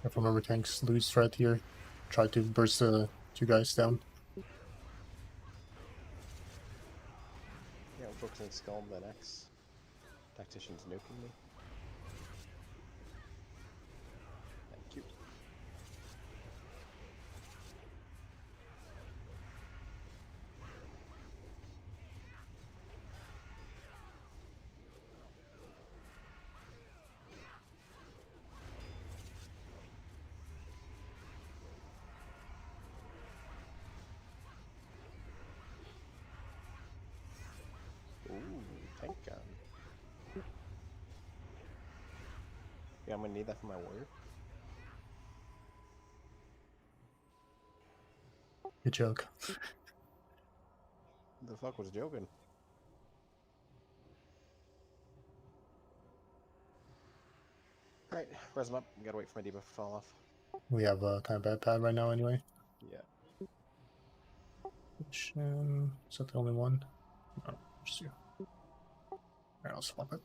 If I remember, tanks lose threat here. Try to burst the two guys down. Yeah, I'm focusing Skull, then X. Tactician's nuking me. Thank you. Ooh, tank gun. Yeah, I'm gonna need that for my warrior. Good joke. The fuck was joking? Alright, res him up. Gotta wait for my debuff to fall off. We have a kind of bad pad right now anyway. Yeah. Which, is that the only one? No, just you. Alright, I'll swap it.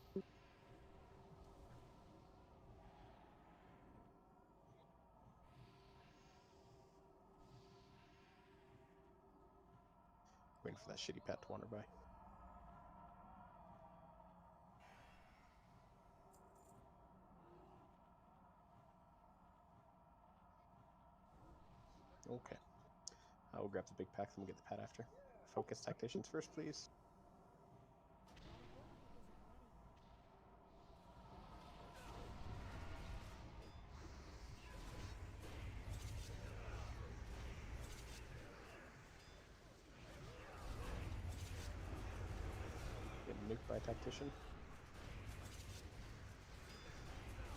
Waiting for that shitty pet to wander by. Okay. I will grab the big pack, then we'll get the pet after. Focus tacticians first, please. Get nuked by a tactician.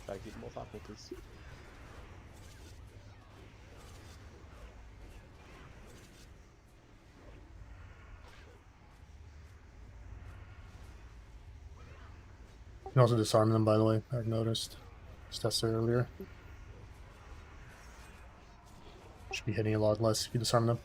Try to keep them both off me, please. You can also disarm them, by the way, I've noticed. Just tested earlier. Should be hitting a lot less if you disarm them.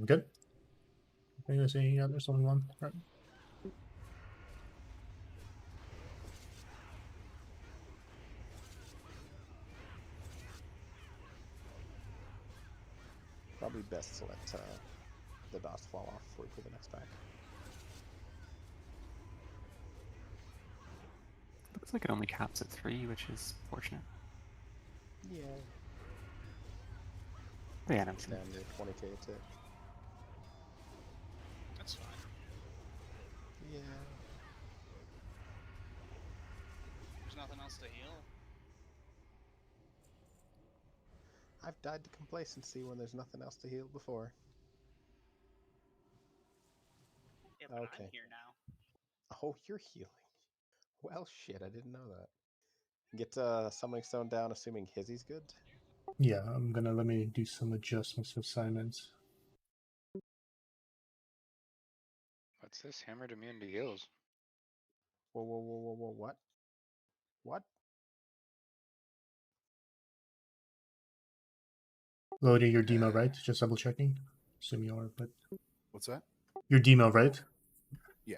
Good. I think there's only one. Right. Probably best to let the DOS fall off before we put the next pack. Looks like it only caps at 3, which is fortunate. Yeah. Yeah, no, It's down to 20k a tick. That's fine. Yeah. There's nothing else to heal. I've died to complacency when there's nothing else to heal before. Yeah, but Okay. I'm here now. Oh, you're healing. Well, shit, I didn't know that. Get Summoning Stone down, assuming Hizzy's good. Yeah, let me do some adjustments to assignments. What's this? Hammered immune to heals. Whoa, whoa, whoa, whoa, whoa, what? What? Lodi, your demo, right? Just double checking. Assume you are, but What's that? your demo, right? Yeah.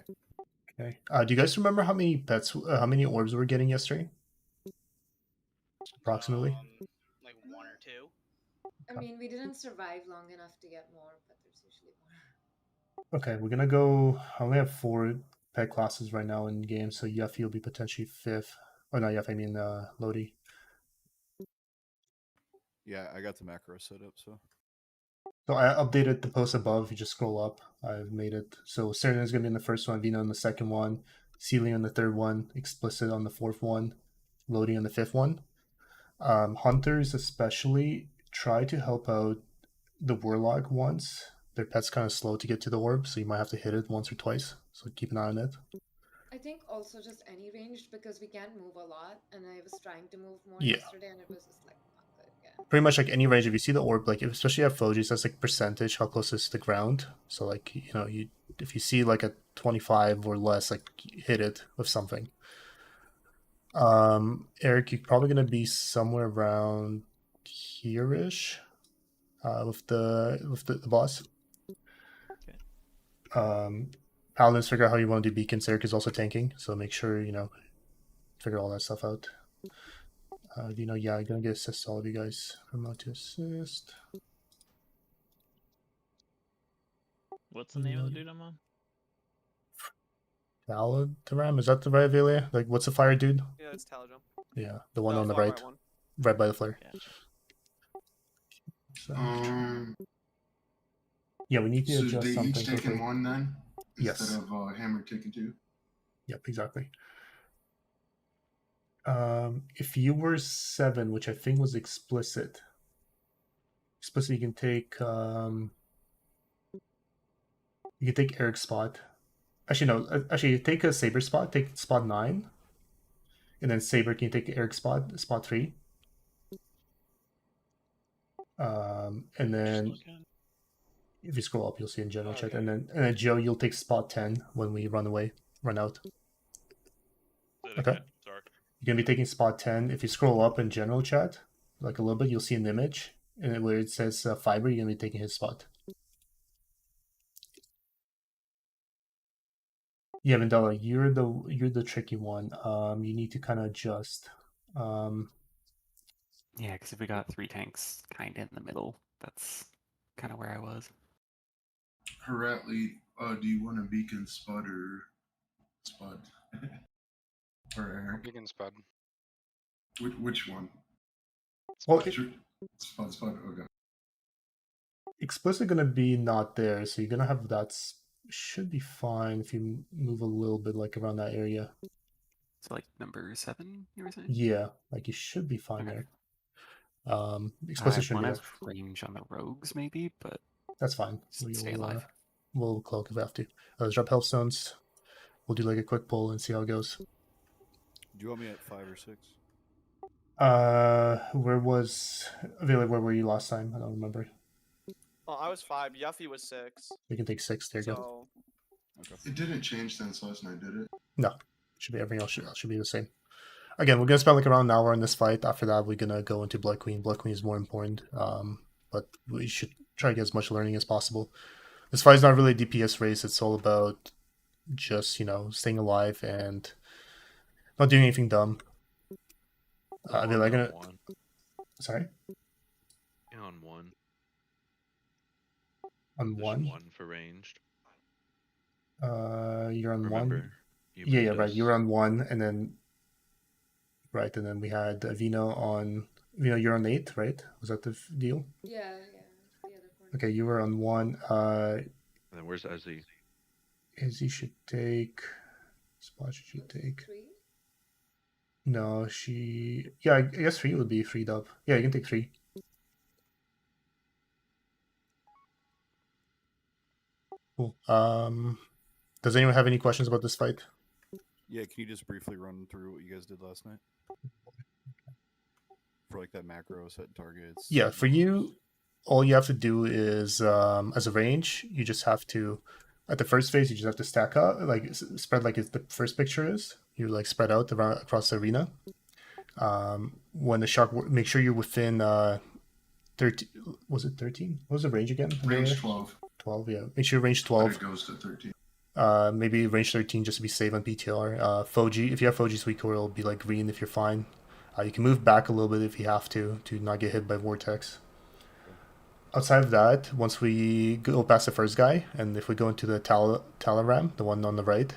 Okay. Do you guys remember how many pets, how many orbs we were getting yesterday? Approximately. Like 1 or 2. I mean, we didn't survive long enough to get more, but there's usually more. Okay, we're gonna go. I only have 4 pet classes right now in game, so Yuffie will be potentially 5th. Oh, not Yuffie, I mean Lodi. Yeah, I got the macro set up, so. So I updated the post above. You just scroll up. I've made it. So Serena is gonna be in the first one, Vina in the second one, Celia in the third one, Explicit on the fourth one, Lodi on the fifth one. Hunters especially try to help out the Warlock once. Their pet's kind of slow to get to the orb, so you might have to hit it once or twice. So keep an eye on it. I think also just any ranged because we can't move a lot, and I was trying to move more Yeah. yesterday, and it was just like pretty much like any range, if you see the orb, like especially at Foji's, that's like percentage how close it is to the ground. So like you if you see like a 25 or less, like hit it with something. Eric, you're probably gonna be somewhere around here-ish with the boss. Okay. Paladins, figure out how you want to do beacons. Eric is also tanking, so make sure figure all that stuff out. Yeah, I'm gonna get assist to all of you guys. Remote to assist. What's the name of the dude I'm on? Valadaram, is that the right Avelia? Like, what's the fire dude? Yeah, it's Talajum. Yeah, the one No, on the far right, one. right by the flare. Gotcha. So, yeah, we need to So adjust they something each taking quickly. one then, Yes. instead of Hammer taking two. Yep, exactly. If you were 7, which I think was explicit, you can take Eric's spot. Actually, no. Actually, take a Saber spot. Take spot 9, and then Saber can take Eric's spot 3. And then if you scroll up, you'll see in general chat. And then Joe, you'll take spot 10 when we run out. Okay. Sorry. You're gonna be taking spot 10. If you scroll up in general chat, like a little bit, you'll see an image, and where it says Fiber, you're gonna be taking his spot. Yeah, Mandela, you're the tricky one. You need to kind of adjust. Yeah, because if we got 3 tanks kind of in the middle, that's kind of where I was. Haratley, do you want a beacon spot or spot? Or Eric? Beacon spot. Which one? Well, Spot. Okay. explicit gonna be not there, so you're gonna have that. Should be fine if you move a little bit, like around that area. So like number 7, you were saying? Yeah, like you should be fine Okay. there. Explicit should one be has there. range on the rogues, maybe, but That's fine. just stay alive. We'll cloak if we have to. Let's drop health stones. We'll do like a quick pull and see how it goes. Do you want me at 5 or 6? Where was Avila? Where were you last time? I don't remember. Oh, I was 5. Yuffie was 6. We can take 6. There you go. So Okay. It didn't change since last night, did it? No, should be everything else should be the same. Again, we're gonna spend like around an hour in this fight. After that, we're gonna go into Blood Queen. Blood Queen is more important. But we should try to get as much learning as possible. This fight is not really a DPS race. It's all about just staying alive and not doing anything dumb. I mean, like, sorry, On 1. on Position 1. 1 for ranged. You're on 1. Remember? Yeah, right. You were on 1, and then we had Vino on. Vino, you're on 8, right? Was that the deal? Yeah. The other corner. Okay, you were on 1. And then where's Ezzy? Izzy should take. Spot should take. 3? No, she. Yeah, I guess 3 would be freed up. Yeah, you can take 3. Cool. Does anyone have any questions about this fight? Yeah, can you just briefly run through what you guys did last night? For like that macro set targets. Yeah, for you, all you have to do is, as a range, you just have to, at the first phase, you just have to stack up, like spread like the first picture is. You like spread out around across the arena. When the shark, make sure you're within 13. Was it 13? What was the range again? Range 12. 12, yeah. Make sure range But 12. it goes to 13. Maybe range 13 just to be safe on PTR. Foji, if you have Foji's weak core, it'll be like green if you're fine. You can move back a little bit if you have to not get hit by Vortex. Outside of that, once we go past the first guy, and if we go into the Talaram, the one on the right,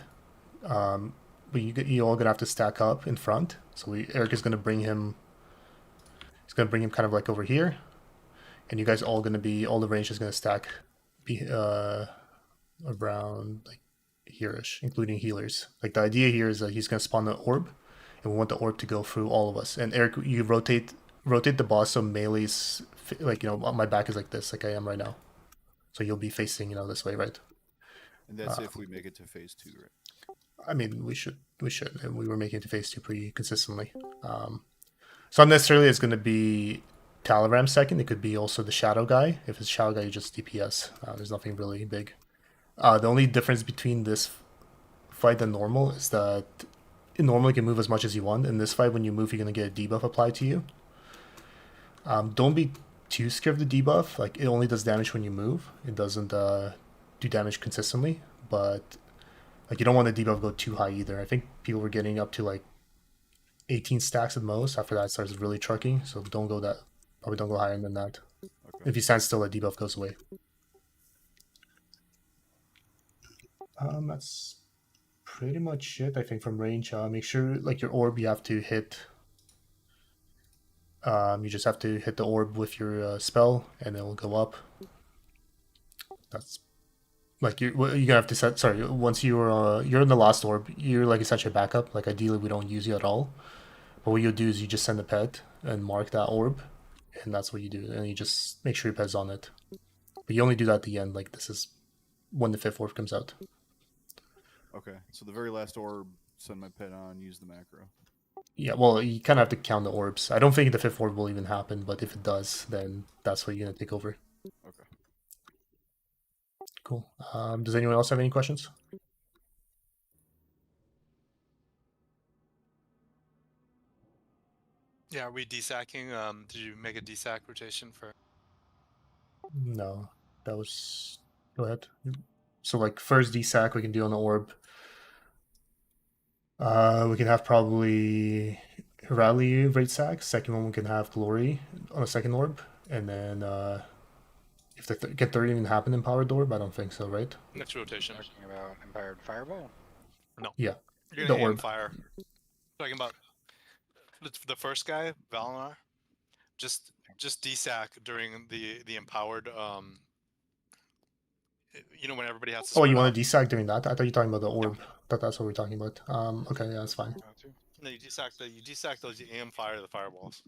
you all gonna have to stack up in front. So Eric is gonna bring him. He's gonna bring him kind of like over here, and you guys all the range is gonna stack, around like here-ish, including healers. Like the idea here is that he's gonna spawn the orb, and we want the orb to go through all of us. And Eric, you rotate the boss so melee's like my back is like this, like I am right now. So you'll be facing this way, right? And that's if we make it to phase 2, right? I mean, we should. And we were making it to phase 2 pretty consistently. So not necessarily it's going to be Talaram second. It could be also the Shadow guy. If it's Shadow guy, you just DPS. There's nothing really big. The only difference between this fight and normal is that in normal you can move as much as you want. In this fight, when you move, you're gonna get a debuff applied to you. Don't be too scared of the debuff. Like, it only does damage when you move. It doesn't do damage consistently. But like, you don't want the debuff go too high either. I think people were getting up to like 18 stacks at most. After that, it starts really trucking. So don't go that. Probably don't go higher than that. Okay. If you stand still, the debuff goes away. That's pretty much it, I think, from range. Make sure, like, your orb, you have to hit. You just have to hit the orb with your spell, and it will go up. That's like you're gonna have to set. Sorry, once you're in the last orb, you're like essentially backup. Like, ideally, we don't use you at all. But what you'll do is you just send a pet and mark that orb, and that's what you do. And you just make sure your pet's on it. But you only do that at the end. Like, this is when the 5th orb comes out. Okay, so the very last orb, send my pet on, use the macro. Yeah, well, you kind of have to count the orbs. I don't think the 5th orb will even happen, but if it does, then that's what you're gonna take over. Okay. Cool. Does anyone else have any questions? Yeah, are we desacking? Did you make a desac rotation for? No, that was. Go ahead. So, like, first desac we can do on the orb. We can have probably Rally Raid Sack. Second one we can have Glory on a second orb, and then if the get 30 even happen in Powered Orb, I don't think so, right? Next rotation. Talking about Empowered Fireball? No. Yeah, You're the gonna aim orb. fire. Talking about the first guy, Valinor. Just desac during the empowered. You know when everybody has to. Oh, you spread want out. to desac during that? I thought you were talking about the orb. Thought that's what we're talking about. Okay, yeah, that's fine. No, you desac those. You aim fire the fireballs.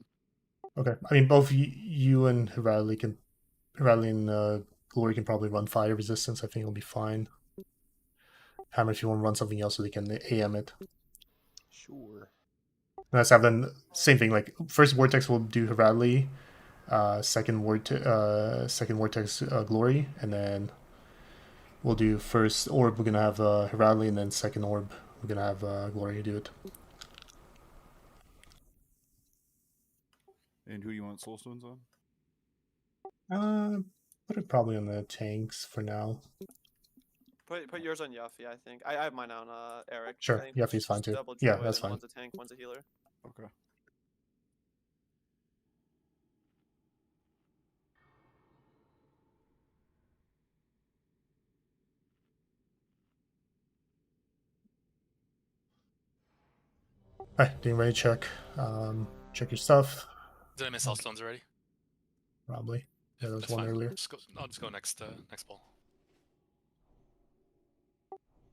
Okay, I mean, both you and Riley and Glory can probably run fire resistance. I think it'll be fine. Hammer, if you want to run something else so they can AM it. Sure. And let's have then same thing. Like, first Vortex will do Radley, second Vortex Glory, and then we'll do first orb. We're gonna have Radley, and then second orb we're gonna have Glory do it. And who do you want Soulstones on? Put it probably on the tanks for now. Put yours on Yuffie, I think. I have mine on Eric. Sure, I think Yuffie's fine too. double Yeah, druid that's and fine. One's a tank, one's a healer. Okay. Alright, doing ready check. Check your stuff. Did I miss all stones already? Probably. Yeah, there was That's one fine. earlier. I'll just go next ball.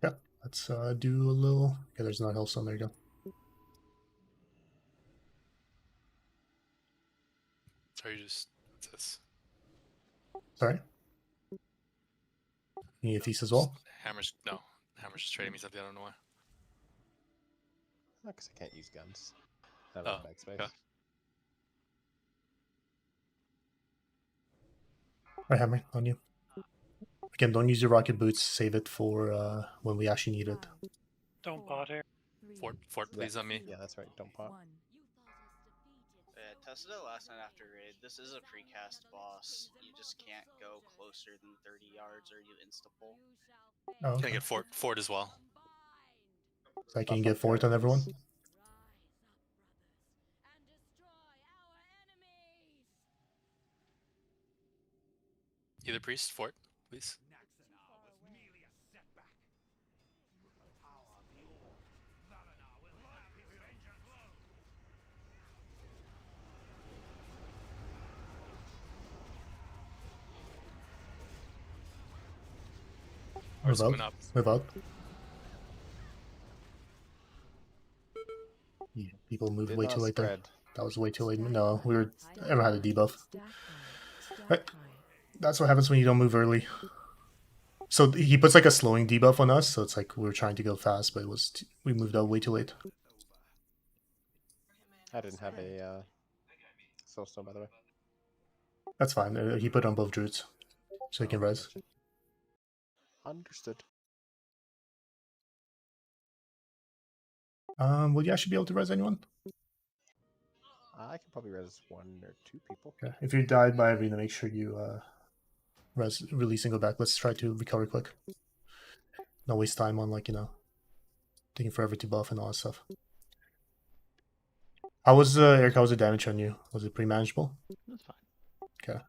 Yeah, let's do a little. Okay, there's not Hellstone. There you go. Sorry, what's this? Sorry. You need a feast as well? Hammer's just trading me something. I don't know why. Not because I can't use guns. I have a backspace. Okay. Alright, Hammer, on you. Again, don't use your rocket boots. Save it for when we actually need it. Don't pot here. Fort, please on me. Yeah, that's right. Don't pot. Yeah, tested it last night after raid. This is a precast boss. You just can't go closer than 30 yards or you insta-pull. Oh, Can I okay. get Fort as well? So I can get fort on everyone. Either priest, Fort, please. Move coming out. up. Move out. Yeah, people moved Did way not too late there. spread. That was way too late. No, Emma had a debuff. Right. That's what happens when you don't move early. So he puts like a slowing debuff on us, so it's like we were trying to go fast, but we moved out way too late. I didn't have a soulstone, by the way. That's fine. He put on both druids, so he can res. Gotcha. Understood. Will you actually be able to res anyone? I can probably res 1 or 2 people. Okay. If you died by arena, make sure you release and go back. Let's try to recover quick. Not waste time on taking forever to buff and all that stuff. How was Eric? How was the damage on you? Was it pretty manageable? That's fine. Okay.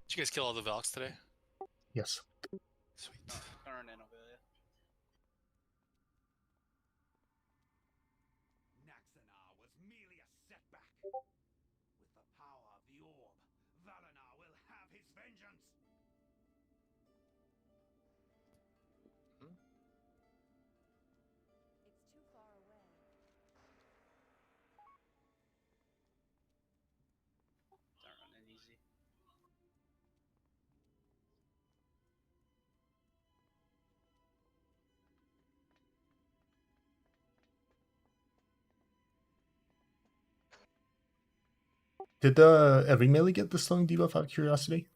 Did you guys kill all the Valks today? Yes. Sweet. Turn in, Ovelia. Naxanar was merely a setback. With the power of the orb, Valinar will have his vengeance. It's too far away. Start running easy. Did every melee get the slowing debuff out of curiosity?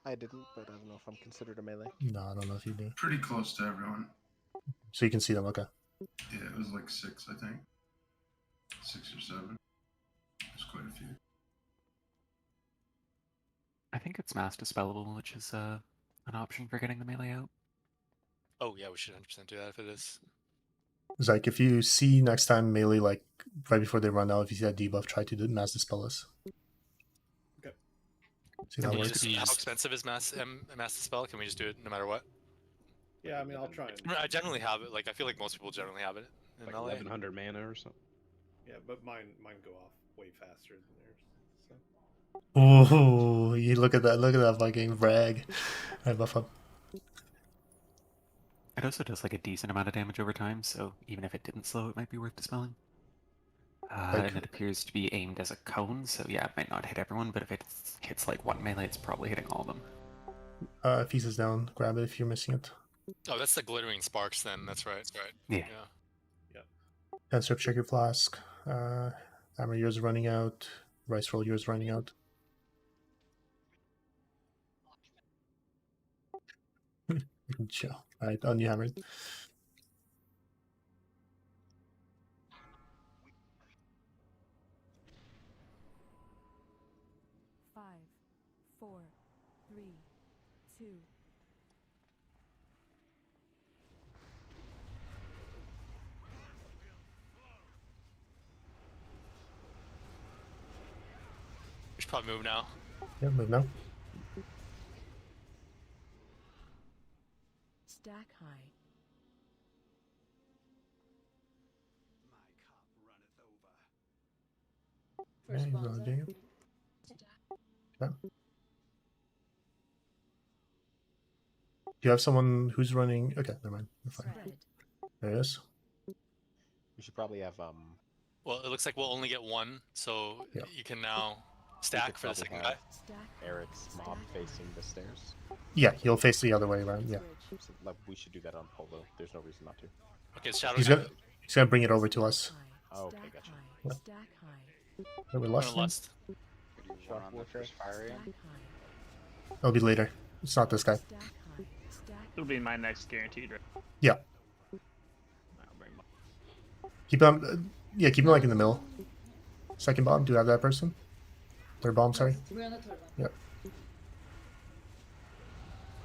I didn't, but I don't know if I'm considered a melee. No, I don't know if you do. Pretty close to everyone. So you can see them, okay. Yeah, it was like 6, I think. 6 or 7. There's quite a few. I think it's mass dispellable, which is an option for getting the melee out. Oh yeah, we should 100% do that if it is. It's like if you see next time melee like right before they run out, if you see that debuff, try to do mass dispel us. Okay. See how Can it you works. just, how expensive is mass dispel? Can we just do it no matter what? Yeah, I mean, I'll try and. I generally have it. Like I feel like most people generally have it in Like melee. 1100 mana or something. Yeah, but mine go off way faster than theirs. So. Oh, you look at that fucking brag. I buff up. It also does like a decent amount of damage over time, so even if it didn't slow, it might be worth dispelling. And it appears to be aimed as a cone, so yeah, it might not hit everyone, but if it hits like one melee, it's probably hitting all of them. Feast is down. Grab it if you're missing it. Oh, that's the glittering sparks then. That's right. Right. Yeah. And strip check your flask. Hammer yours running out. Rice roll yours running out. Chill. Alright, on you hammered. Five, 4, 3, 2. We should probably move now. Yeah, move now. Stack high. My cup runneth over. Yeah, he's not doing it. Yeah. Do you have someone who's running? Okay, never mind. We're fine. There it is. We should probably have Well, it looks like we'll only get one, so Yeah. you can now stack for the probably second have guy. Eric's mob facing the stairs. Yeah, he'll face the other way around. Yeah, So, like, we should do that on polo. There's no reason not to. Okay, Shadow he's guy. gonna bring it over to us. Oh, okay, gotcha. Yeah. Stack high. We're I'm lust. gonna lust. Could do one on the first fire Stack in. high. It'll be later. It's not this guy. Stack high. Stack It'll be my next guaranteed, right? Yeah, I'll bring my... keep him. Yeah, keep him like in the middle. Second bomb. Do you have that person? Third bomb. Sorry. We're on the third one. Yeah.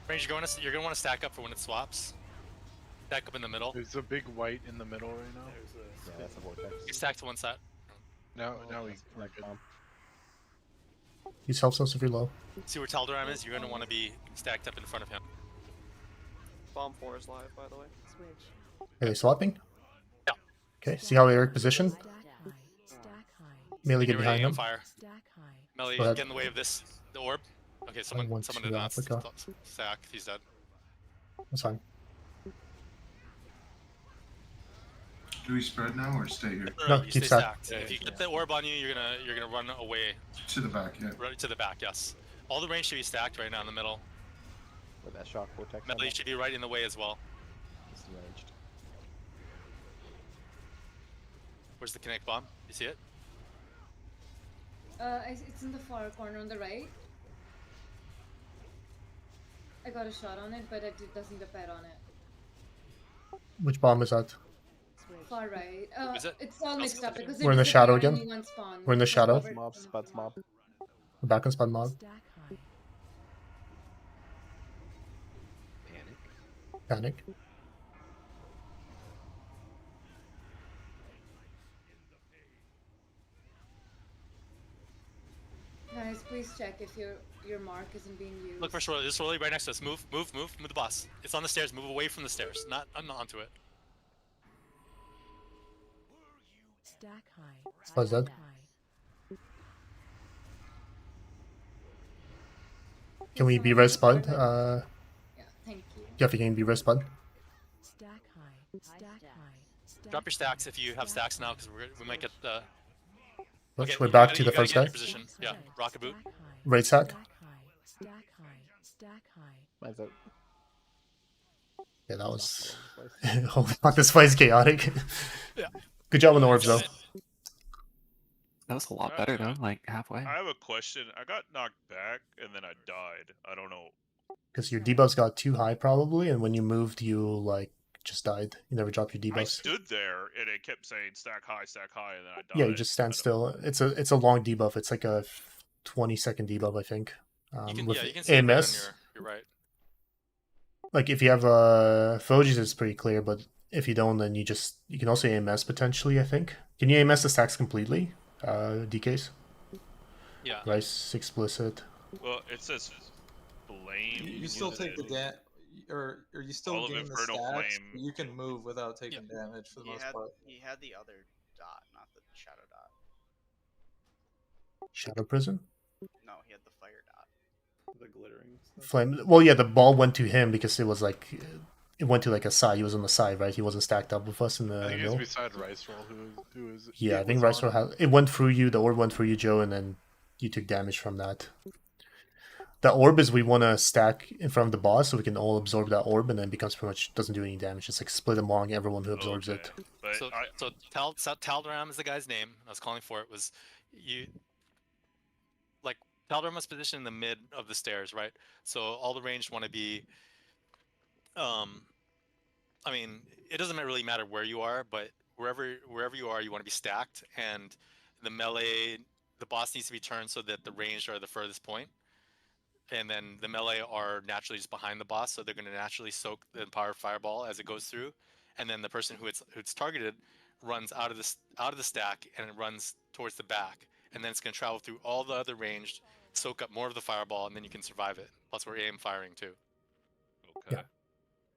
Range, you're gonna want to stack up for when it swaps. Stack up in the middle. There's a big white in the middle right now. Yeah, that's a vortex. You stack to one side. No, no, That's we're correct, good. Tom. Use help us if you're low. See where Tal'Daram is? You're gonna want to be stacked up in front of him. Bomb 4 is live, by the way. Switch. Are they swapping? Yeah. Okay. See how Eric positioned? Stack high. Stack high. Melee get Get ready behind on him. fire. Stack high. Melee, Go ahead. get in the way of this. The orb. Okay, someone want did to not Africa. stack. He's dead. That's fine. Do we spread now or stay here? No, you keep stay stacked. stacked. If you get the orb on you, you're gonna run away. To the back, yeah. Right to the back, yes. All the range should be stacked right now in the middle. With that shock vortex. Melee should be right in the way as well. Disengaged. Where's the connect bomb? You see it? It's in the far corner on the right. I got a shot on it, but it doesn't depend on it. Which bomb is that? Far right. Is it? It's all mixed up because We're in the shadow disappeared again? in one spawn. We're in the shadow? Spuds mob, spuds mob. We're back on spot mob. Panic. Guys, please check if your mark isn't being used. Look for Swirly. This Swirly right next to us. Move the boss. It's on the stairs. Move away from the stairs. Not onto it. Stack high. What's that? Can we be res spud? Yeah, thank you. Jeff, can you be res spud? Stack high. Stack high. Drop your stacks if you have stacks now, because we might get the. Let's we're back to you the gotta first get in guy. your position. Yeah, rocket boot. Right sack. Stack high. Stack high. Mine's out. Yeah, that was. Oh god, this fight is chaotic. Yeah. Good job on the orbs though. That was a lot better though, like halfway. I have a question. I got knocked back and then I died. I don't know. Because your debuffs got too high probably, and when you moved, you like just died. You never dropped your I debuffs. stood there and it kept saying stack high, and then I died. Yeah, you just stand still. It's a long debuff. It's like a 20-second debuff, I think. You can, with yeah, you can see it right on AMS. you're right. Like if you have Foges, it's pretty clear, but if you don't, then you can also AMS potentially. I think. Can you AMS the stacks completely? DKs. Yeah. Rice explicit. Well, it says flame. You still take the damage, or you still All of gain the Infernal stacks. Flame. But you can move without taking damage for the most part. He had the other dot, not the shadow dot. Shadow prison. No, he had the fire dot. The glittering stuff. Flame. Well, yeah, the ball went to him because it was like it went to like a side. He was on the side, right? He wasn't stacked up with us in the I think middle. it's beside Riceroll who is. Yeah, I think Riceroll had it went through you. The orb went through you, Joe, and then you took damage from that. The orb is we want to stack in front of the boss so we can all absorb that orb, and then becomes pretty much doesn't do any damage. It's like split among everyone who absorbs it. But So Taldaram is the guy's name. I was calling for it. Was you like Taldaram was positioned in the mid of the stairs, right? So all the ranged want to be. I mean, it doesn't really matter where you are, but wherever you are, you want to be stacked, and the melee, the boss needs to be turned so that the ranged are the furthest point, and then the melee are naturally just behind the boss, so they're going to naturally soak the empowered fireball as it goes through, and then the person who it's targeted runs out of the stack and it runs towards the back, and then it's going to travel through all the other ranged, soak up more of the fireball, and then you can survive it. Plus, we're aim firing too. Okay. Yeah.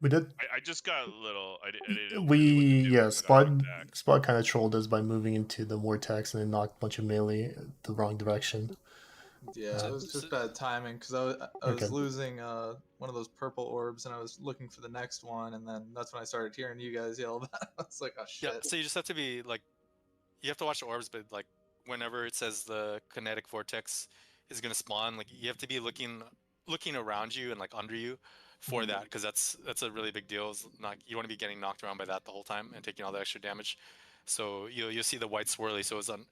We did. I just got a little. I didn't know We Spud kind of trolled us by moving into the vortex and then knocked a bunch of melee the wrong direction. Yeah, it was just bad timing because I was losing one of those purple orbs and I was looking for the next one, and then that's when I started hearing you guys yell that. I was like, oh shit. Yeah, so you just have to be like, you have to watch the orbs, but like whenever it says the kinetic vortex is gonna spawn, like you have to be looking around you and like under you for that, because that's a really big deal. It's not, you want to be getting knocked around by that the whole time and taking all the extra damage. So you'll see the white swirly. So it's on.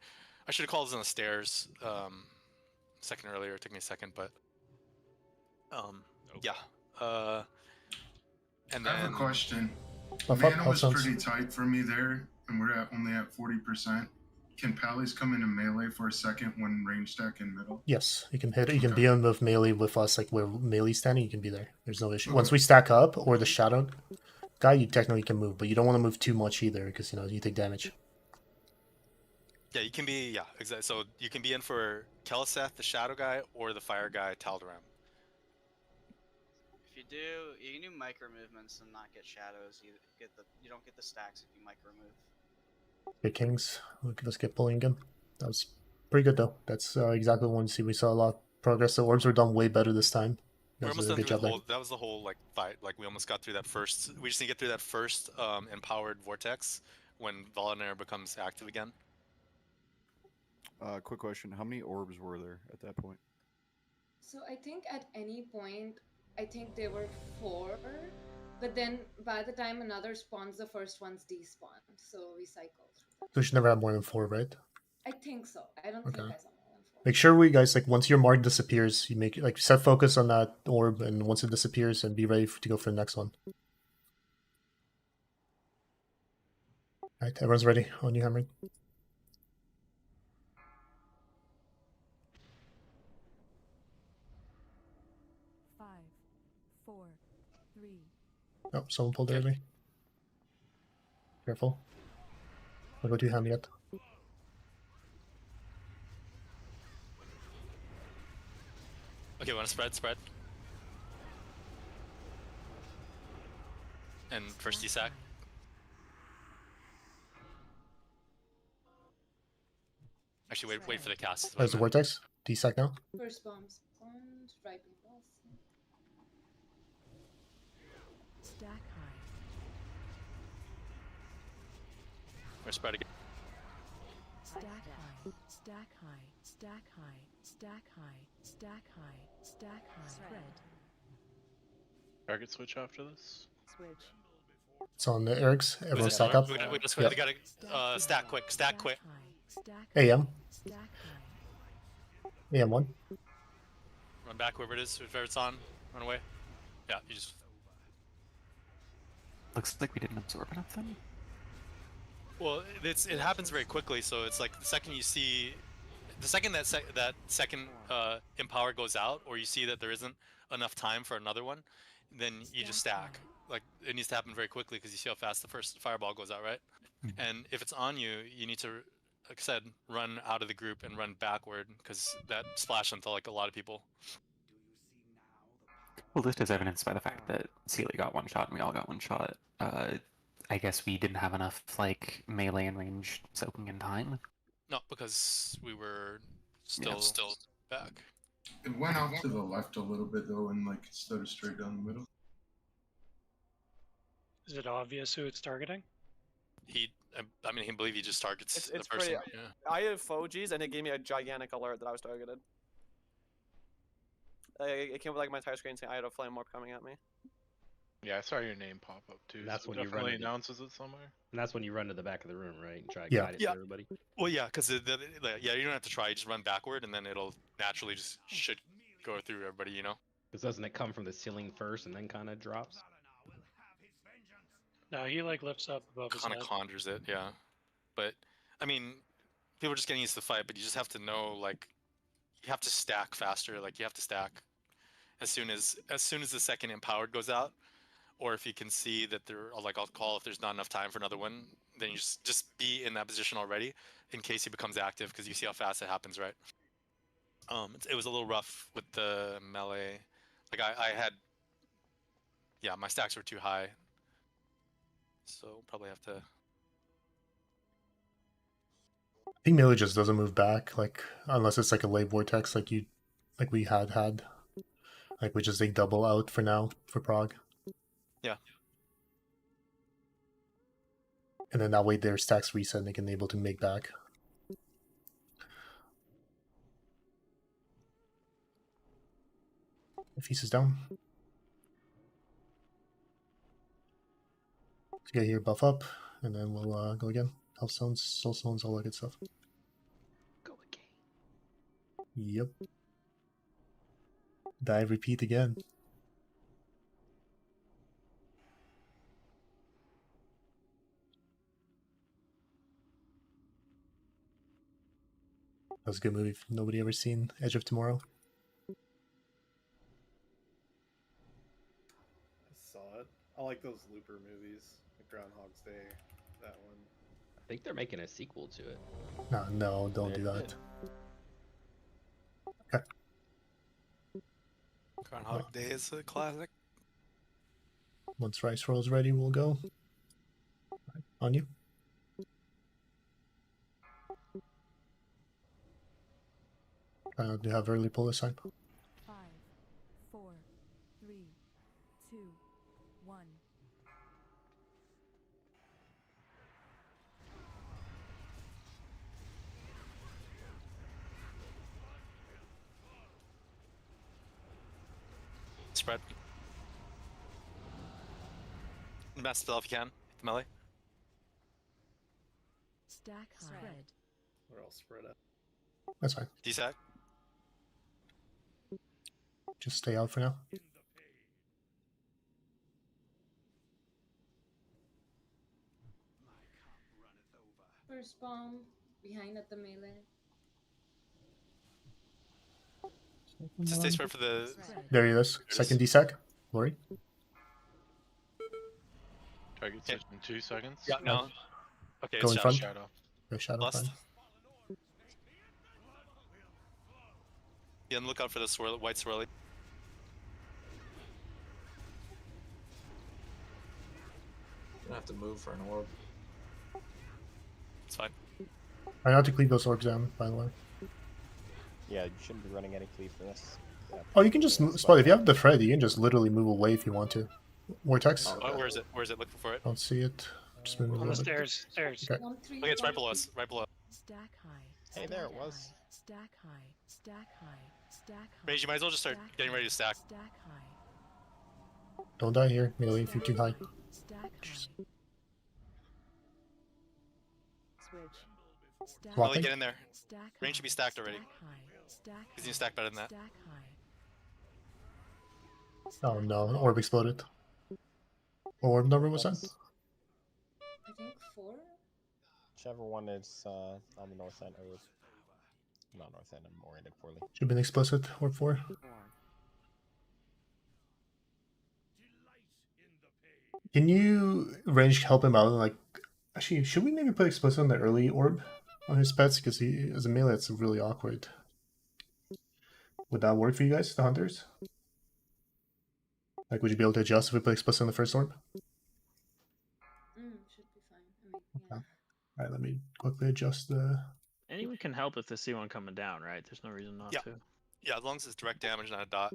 I should have called this on the stairs a second earlier. It took me a second, but yeah. And then I have a question. Buff up, Mana was sounds- pretty tight for me there, and we're only at 40%. Can Pallies come into melee for a second when range stack in middle? Yes, you can hit. You can be on with melee with us, like where melee standing. You can be there. There's no issue. Okay. Once we stack up, or the shadow guy, you technically can move, but you don't want to move too much either, because you take damage. Yeah, you can be, exactly. So you can be in for Keliseth, the shadow guy, or the fire guy, Taldaram. If you can do micro movements and not get shadows. You don't get the stacks if you micro move. Good Kings. Let's get pulling again. That was pretty good though. That's exactly what we wanted to see. We saw a lot of progress. The orbs were done way better this time. We're almost done good through job the there. whole, that was the whole like fight. Like we almost got through that first. We just need to get through that first empowered vortex when Volunteer becomes active again. Quick question: how many orbs were there at that point? So I think at any point, I think there were 4, but then by the time another spawns, the first one's despawned. So we cycle through So we should never have more than 4, right? that. I think so. I don't Okay. think I saw more than 4. Make sure we guys like once your mark disappears, you make like set focus on that orb, and once it disappears, and be ready to go for the next one. All right, everyone's ready. On you, Hammer. Five, 4, 3. Oh, someone pulled early. Careful. I'll go to Ham yet. Okay, want to spread. And first desac. Actually, wait for the cast. There's the vortex. Desac now. First bomb spawned, right in boss. Stack high. We're spread again. Stack high. Stack high. Stack high. Stack high. Stack high. Stack high. Spread. Target switch after this. Switch. It's on the Eric's. Everyone stack up. We gotta stack quick. Stack quick. AM. AM1. Run back wherever it is. Wherever it's on. Run away. Yeah, you just. Looks like we didn't absorb enough then. Well, it happens very quickly. So it's like the second you see, the second that second empower goes out, or you see that there isn't enough time for another one, then you just stack. Like it needs to happen very quickly because you see how fast the first fireball goes out, right? And if it's on you, you need to, like I said, run out of the group and run backward because that splashed onto like a lot of people. Well, this is evidenced by the fact that Sealy got one shot and we all got one shot. I guess we didn't have enough like melee and range soaking in time. No, because we were still back. It went off to the left a little bit though, and like instead of straight down the middle. Is it obvious who it's targeting? I mean, he believe he just targets It's the person. pretty. Yeah. I have Fogies, and it gave me a gigantic alert that I was targeted. It came with like my entire screen saying I had a flame orb coming at me. Yeah, I saw your name pop up too. And that's so when it you run definitely into- announces it somewhere. And that's when you run to the back of the room, right? And try to Yeah. guide it to everybody. Well, yeah, because you don't have to try. You just run backward, and then it'll naturally just should go through everybody. You know. Because doesn't it come from the ceiling first and then kind of drops? No, he like lifts up above his Kind head. of conjures it, yeah. But I mean, people are just getting used to the fight, but you just have to know, like, you have to stack faster. Like, you have to stack as soon as the second empowered goes out, or if you can see that I'll call if there's not enough time for another one, then you just be in that position already in case he becomes active, because you see how fast it happens, right? It was a little rough with the melee. Like I had, yeah, my stacks were too high, so probably have to. I think melee just doesn't move back, like unless it's like a late vortex, like we had. Like we just like double out for now for Prague. Yeah. And then that way their stacks reset and they can able to make back. Feast is down. Let's get here, buff up, and then we'll go again. Health stones, soul stones, all that good stuff. Go again. Yep. Die, repeat again. That was a good movie. If nobody ever seen Edge of Tomorrow. I saw it. I like those Looper movies, like Groundhog's Day, that one. I think they're making a sequel to it. No, don't do that. Okay. Groundhog Day is a classic. Once Rice Roll's ready, we'll go. Right, on you. Do you have early pull this time? 5, 4, 3, 2, 1. spread. Mass spell if you can. Hit the melee. Stack high. We're all spread out. That's fine. DSAC. Just stay out for now. First bomb behind at the melee. Just stay spread for the. There he is. Second DSAC. Lori. Target switch in 2 seconds. Yeah, no. Okay, Go it's in front. Shadow. Go Shadow. Lust. Fine. Yeah, and look out for the white swirly. Gonna have to move for an orb. It's fine. I have to cleave those orbs down, by the way. Yeah, you shouldn't be running any cleave for this. Yeah, Oh, you can just spot if you have the thread. You can just literally move away if you want to. Vortex. Oh, where is it? Where is it? Looking for it. Don't see it. Just move it a On the little bit. stairs. Okay. Okay, it's right below us. Right below. Stack high. Hey, there it was. Stack high. Stack high. Stack high. Rage, you might as well just start getting ready to stack. Stack high. Don't die here, melee, if you're too high. Stack high. Switch. Stack Melee, get in there. Stack Range should be stacked already. Stack high. Stack He's gonna stack better than that. Stack high. Oh no, an orb exploded. What orb number was that? I think 4. Whichever one is on the north end, or not north end, I'm oriented poorly. Should have been explicit. Orb 4. Can you range help him out? Like, actually, should we maybe put explicit on the early orb on his pets? Because he, as a melee, it's really awkward. Would that work for you guys, the hunters? Like, would you be able to adjust if we put explicit on the first orb? Should be fine. I mean, yeah. Alright, let me quickly adjust the... Anyone can help if they see one coming down, right? There's no reason not to. Yeah, as long as it's direct damage, not a dot.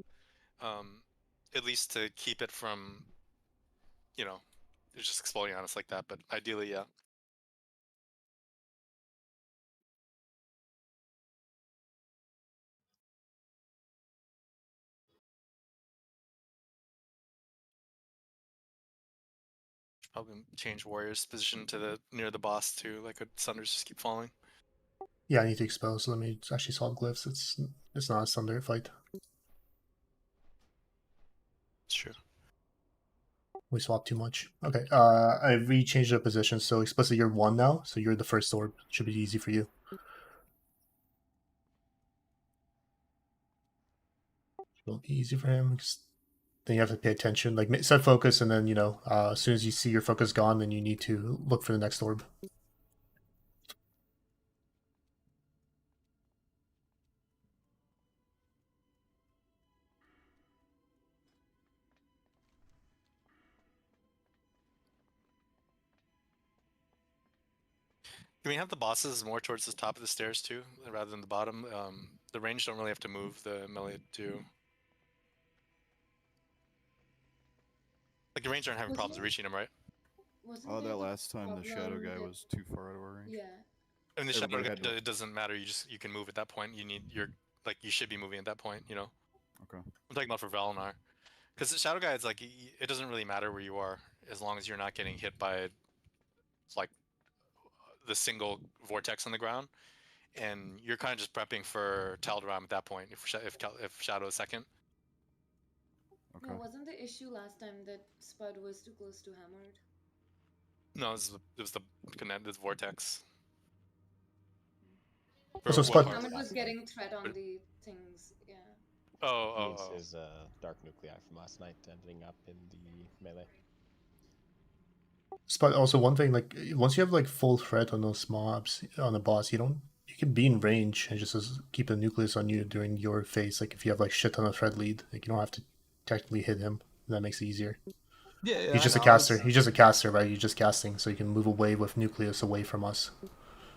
At least to keep it from, you know, it's just exploding on us like that. But ideally, yeah. Probably change warrior's position to the near the boss too. Like, Sunders just keep falling. Yeah, I need to expose. Let me actually solve glyphs. It's not a Sunder fight. It's true. We swapped too much. Okay, I re-changed the position, so explicit you're 1 now, so you're the first orb. Should be easy for you. It'll be easy for him. Then you have to pay attention, like set focus, and then, you know, as soon as you see your focus gone, then you need to look for the next orb. Can we have the bosses more towards the top of the stairs too, rather than the bottom? The range don't really have to move. The melee do. Like, the range aren't having problems reaching him, right? Oh, that last time the shadow guy was too far out of our range. Yeah. I mean, the shadow Everybody guy, had to- it doesn't matter. You can move at that point. You should be moving at that point. You know. Okay. I'm talking about for Valinar, because the shadow guy is like, it doesn't really matter where you are as long as you're not getting hit by like the single vortex on the ground, and you're kind of just prepping for Tal'Daram at that point. If Shadow is second. Okay. No, wasn't the issue last time that Spud was too close to Hammered? No, it was the vortex. So Spud. Hammered was getting threat on the things, yeah. He's his dark nuclei from last night ending up in the melee. But also one thing, like once you have like full threat on those mobs on the boss, you can be in range and just keep a nucleus on you during your phase. Like if you have like shit on a thread lead, like you don't have to technically hit him. That makes it easier. Yeah, He's just a caster. He's just a caster, right? You're just casting, so you can move away with nucleus away from us.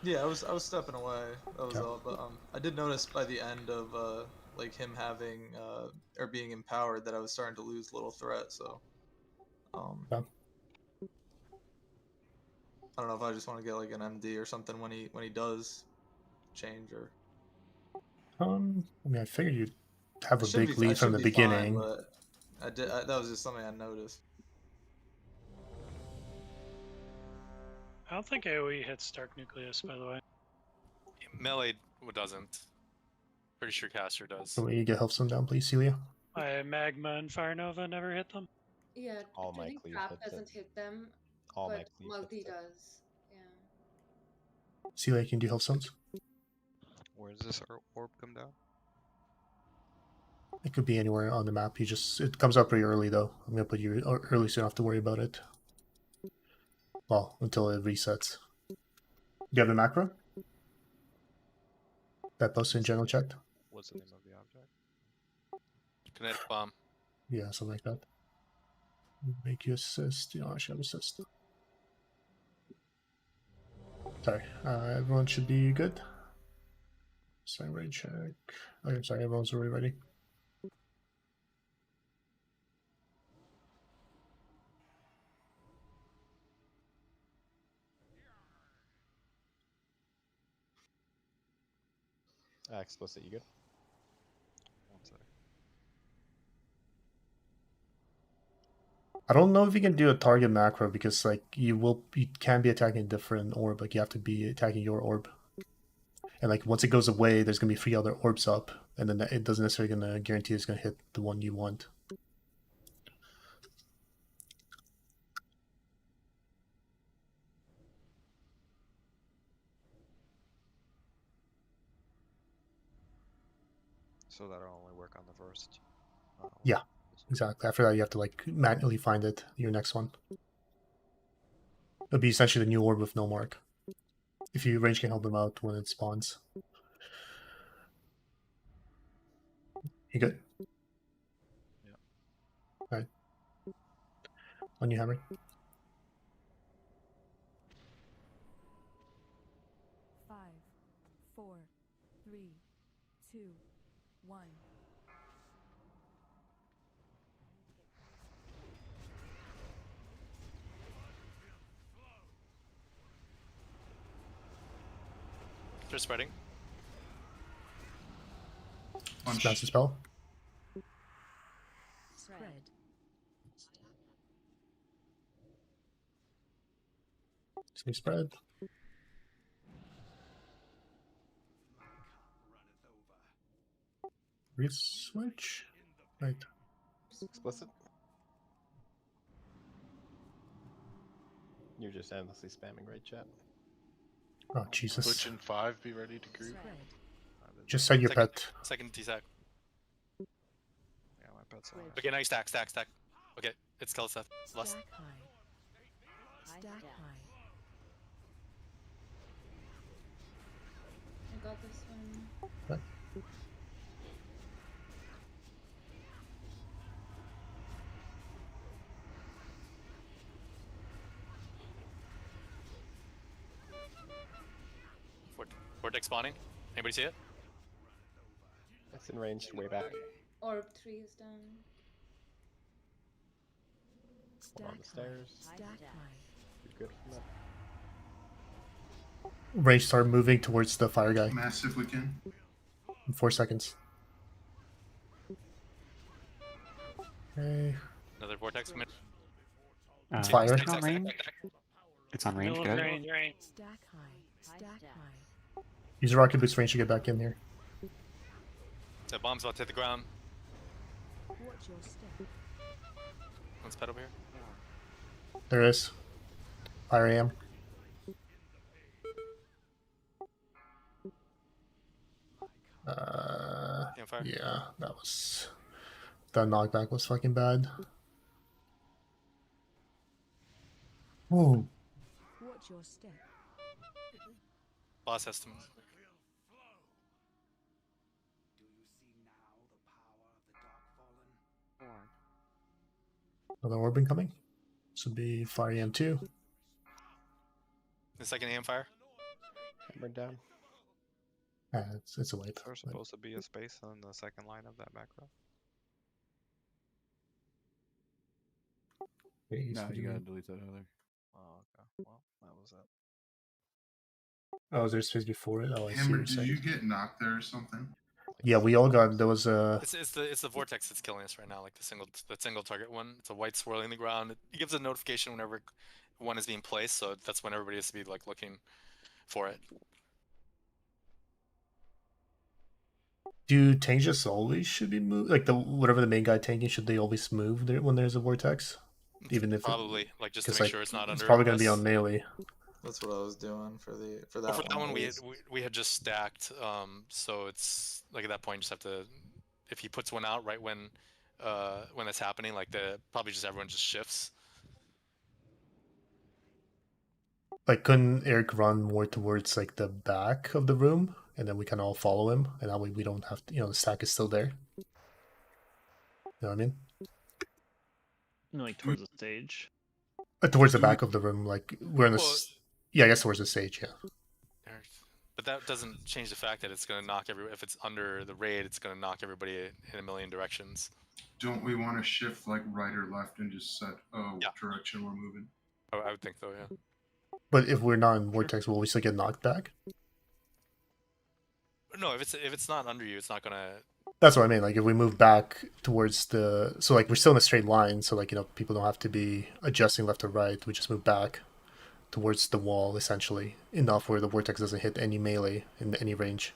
Yeah, I was stepping away. That was all. But I did notice by the end of like him having or being empowered that I was starting to lose little threat. So Yeah. I don't know if I just want to get like an MD or something when he does change or. I mean, I figured you'd have a I should big be- I lead from should the be fine, beginning. but I did. That was just something I noticed. I don't think AoE hits Dark Nucleus, by the way. Melee doesn't. Pretty sure caster does. Can we get Healthstone down, please, Celia? Magma and Fire Nova never hit them. Yeah, All my Turning cleave Trap hits doesn't it. hit them, All my but cleave multi hits it. does. Yeah. Celia, can you do Healthstones? Where does this orb come down? It could be anywhere on the map. It comes up pretty early though. I'm gonna put you early so you don't have to worry about it. Well, until it resets. Do you have the macro? That posted in general chat? What's the name of the object? Kinetic bomb. Yeah, something like that. Make you assist. You know, I should have assist. Sorry, everyone should be good. Sign raid check. Okay, sorry, everyone's already ready. Explicit, you good? One sec. I don't know if you can do a target macro because like you can be attacking a different orb, like you have to be attacking your orb. And like once it goes away, there's gonna be 3 other orbs up, and then it doesn't necessarily gonna guarantee it's gonna hit the one you want. So that'll only work on the first. Yeah, exactly. After that, you have to like manually find it. Your next one. It'll be essentially the new orb with no mark. If you range can help them out when it spawns. You good? Yeah. Alright. On you, Hammer. 5, 4, 3, 2, 1. They're spreading. Bounce the spell. Spread. Say spread. Switch. Right. Explicit. You're just endlessly spamming raid chat. Oh Jesus! Butch and 5 be ready to creep. Just set your pet. Second T-sack. Yeah, my pet's on. Okay, now you stack. Okay, it's kill Seth. Less. Stack high. Stack high. I got this one. Right. Vortex spawning. Anybody see it? It's in range, way back. Orb 3 is down. We're on the stairs. Stack high. You're good from that. Range start moving towards the fire guy. Mass if we can. In 4 seconds. Okay. Another vortex commit. It's fire. It's on range. It's on range, good. Stack high. Stack high. Use a rocket boost range to get back in here. So bomb's about to hit the ground. Watch your step. One's pet over here. There is. Fire AM. Yeah, that was... That knockback was fucking bad. Ooh. Watch your step. Boss has to move. Another orb incoming. This would be Fire AM2. The second AM fire. Hammer down. It's a wipe. There's supposed to be a space on the second line of that macro. No, you gotta delete that other. Oh, okay. Well, that was it. Oh, is there space before it? Oh, I see. Hammer, what you're did you saying. get knocked there or something? Yeah, we all got there was a. It's the vortex that's killing us right now, like the single target one. It's a white swirling the ground. It gives a notification whenever one is being placed, so that's when everybody has to be like looking for it. Do tanks just always should be moved? Like the whatever the main guy tanking, should they always move there when there's a vortex? Even if probably like just to make like, sure it's not under. It's probably going to be us. on melee. That's what I was doing for that for one. that one, we had just stacked, so it's like at that point, you just have to, if he puts one out right when that's happening, like probably just everyone just shifts. Like, couldn't Eric run more towards like the back of the room, and then we can all follow him, and that way we don't have to, the stack is still there. You know what I mean? Like towards the stage. Towards the back of the room, like we're in the. Yeah, I guess towards the stage. Yeah. But that doesn't change the fact that it's going to knock if it's under the raid, it's going to knock everybody in a million directions. Don't we want to shift like right or left and just set direction we're moving? I would think so, yeah. But if we're not in vortex, will we still get knocked back? No, if it's not under you, it's not gonna. That's what I mean. Like if we move back towards so like we're still in a straight line, so like people don't have to be adjusting left or right. We just move back towards the wall essentially enough where the vortex doesn't hit any melee in any range.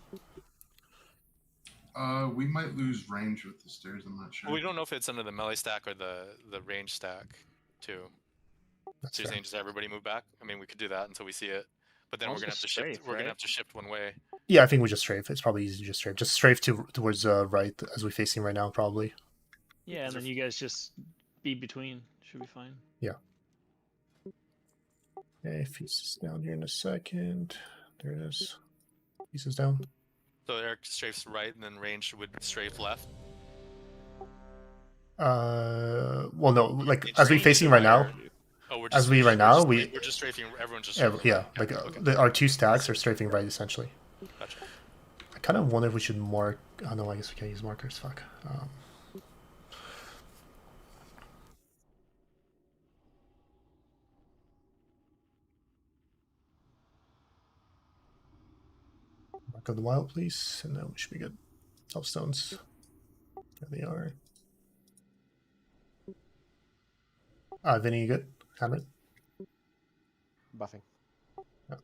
We might lose range with the stairs. I'm not sure. Well, we don't know if it's under the melee stack or the range stack, too. That's so you're saying just everybody move back? I mean, we could do that until we see it, but then we're gonna have to shift. We're gonna have to shift one way. Yeah, I think we just strafe. It's probably easy to just strafe. Just strafe towards right as we're facing right now, probably. Yeah, and then you guys just be between. Should be fine. Yeah. Okay, Feast is down here in a second. There it is. Feast is down. So Eric strafes right, and then range would strafe left. Well, no, like as we facing right now. Oh, we're just strafing. Everyone's just yeah, like our two stacks are strafing right essentially. Gotcha. I kind of wonder if we should mark. Oh no, I guess we can't use markers. Fuck. Mark of the wild, please, and then we should be good. Stones. There they are. Vinny, you good? Hammer. Buffing. Yeah.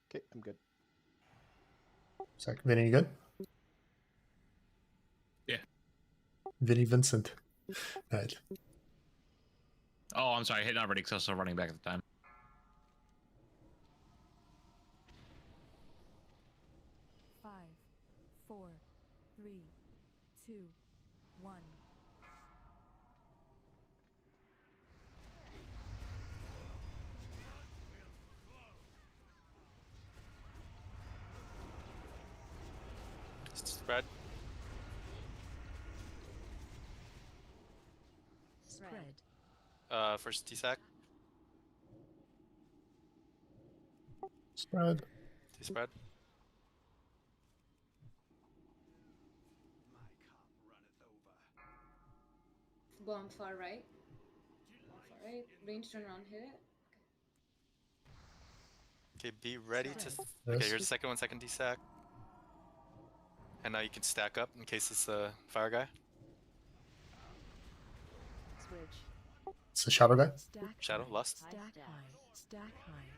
Okay, I'm good. Zach, Vinny, you good? Yeah. Vinny Vincent. Right. Oh, I'm sorry. I hit not ready because I was still running back at the time. Five, 4, 3, 2, 1. Spread. Spread. First T-sack. Spread. T-spread. Bomb far right. Bomb far right. Range turn around, hit it. Okay, be ready to. Okay, here's the second one, second D-sack. And now you can stack up in case it's a fire guy. Switch. It's the shadow guy. Shadow, lust. Stack high. Stack high.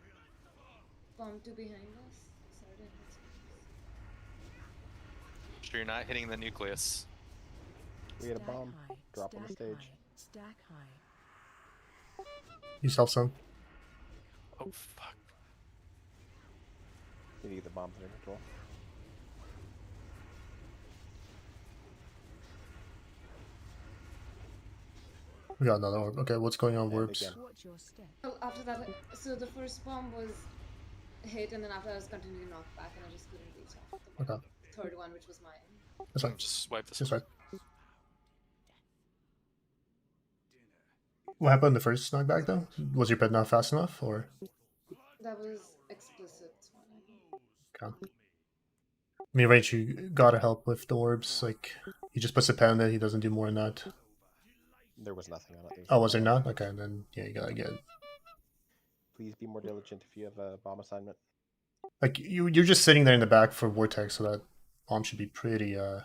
Bomb 2 behind us. Sorry, I didn't hit Sure you're not hitting the nucleus. We had a bomb drop on the stage. Stack high. You self some. Oh fuck. You need to get the bombs under control. We got another orb. Okay, what's going on, orbs? Well, after that, so the first bomb was hit, and then after I was continuing to knock back, and I just couldn't reach off the third one, which was mine. That's fine. Just wipe this. Just fine. What happened in the first knockback though? Was your pet not fast enough, or? That was explicit one. Okay. I mean, range, you gotta help with the orbs. Like, he just puts a pen in it. He doesn't do more than that. There was nothing on it. Oh, was there not? Okay, then yeah, you gotta get Please be more diligent if you have a bomb assignment. Like you're just sitting there in the back for Vortex, so that bomb should be pretty. No,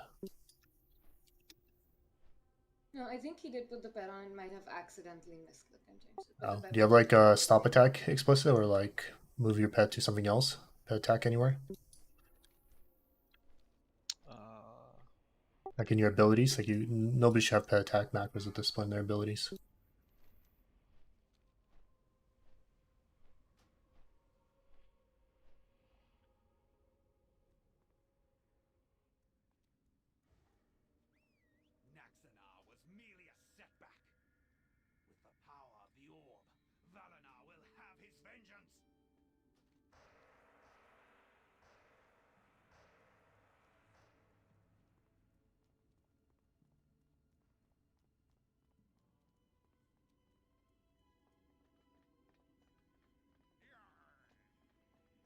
I think he did put the pet on and might have accidentally misclicked and changed it. But Oh. the Do you have pet like a stop attack explicit, or like move your pet to something else? Pet attack anywhere? Like in your abilities, like nobody should have pet attack macros at this point in their abilities. Naxanar was merely a setback. With the power of the orb, Valenar will have his vengeance.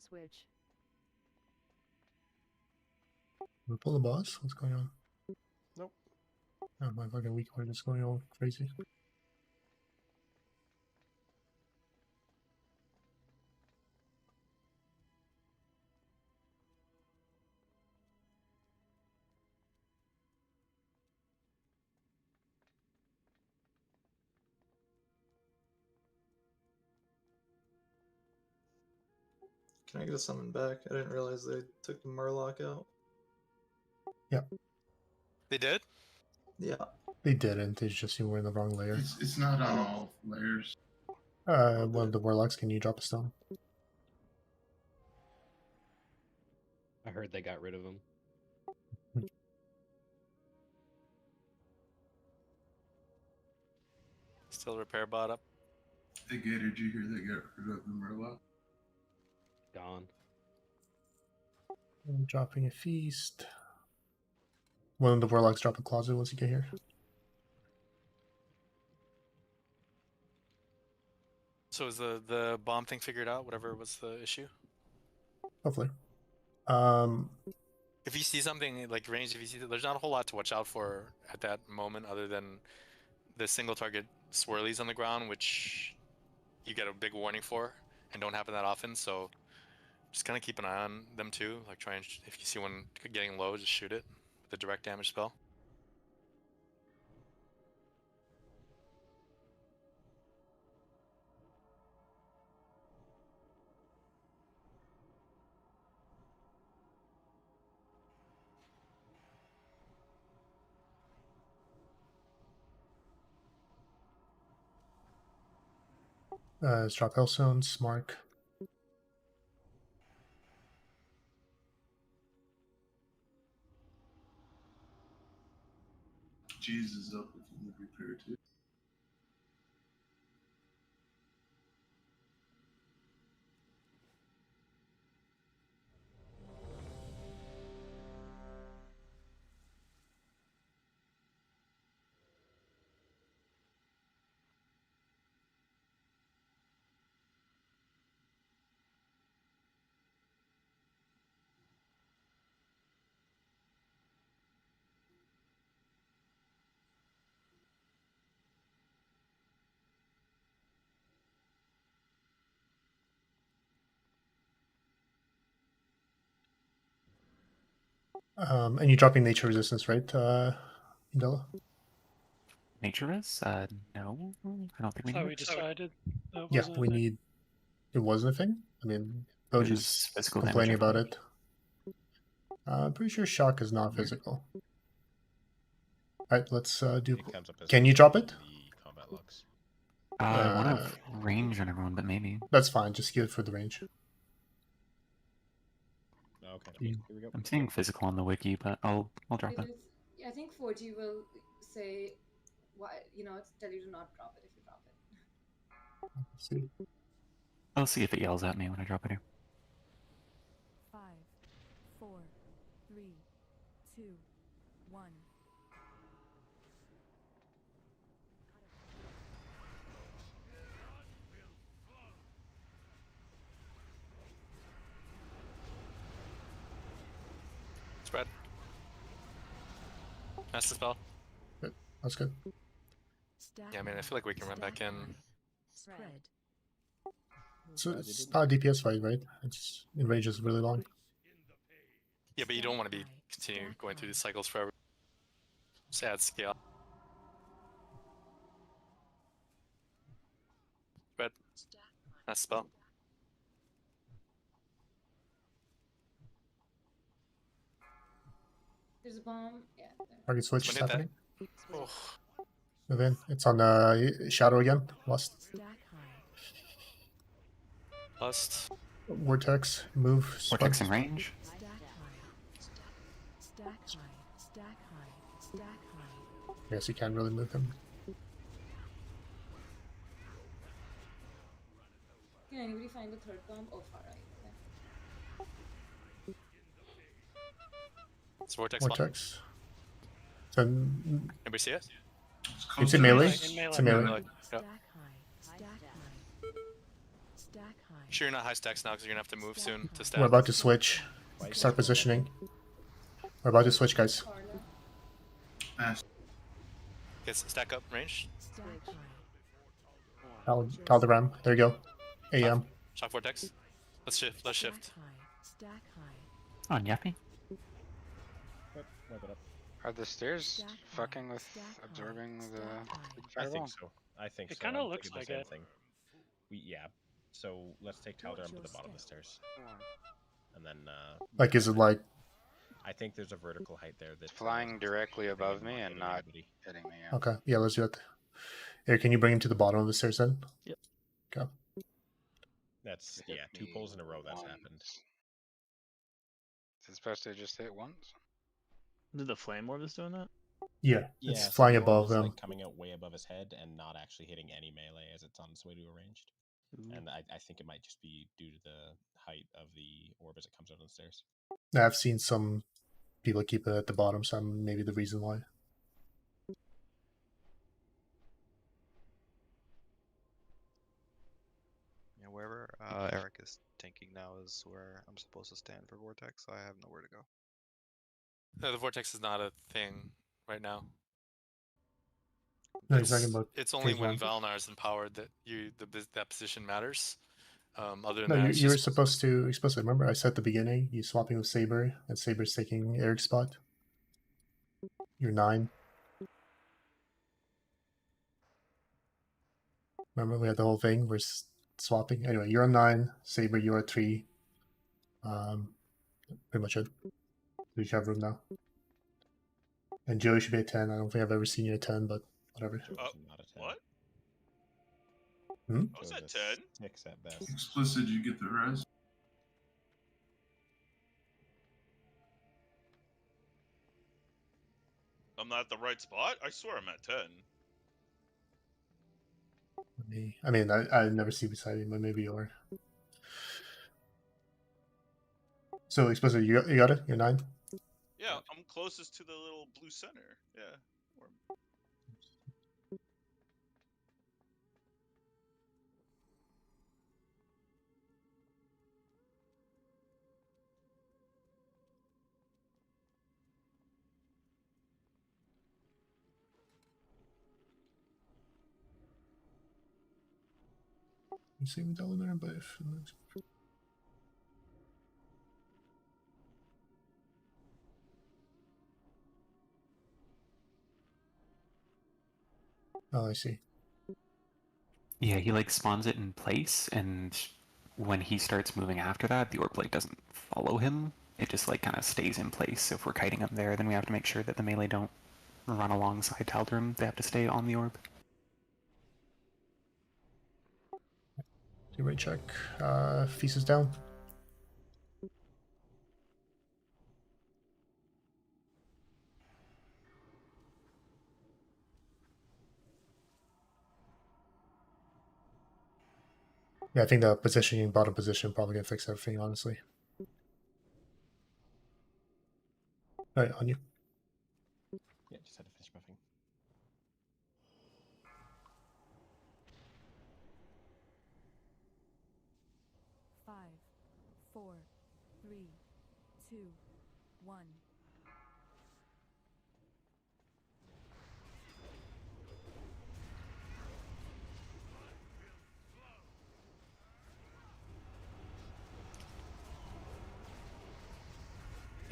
Switch. We pull the boss? What's going on? Nope. Oh, my fucking weak point is going all crazy. Can I get a summon back? I didn't realize they took the Murloc out. Yeah. They did? Yeah. They didn't. They just you were in the wrong layer. It's not on all layers. One of the warlocks. Can you drop a stone? I heard they got rid of him. Still repair bot up. Hey, Gator, did you hear they got rid of the Murloc? Gone. I'm dropping a feast. One of the warlocks drop a closet once you get here. So is the bomb thing figured out? Whatever was the issue? Hopefully. If you see something like range, if you see there's not a whole lot to watch out for at that moment, other than the single target swirlies on the ground, which you get a big warning for and don't happen that often. So just kind of keep an eye on them too. Like try and if you see one getting low, just shoot it with the direct damage spell. Let's drop Hellstones, Mark. Jesus up if you need repair too. And you're dropping nature resistance, right, Indela? Nature res? No, I don't think we So need we it. decided that Yeah, wasn't a we thing. need. It wasn't a thing. I mean, It was Boji's physical complaining damage, I about think. it. I'm pretty sure shock is not physical. Alright, let's do. It comes up as Can you drop it? the combat logs. I want to have range on everyone, but maybe. That's fine. Just give it for the range. Okay, Yeah. here we go. I'm seeing physical on the wiki, but I'll drop it. I think 4G will say, why tell you to not drop it if you drop it. Let's see. I'll see if it yells at me when I drop it here. 5, 4, 3, 2, 1. Spread. Master spell. Good. That's good. Yeah, I mean, I feel like we can run back in. Spread. It's not a DPS fight, right? It's in range is really long. Yeah, but you don't want to be continue going through these cycles forever. Just add scale. Red. Nice spell. There's a bomb. Yeah. Target switch Someone hit happening. that. Oh. And then it's on Shadow again. Lost. Lust. Vortex. Move. Vortex Spud. in range. Yes, you can't really move him. Can anybody find the third bomb? Oh, far right. Okay. It's Vortex. Vortex. So, Anybody see it? it's a melee. In It's a melee. Yep. Sure, you're not high stacks now because you're gonna have to move soon to stack. We're about to switch. Start positioning. We're about to switch, guys. Okay, stack up range. Talderam. There you go. AM. Shock Vortex. Let's shift. Let's shift. On Yappy. Are the stairs fucking with absorbing the I fireball? think so. I think It so. kinda I'm looks thinking the like same it. thing. Yeah. So let's take Tal'Daram to the bottom of the stairs. And then Like, is it like? I think there's a vertical height there that's Flying directly above me and not hitting me. Yeah. Okay, yeah, let's do it. Here, can you bring him to the bottom of the stairs then? Yep. Okay. That's Hit 2 pulls in a row that's once. happened. Is it supposed to just hit once? Did the flame orb is doing that? Yeah, Yeah, it's so flying the orb above is, them. like, coming out way above his head and not actually hitting any melee as it's on its way to a ranged. And I think it might just be due to the height of the orb as it comes out on the stairs. I've seen some people keep it at the bottom, so maybe the reason why. Yeah, wherever Eric is tanking now is where I'm supposed to stand for Vortex, so I have nowhere to go. No, the Vortex is not a thing right now. No, he's talking about It's only phase when one. Valnar is empowered that that position matters. Other than No, that, you were supposed to explicitly. Remember, I said at the beginning, you swapping with Saber, and Saber's taking Eric's spot. You're 9. Remember, we had the whole thing. We're swapping. Anyway, you're on 9. Saber, you're at 3. Pretty much it. We have room now. And Joey should be at 10. I don't think I've ever seen you at 10, but whatever. What? Hmm? I was at 10. 6 at best. Explicit, you get the res. I'm not at the right spot? I swear I'm at 10. I mean, I never see beside you, but maybe you are. So, explicit, you got it? You're 9? Yeah, I'm closest to the little blue center. Yeah. You see me down there, but if... Oh, I see. Yeah, he like spawns it in place, and when he starts moving after that, the orb blade doesn't follow him. It just like kind of stays in place. So if we're kiting him there, then we have to make sure that the melee don't run alongside Tal'Daram. They have to stay on the orb. Do right check. Feast is down. Yeah, I think the positioning, bottom position, probably gonna fix everything, honestly. Alright, on you. Yeah, just had to finish buffing. Five, 4, 3, 2, 1.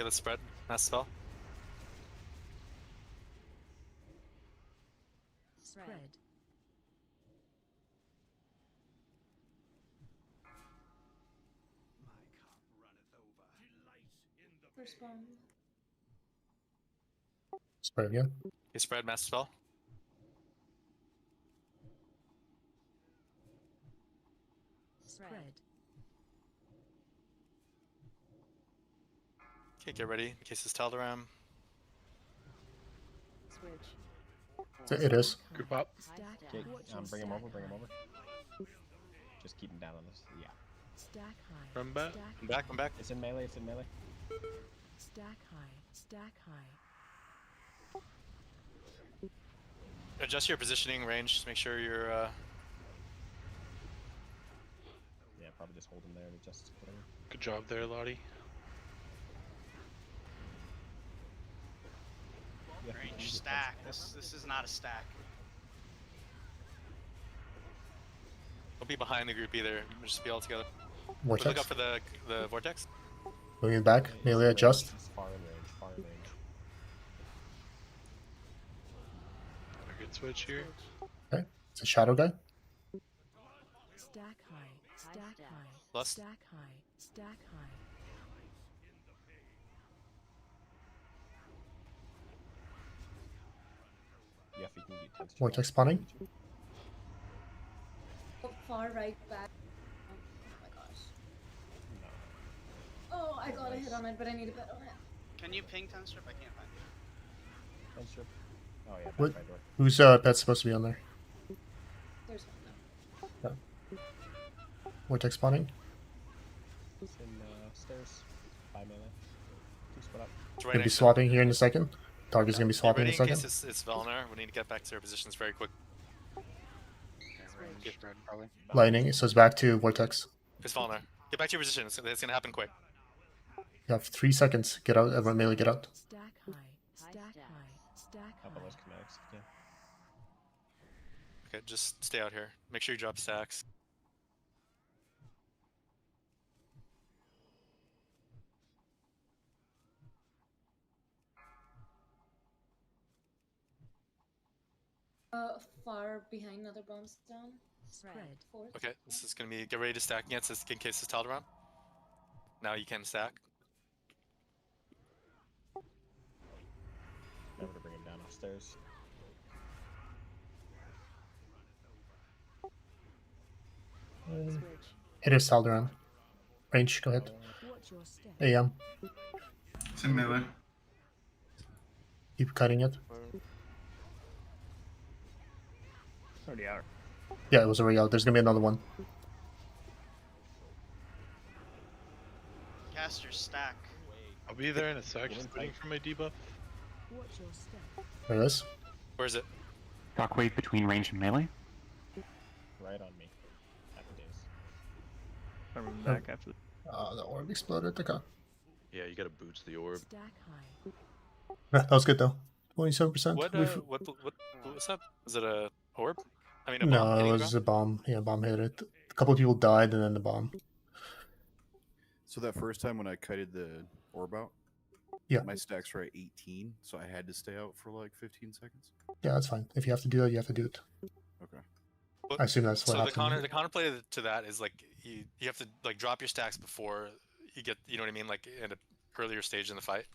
Okay, let's spread. Mass spell. Spread. First bomb. Spread again. Okay, spread. Mass spell. Spread. Okay, get ready in case it's Taldaram. Switch. It is. Group up. Okay, bring him over. Bring him over. Just keep him down on this. Yeah. Stack high. Run back. Come back. Come back. It's in melee. It's in melee. Stack high. Stack high. Adjust your positioning range. Just make sure you're. Yeah, probably just hold him there and adjust accordingly. Good job there, Lottie. Yeah, Range stack. This is not a stack. Don't be behind the group either. Just be all together. Vortex. Look out for the vortex. Moving back. Melee adjust. He's far in range. Far in range. A good switch here. Okay. It's a shadow guy. Stack high. Stack high. Lust. Stack high. Stack high. Yeah, if you can get 10 Vortex spawning. Far right back. Oh my gosh. Oh, I got a hit on it, but I need a bet on it. Can you ping 10 strip? I can't find it. 10 strip. Oh yeah, What? back right door. Whose pet's supposed to be on there? There's one though. Yeah. Vortex spawning. It's in stairs. 5 melee. 2 split up. It's right Gonna be next to swapping here in a second. Target's gonna be Get swapping ready in a in second. case it's Velnar. We need to get back to our positions very quick. Range spread probably. Lightning. So it's back to Vortex. It's Velnar. Get back to your position. It's gonna happen quick. You have 3 seconds. Get out. Everyone melee, get out. Stack high. Stack high. Stack Help on high. those kinematics if you can. Okay, just stay out here. Make sure you drop stacks. Far behind, another bombs down. Spread. Fourth. Okay, this is gonna be get ready to stack against this in case it's Taldaram. Now you can stack. Remember to bring him down upstairs. It is Taldaram. Range. Go ahead. Watch your step. AM. It's in melee. Keep cutting it. It's already out. Yeah, it was already out. There's gonna be another one. Caster stack. I'll be there in a sec. Just waiting for my debuff. Watch your step. There it is. Where is it? Shockwave between range and melee. Right on me. Happy days. I'm back after the... The orb exploded. Okay. Yeah, you gotta boots the orb. Stack high. That was good though. 27%. What's up? Is it a orb? I mean, a No, bomb it hitting the was ground? a bomb. Yeah, bomb hit it. A couple of people died and then the bomb. So that first time when I kited the orb out, Yeah. my stacks were at 18, so I had to stay out for like 15 seconds. Yeah, that's fine. If you have to do that, you have to do it. Okay. But- I assume that's what so happened. the counterplay to that is like you have to like drop your stacks before you get, you know what I mean, like at an earlier stage in the fight.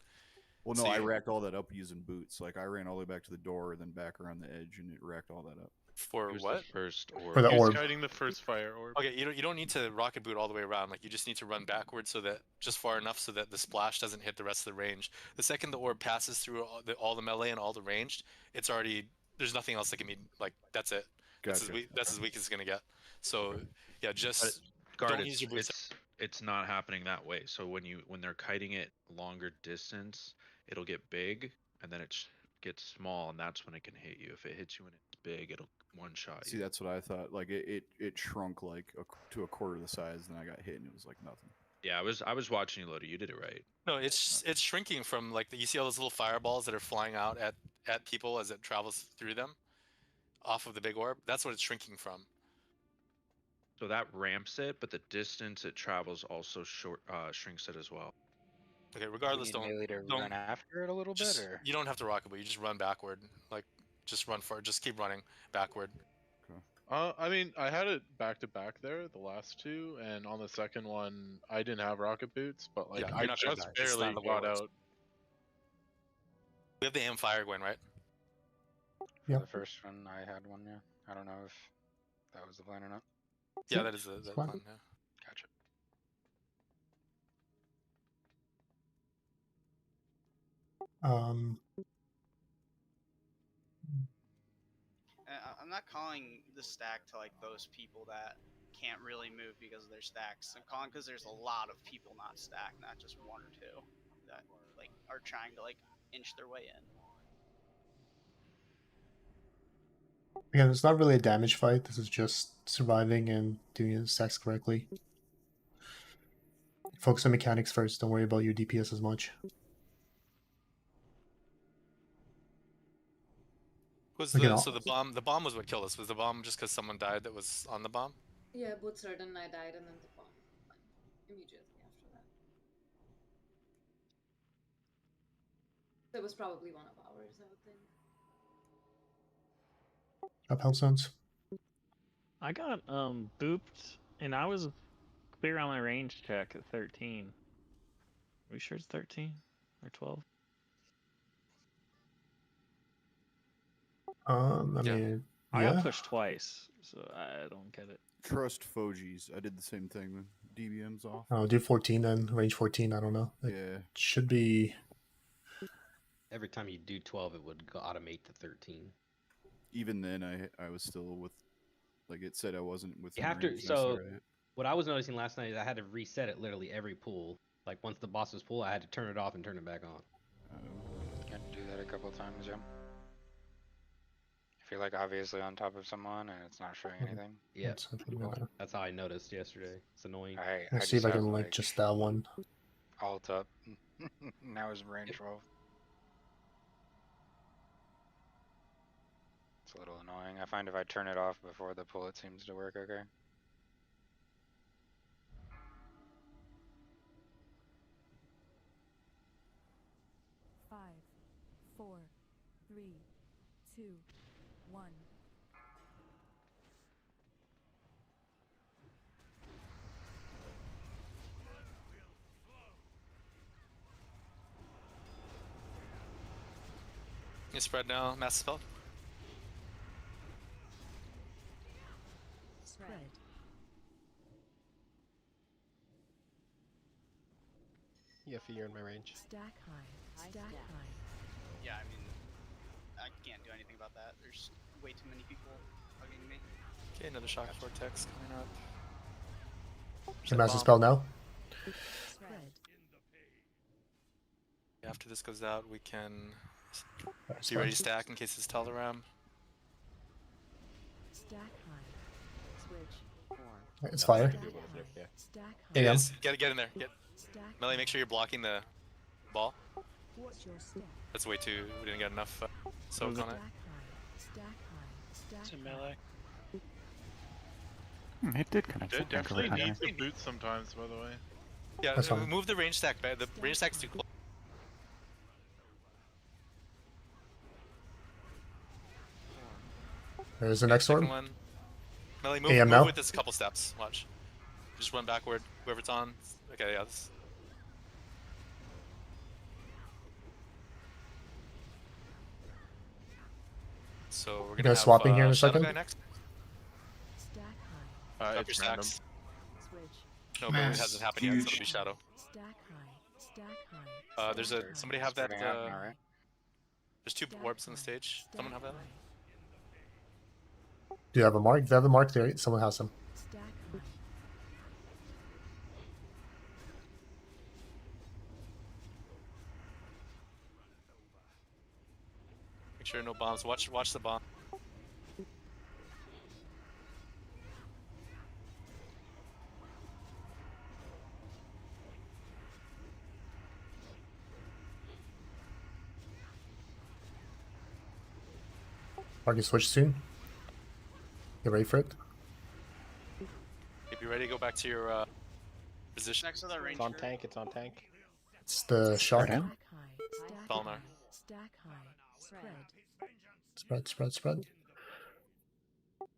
Well, no, So I you- racked all that up using boots. Like I ran all the way back to the door, then back around the edge, and it racked all that up. For It was what? the first orb. For the He was orb. guiding the first fire orb. Okay, you don't need to rocket boot all the way around. Like you just need to run backwards so that just far enough so that the splash doesn't hit the rest of the range. The second the orb passes through all the melee and all the ranged, it's already there's nothing else that can be like that's it. That's Gotcha. as weak as it's gonna get. So yeah, just Guard, don't use your boots. it's not happening that way. So when they're kiting it longer distance, it'll get big and then it gets small, and that's when it can hit you. If it hits you when it's big, it'll one shot See, you. that's what I thought. Like it shrunk like to a quarter the size, and I got hit, and it was like nothing. Yeah, I was watching you, Lodi. You did it right. No, it's shrinking from like you see all those little fireballs that are flying out at people as it travels through them, off of the big orb. That's what it's shrinking from. So that ramps it, but the distance it travels also shrinks it as well. Okay, regardless, you need melee to don't run after it a little just, bit, or you don't have to rocket, but you just run backward. Like, just run for it. Just keep running backward. I mean, I had it back to back there, the last two, and on the second one, I didn't have rocket boots, but like Yeah, I you're not gonna just die. It's barely not the got warlords. out. We have the aim fire going, right? for Yeah. the first one, I had one. Yeah, I don't know if that was the plan or not. Yeah, that is the fine. plan. Yeah. Gotcha. I'm not calling the stack to like those people that can't really move because of their stacks. I'm calling because there's a lot of people not stacked, not just one or two that like are trying to like inch their way in. Again, it's not really a damage fight. This is just surviving and doing the stacks correctly. Focus on mechanics first. Don't worry about your DPS as much. Was Okay, the no. so the bomb was what killed us? Was the bomb just because someone died that was on the bomb? Yeah, both Certain and I died, and then the bomb went immediately after that. It was probably one of ours, I would think. Up health zones. I got booped, and I was clear on my range check at 13. Are we sure it's 13 or 12? I mean, I yeah. got pushed twice, so I don't get it. Trust Fogies. I did the same thing with DBM's off. I'll do 14 then. Range 14. I don't know. It Yeah. should be. Every time you do 12, it would automate to 13. Even then, I was still with, like it said, I wasn't with. You have to. So what I was noticing last night is I had to reset it literally every pool. Like once the boss was full, I had to turn it off and turn it back on. I had to do that a couple times, yeah. If you're like obviously on top of someone and it's not showing anything. Yeah, Cool. that's how I noticed yesterday. It's annoying. Let's see if I can like just that one. Alt up. Now it's range 12. It's a little annoying. I find if I turn it off before the pull, it seems to work okay. Five, 4, 3, 2, 1. You spread now, mass spell. Spread. Yeah, you're in my range. Stack high. Stack high. Yeah, I mean, I can't do anything about that. There's way too many people hugging me. Okay, another shock vortex coming up. The massive spell now. Spread. After this goes out, we can be ready to stack in case it's Teleram. Stack high. Switch. It's fire. Stack high. Hey Yeah. guys, get in there. Get Stack Melee. Make sure you're blocking the ball. Watch your step. That's way too. We didn't get enough soak on it. Stack high. It's a melee. It did connect. It definitely needs the boots sometimes, by the way. Yeah, That's fine. move the range stack back. The range stack's too close. There's the next Second one. one. Melee, move, AM move now. with this a couple steps. Watch. Just run backward. Whoever's on. Okay, yeah. This... So we're You gonna guys have, swapping here in a Shadow second? Guy next. Stack high. Drop your It's random. stacks. Switch. No, but it Mass, hasn't happened yet, so it'll be huge. Shadow. Stack high. Stack high. There's a somebody have that. Spreading out now, right? There's two orbs on the stage. Someone have that? Do you have a mark? If you have the mark there, someone has them. Stack high. Make sure no bombs. Watch the bomb. Mark switch soon. Get ready for it. If you're ready, go back to your position. Next to the range. It's on tank. It's on tank. It's the shock. Spread out. Balnar. Stack high. Spread. Spread.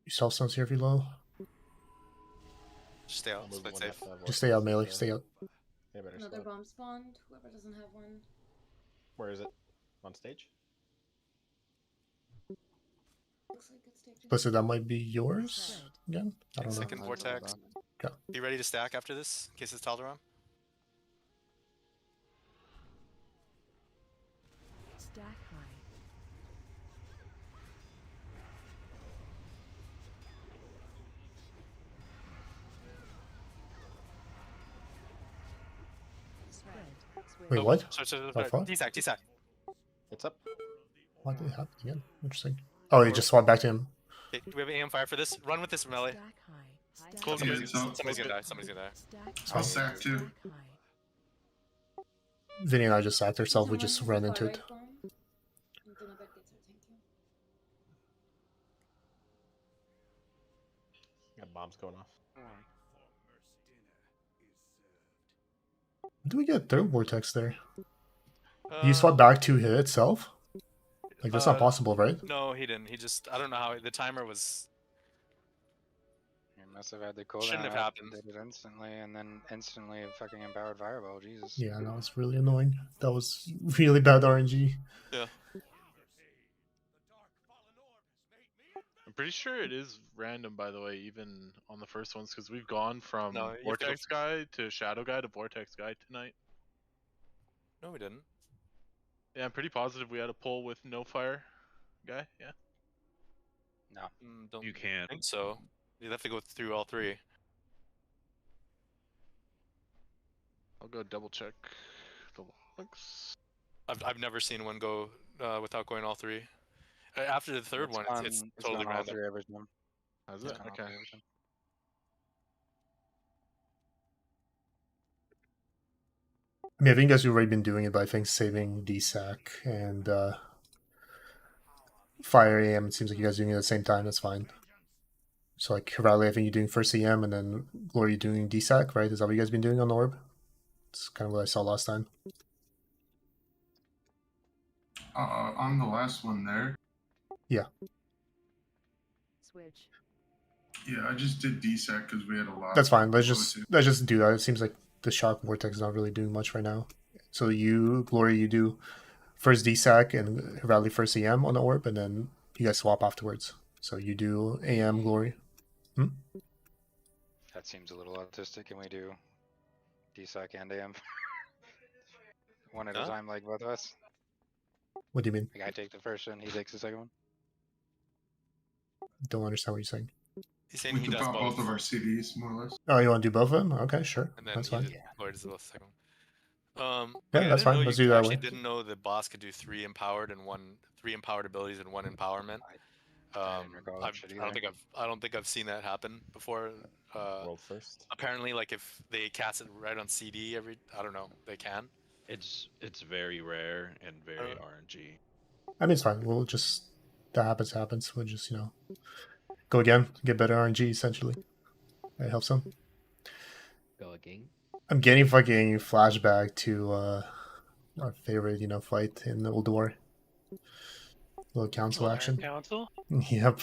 Yourself sounds here if you're low. Just stay out. Move Play one safe. left, Just stay out, melee. so- Stay out. Yeah, better Another slow. bomb spawned. Whoever doesn't have one. Where is it? On stage? Looks like it's taken. Listen, that might be yours again. I don't know. Second vortex. Okay. Be ready to stack after this in case it's Tal'Daram. Stack high. Wait, what? By far? D-sack, D-sack. It's up. Why did it happen again? Interesting. Oh, he just swapped back to him. Okay, do we have an AM fire for this? Run with this melee. Cool, Somebody's, good. somebody's gonna die. Somebody's gonna die. I'll sack too. Vinny and I just sacked ourselves. We just ran into it. Got bombs going off. Do we get a third vortex there? You swap back to hit itself? Like, that's not possible, right? No, he didn't. He just, I don't know how, the timer was... You must have had the cooldown. Shouldn't have up, happened. Did it instantly, and then instantly fucking empowered fireball. Jesus. Yeah, that was really annoying. That was really bad RNG. Yeah. I'm pretty sure it is random, by the way, even on the first ones, because we've gone from No, you have to Vortex guy to Shadow guy to Vortex guy tonight. No, we didn't. Yeah, I'm pretty positive we had a pull with no fire guy. Yeah. No. Don't You can't. think so. You'd have to go through all three. I'll go double check the logs. I've never seen one go without going all three. After the third one, it's totally all random. three every time. Has It's it? gone all Okay. three every time. I mean, I think you guys have already been doing it, but I think saving DSAC and Fire AM, it seems like you guys are doing it at the same time. That's fine. So, like, Raleigh, I think you're doing first AM, and then Glory, you're doing DSAC, right? Is that what you guys been doing on the orb? It's kind of what I saw last time. On the last one there. Yeah. Switch. Yeah, I just did DSAC because we had a lot. That's fine. Let's to go just to. do that. It seems like the shock vortex is not really doing much right now. So you, Glory, you do first DSAC and Raleigh first AM on the orb, and then you guys swap afterwards. So you do AM, Glory. That seems a little autistic. Can we do DSAC and AM? One at a time, like both of us? What do you mean? Like I take the first one, he takes the second one? Don't understand what you're saying. He's saying We he can does pop both. both of our CDs, more or less. Oh, you want to do both of them? Okay, sure. And then That's he fine. did, Lloyd does the second one. Yeah, okay, that's I didn't fine. know Let's you do that actually way. didn't know the boss could do three empowered abilities and one empowerment. I don't think I've seen that happen before. World first. Apparently, like if they cast it right on CD I don't know, they can. It's very rare and very RNG. I mean, it's fine. We'll just, that happens. We'll just, go again, get better RNG, essentially. It helps them. Go again. I'm getting fucking flashback to our favorite, fight in the Old War. Little council action. Council? Yep.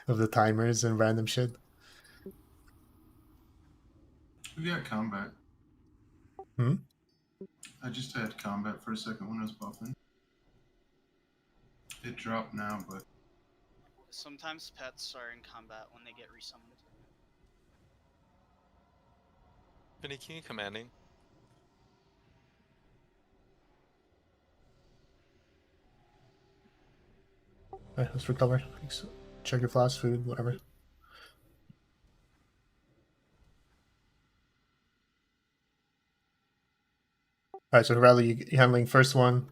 Of the timers and random shit. We got combat. Hmm? I just had combat for a second when I was buffing. It dropped now, but Sometimes pets are in combat when they get resummoned. Vinny, can you commanding? Alright, let's recover. Check your flask, food, whatever. Alright, so Riley, you handling first one,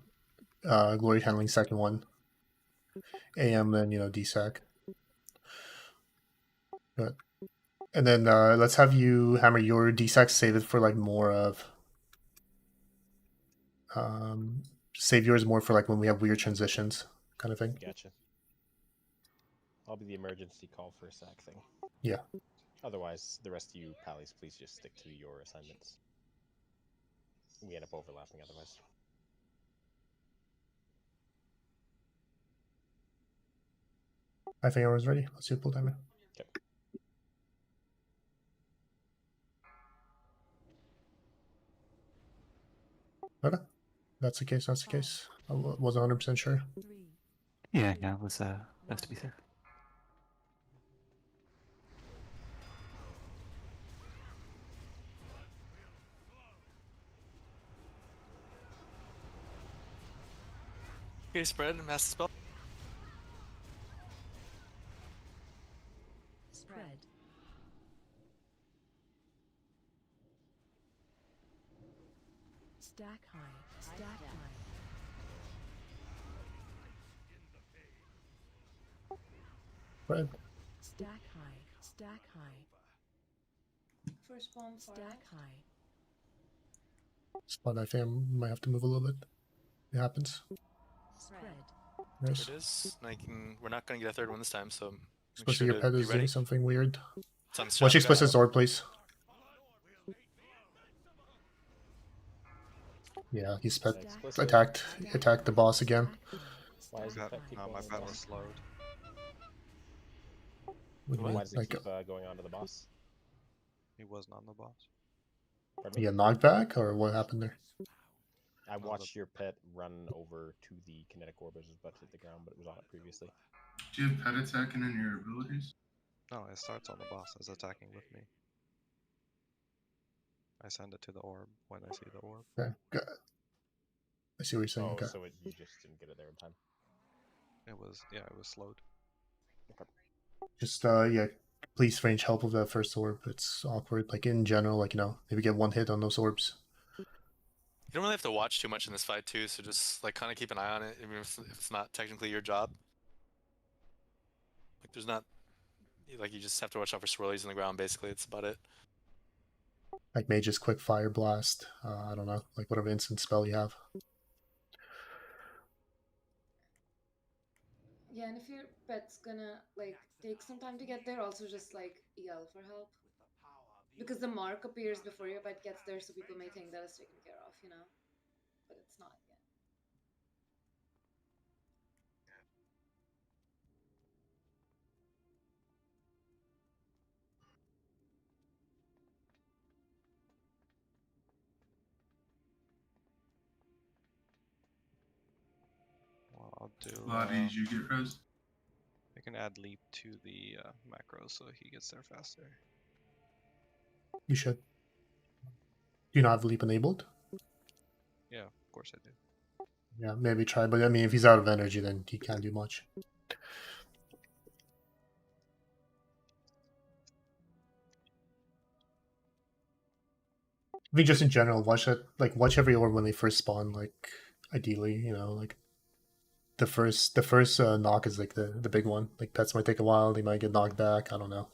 Glory handling second one. AM, then, DSAC. Good. And then let's have you hammer your DSAC, save it for like more of... save yours more for like when we have weird transitions kind of thing. Gotcha. I'll be the emergency call for a sack thing. Yeah. Otherwise, the rest of you pallies, please just stick to your assignments. we end up overlapping otherwise. I think I was ready. Let's see pull timer. Okay. Okay. That's the case. That's the case. I wasn't 100% sure. Yeah, yeah, it was best to be safe. Okay, spread and mass spell. Spread. Stack high. Stack high. Spread. Stack high. Stack high. First bomb far Stack left. high. Spot, I think I might have to move a little bit. It happens. Spread. Nice. There it is. And we're not going to get a third one this time, so make Supposed sure to your to pet be is ready. doing something weird. It's on the Watch strap, explicit guys. sword, please. Yeah, he's pet attacked the boss again. Why is pet keep going my on the pet boss? was slowed. What do you mean? Why does it Like, keep going on to the boss? He wasn't on the boss. Pardon he me? got knocked back, or what happened there? I watched your pet run over to the kinetic orb as it was about to hit the ground, but it was on it previously. Do you have pet attacking in your abilities? No, it starts on the boss as attacking with me. I send it to the orb when I see the orb. Okay, good. I see what you're saying. Oh, Okay. so you just didn't get it there in time. It was slowed. Okay. Just yeah, please range help with that first orb. It's awkward. Like in general, like maybe get one hit on those orbs. You don't really have to watch too much in this fight too, so just like kind of keep an eye on it, even if it's not technically your job. Like there's not, like you just have to watch out for swirlies in the ground. Basically, it's about it. Like mage's quick fire blast. I don't know, like whatever instant spell you have. Yeah, and if your pet's gonna like take some time to get there, also just like yell for help. Because the mark appears before your pet gets there, so people may think that it's taken care of, but it's not yet. Well, I'll do. Lottie, did you get res? I can add leap to the macro so he gets there faster. You should. Do you not have leap enabled? Yeah, of course I do. Yeah, maybe try. But I mean, if he's out of energy, then he can't do much. I mean, just in general, watch every orb when they first spawn. Like, ideally, like the first knock is like the big one. Like pets might take a while; they might get knocked back. I don't know.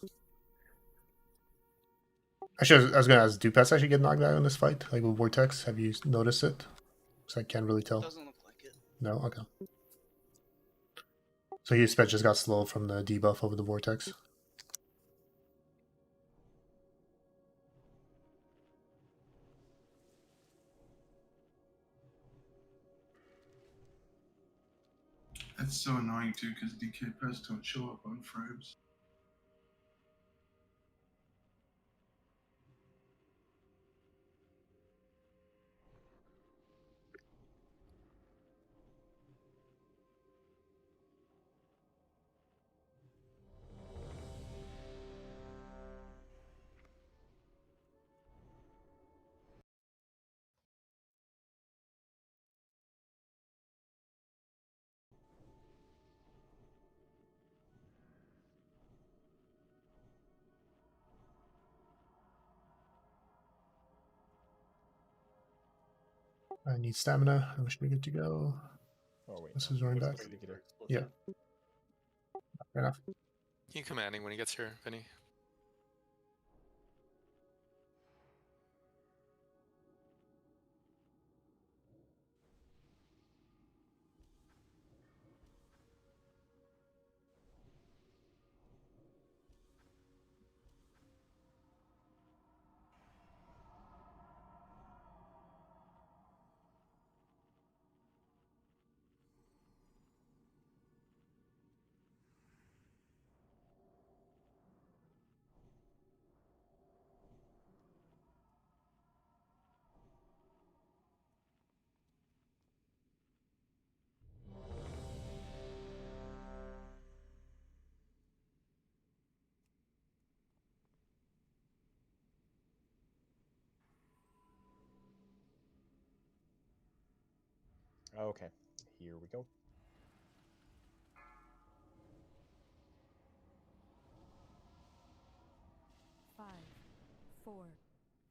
Actually, I was gonna ask, do pets actually get knocked back on this fight? Like with Vortex, have you noticed it? Because I can't really tell. Doesn't look like it. No, okay. So his pet just got slow from the debuff over the Vortex. That's so annoying too, because DK pets don't show up on frames. I need stamina. I should be good to go. Oh wait, This no. is running What's back. supposed to get here? Yeah. Fair enough. You commanding when he gets here, Vinny. Okay, here we go. Five, 4,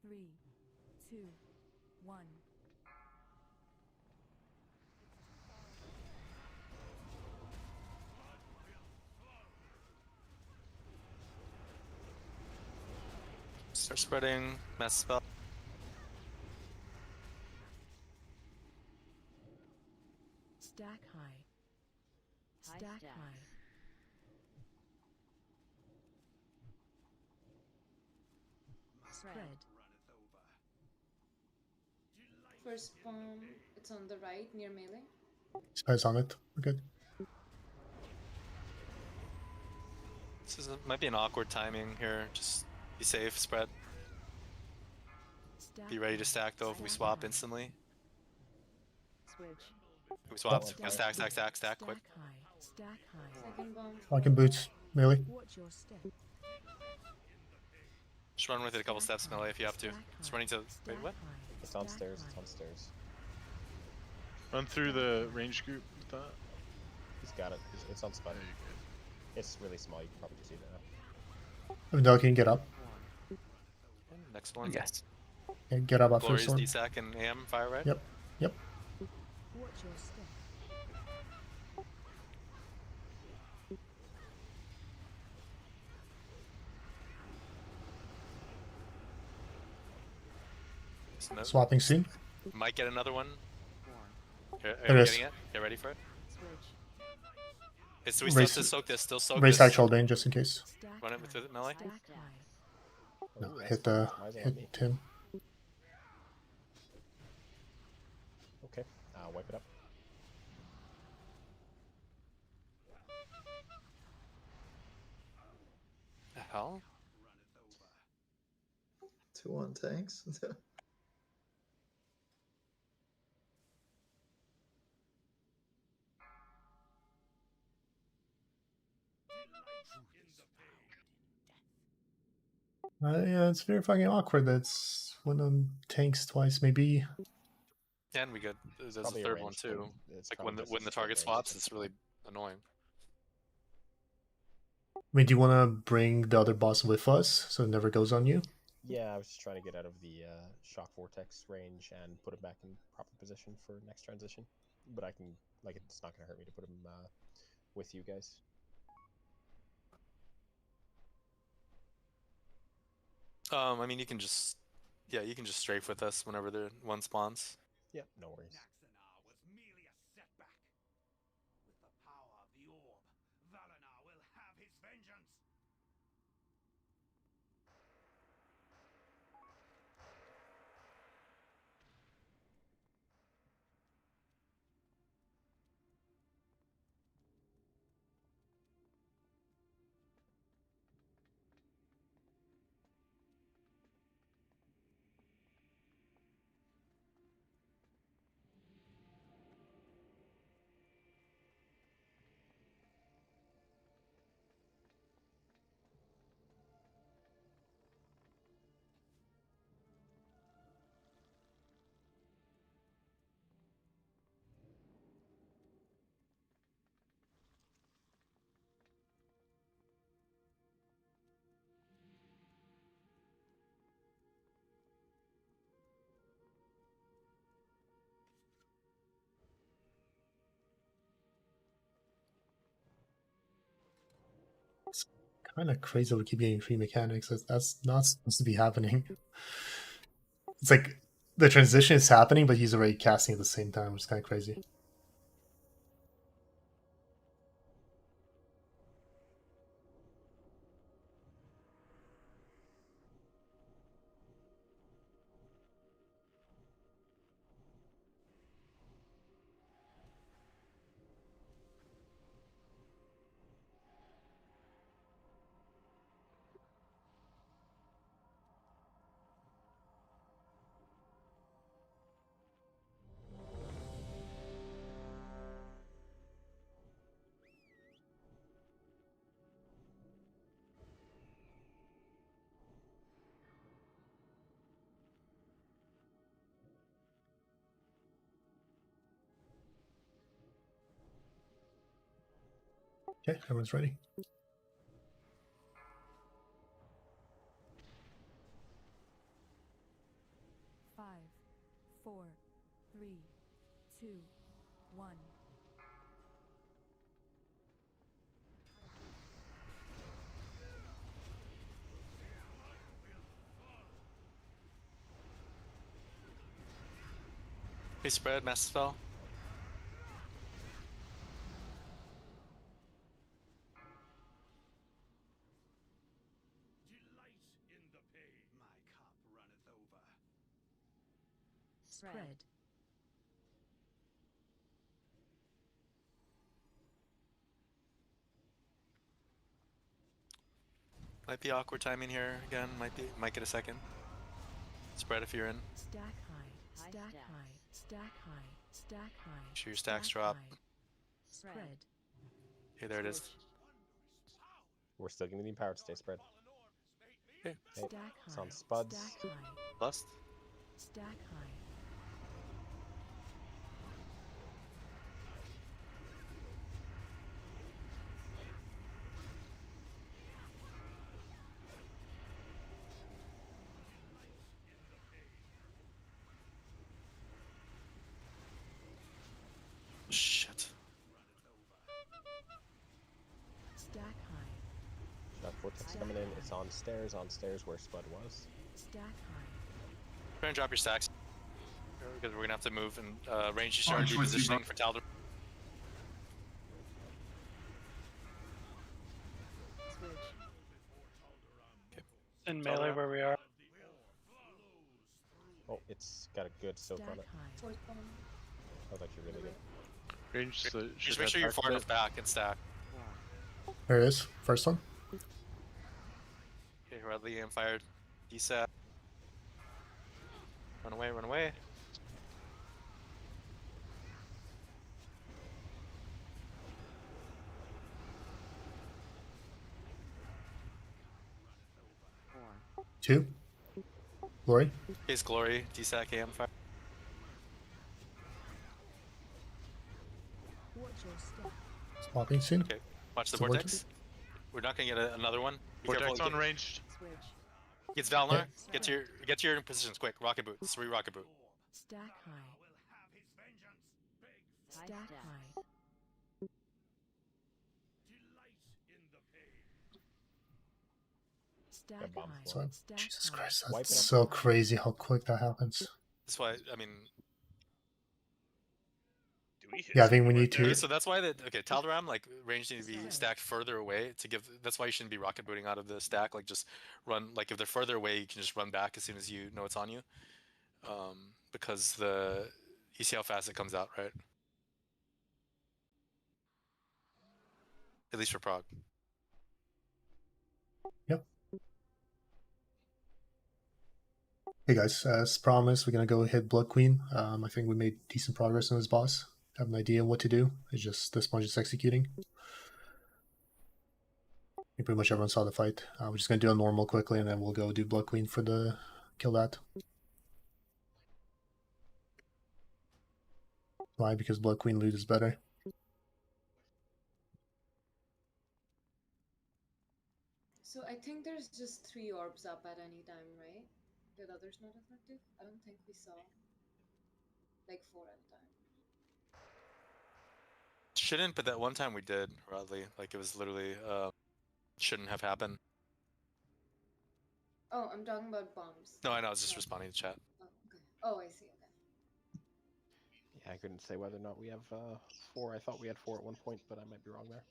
3, 2, 1. Start spreading. Mass spell. Stack high. Stack high. Spread. First bomb, it's on the right near melee. Spies on it. We're good. Might be an awkward timing here. Just be safe, spread. Be ready to stack though if we swap instantly. Switch. If we swapped. Yeah, stack, stack, stack, stack, quick. Stack high. Second bomb. Locking boots. Melee. Watch your step. Just run with it a couple steps, melee, if you have to. It's running to. Wait, what? It's on stairs. It's on stairs. Run through the range group with that. He's got it. It's on spot. It's really small. You can probably just see it now. Dog can get up. Next one. Yes. Okay, get up at Glorious first one. DSAC and AM fire red. Yep. Yep. Watch your step. Swapping soon. Might get another one. Are There we is. getting it? Get ready for it. So we Raise- still have to soak this. Still soak Raise this. actual Dane just in case. Run it with it, melee. No, Ooh, hit that's fine. Why is it on me? Tim. Okay, wipe it up. The hell? 2 on tanks. Yeah, it's very fucking awkward. That's one on tanks twice, maybe. And we get there's a Probably a third one ranged too. thing. It's Like probably when the just target ranged swaps, thing. it's really annoying. I mean, do you want to bring the other boss with us so it never goes on you? Yeah, I was just trying to get out of the shock vortex range and put him back in proper position for next transition. But I can, like, it's not gonna hurt me to put him with you guys. I mean, you can just strafe with us whenever the one spawns. Yeah, no worries. It's kind of crazy we keep getting free mechanics. That's not supposed to be happening. It's like the transition is happening, but he's already casting at the same time, which is kind of crazy. Okay, everyone's ready. Five, 4, 3, 2, 1. Hey, spread, mass spell. Spread. Might be awkward timing here again. Might get a second. Spread if you're in. Stack high, stack high, stack high, stack high. Make sure your stacks drop. Spread. Okay, there it is. We're still going to need power to stay spread. Okay. Okay. Stack It's high, on spuds. stack high, Bust. stack high. Shit. Stack high, Shock vortex coming in. It's on stairs where spud was. stack high. Try and drop your stacks. Because we're gonna have to move and range your Punch RD with you, positioning bro. for Talder. In melee where we are. Oh, it's got a good soak on it. High. That was actually really good. Range Just make sure you're far enough back and stack. There it is. First one. Okay, Radley and fired. DSAT. Run away, run away. Two. Glory. Case Glory, DSAC AM fire. Watch your step. Swapping soon. Okay, watch the It's a vortex. We're not gonna get another one. Be Vortex careful. unranged. Switch. Gets Valnor. Get to your positions quick. Rocket boot. 3 rocket boot. Stack high. Stack high. Stack Got bomb high. So, Stack Jesus high. Christ, Wipe it that's up. so crazy how quick that happens. That's why I mean. Do we hit Yeah, I think we something need to. Okay, so that's why Taldaram like range need to be stacked further away to give. That's why you shouldn't be rocket booting out of the stack. Like just run. Like if they're further away, you can just run back as soon as you know it's on you. Because you see how fast it comes out, right? At least for Prague. Yep. Hey guys, as promised, we're gonna go hit Blood Queen. I think we made decent progress on this boss. Have an idea what to do. It's just this one just executing. I think pretty much everyone saw the fight. We're just gonna do a normal quickly, and then we'll go do Blood Queen for the kill that. Why? Because Blood Queen loot is better. So I think there's just 3 orbs up at any time, right? Did others not effective? I don't think we saw like 4 at a time. Shouldn't, but that one time we did, Rodley. Like it was literally shouldn't have happened. Oh, I'm talking about bombs. No, I know. I was just responding to chat. Oh, okay. Oh, I see. Okay. Yeah, I couldn't say whether or not we have 4. I thought we had 4 at one point, but I might be wrong there.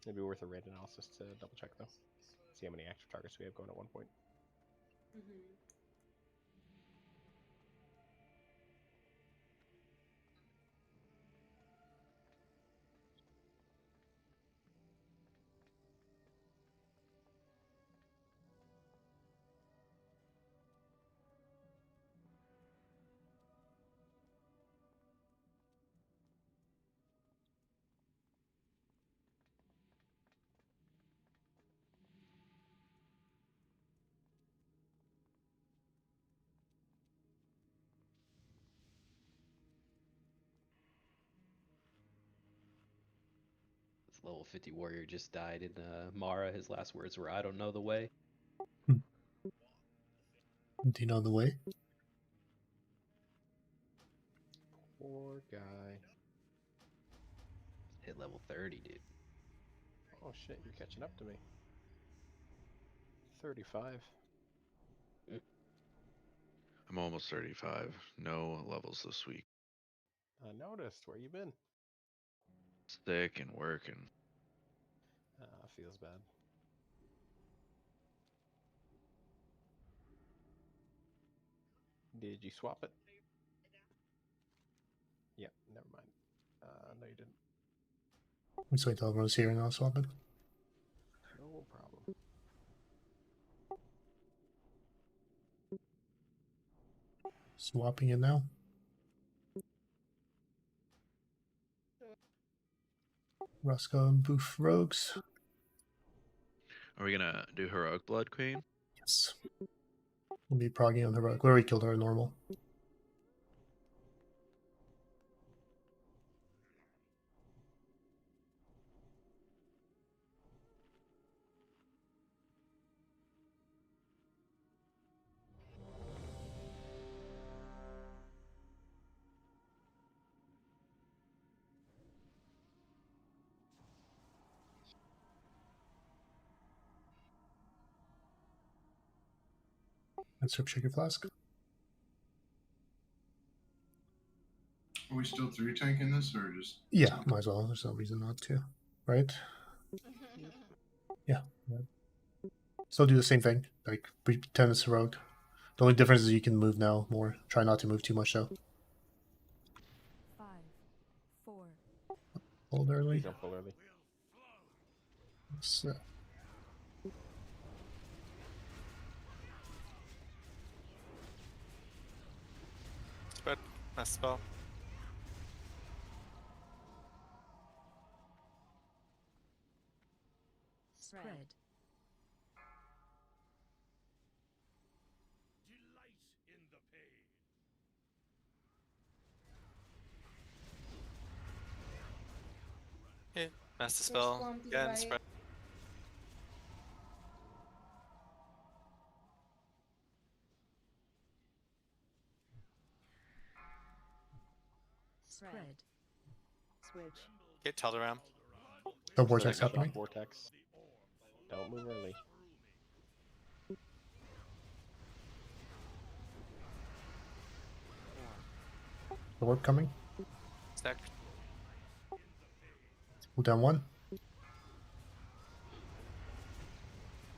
It'd be worth a raid analysis to double check though. See how many active targets we have going at one point. Mm-hmm. level 50 warrior just died in Mara. His last words were, "I don't know the way." Do you know the way? Poor guy. Hit level 30, dude. Oh shit, you're catching up to me. 35. I'm almost 35. No levels this week. I noticed. Where you been? Sick and working. Feels bad. Did you swap it? Yeah, never mind. No, you didn't. Let's wait till everyone's here and I'll swap it. No problem. Swapping it now. Ruska and Boof Rogues. Are we gonna do Heroic Blood Queen? Yes. We'll be progging on Heroic. We already killed our normal. And Strip Shaker Flask. Are we still 3-tanking this, or just? Yeah, might as well. There's no reason not to, right? Yeah. Still do the same thing. Like pretend it's Heroic. The only difference is you can move now more. Try not to move too much though. 5, 4. Hold early. Please don't pull early. So, Spread. Nice spell. Spread. Yeah, master Push spell. bomb to the Again, right. spread. Spread. Switch. Get Teldoram. no Set vortex up a happening. shock vortex. Don't move early. The warp coming. Stack. Pull down one.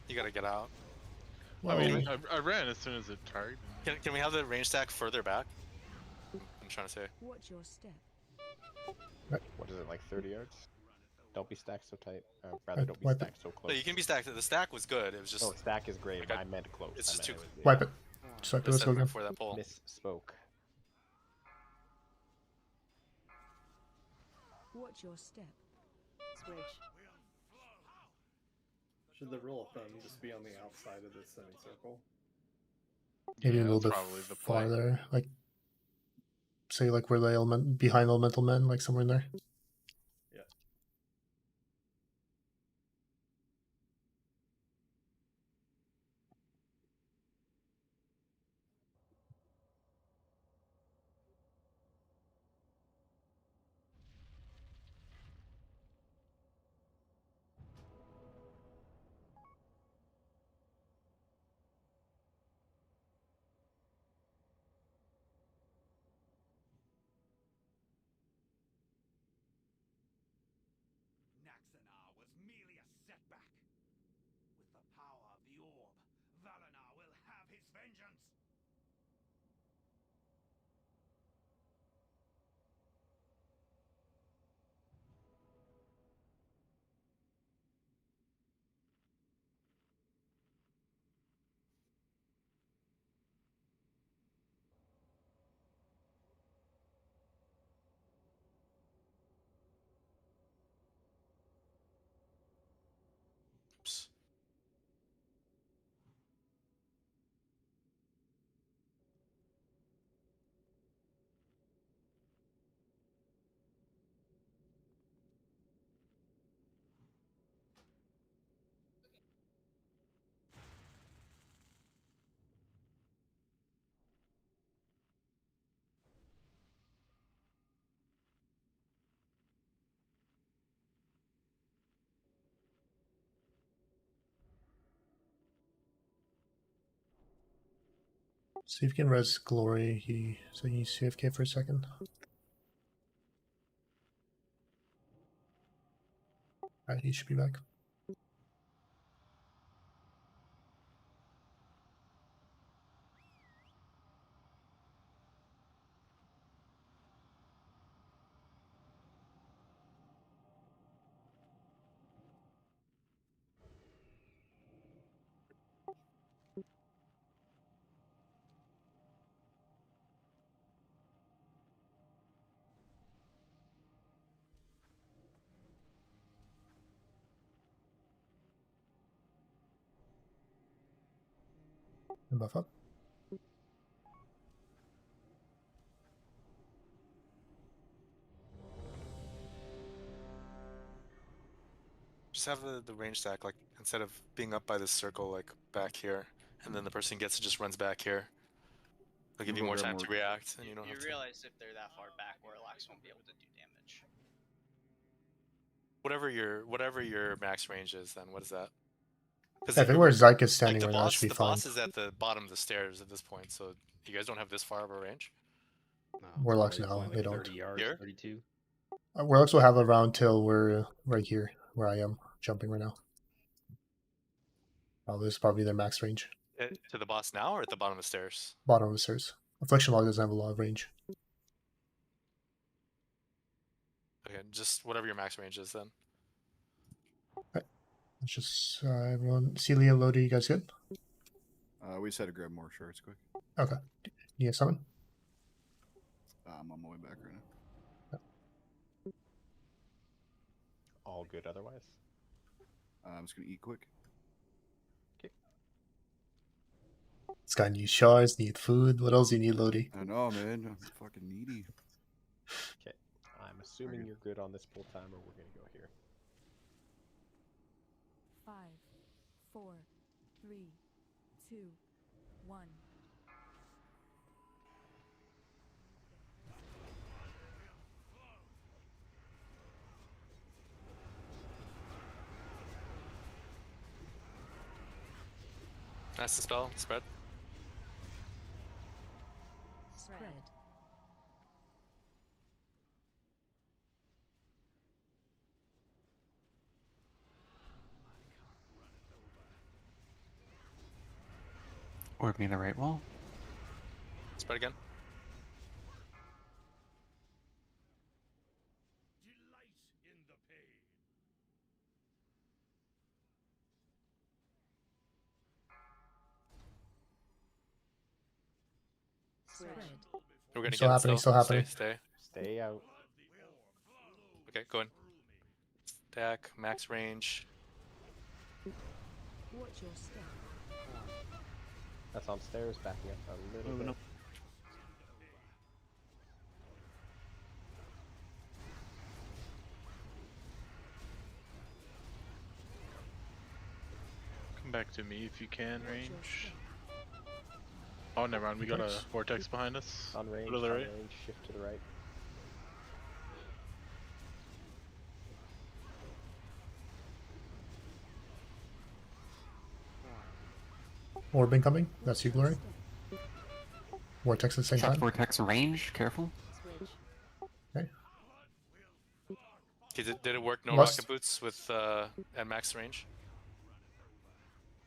You gotta get out. I mean, Whoa. I ran as soon as it targeted. Can we have the range stack further back? I'm trying to say. Watch your step. What is it, like 30 yards? Don't be stacked so tight. Rather, don't be Wipe it. stacked so No, close. you can be stacked. The stack was good. It was just. No, stack is great. Like I meant close. It's just too. Wipe it. Just wipe it. Let's go again. Before that pull. Misspoke. Watch your step. Switch. Should the rule of thumb just be on the outside of this semicircle? Maybe Yeah, a little that's bit probably the play. farther. Like, say, like where the element behind elemental men, like somewhere in there. Yeah. See if you can res Glory. So you use CFK for a second. Alright, he should be back. And buff up. Just have the range stack, like, instead of being up by this circle, like, back here, and then the person gets it, just runs back here. They'll give you more time to react, and you don't have to... realize if they're that far back, Warlocks won't be able to do damage. Whatever your max range is, then what is that? Yeah, I think where Zyke is standing the right now should be the fine. boss is at the bottom of the stairs at this point, so you guys don't have this far of a range. Warlocks now, they don't. 30 yards, Here? 32. Warlocks will have a round till we're right here, where I am jumping right now. Oh, this is probably their max range. To the boss now, or at the bottom of the stairs? Bottom of the stairs. Affliction Log doesn't have a lot of range. Okay, just whatever your max range is then. Right. Let's just everyone. Celia, Lodi, you guys good? We just had to grab more shards quick. Okay. You have summon? I'm on my way back right now. All good otherwise? I'm just gonna eat quick. This guy needs shards, need food. What else do you need, Lodi? I know, man. I'm fucking needy. Okay. I'm assuming you're good on this pull timer. We're gonna go here. 5, 4, 3, 2, 1. That's the spell. Spread. Spread. Orb me the right wall. Spread again. Spread. We're gonna Still get happening, it still happening. Stay out. Okay, go in. Stack, max range. Watch your step. That's on stairs, backing up a little Moving bit. up. Come back to me if you can, range. Oh, never mind. We got a vortex behind us. On range, Go to the on right. range, shift to the right. Orb incoming. That's you, Glory. Vortex at the same Shock time. vortex range. Careful. Okay. Okay, did it work? No Must- rocket boots with at max range.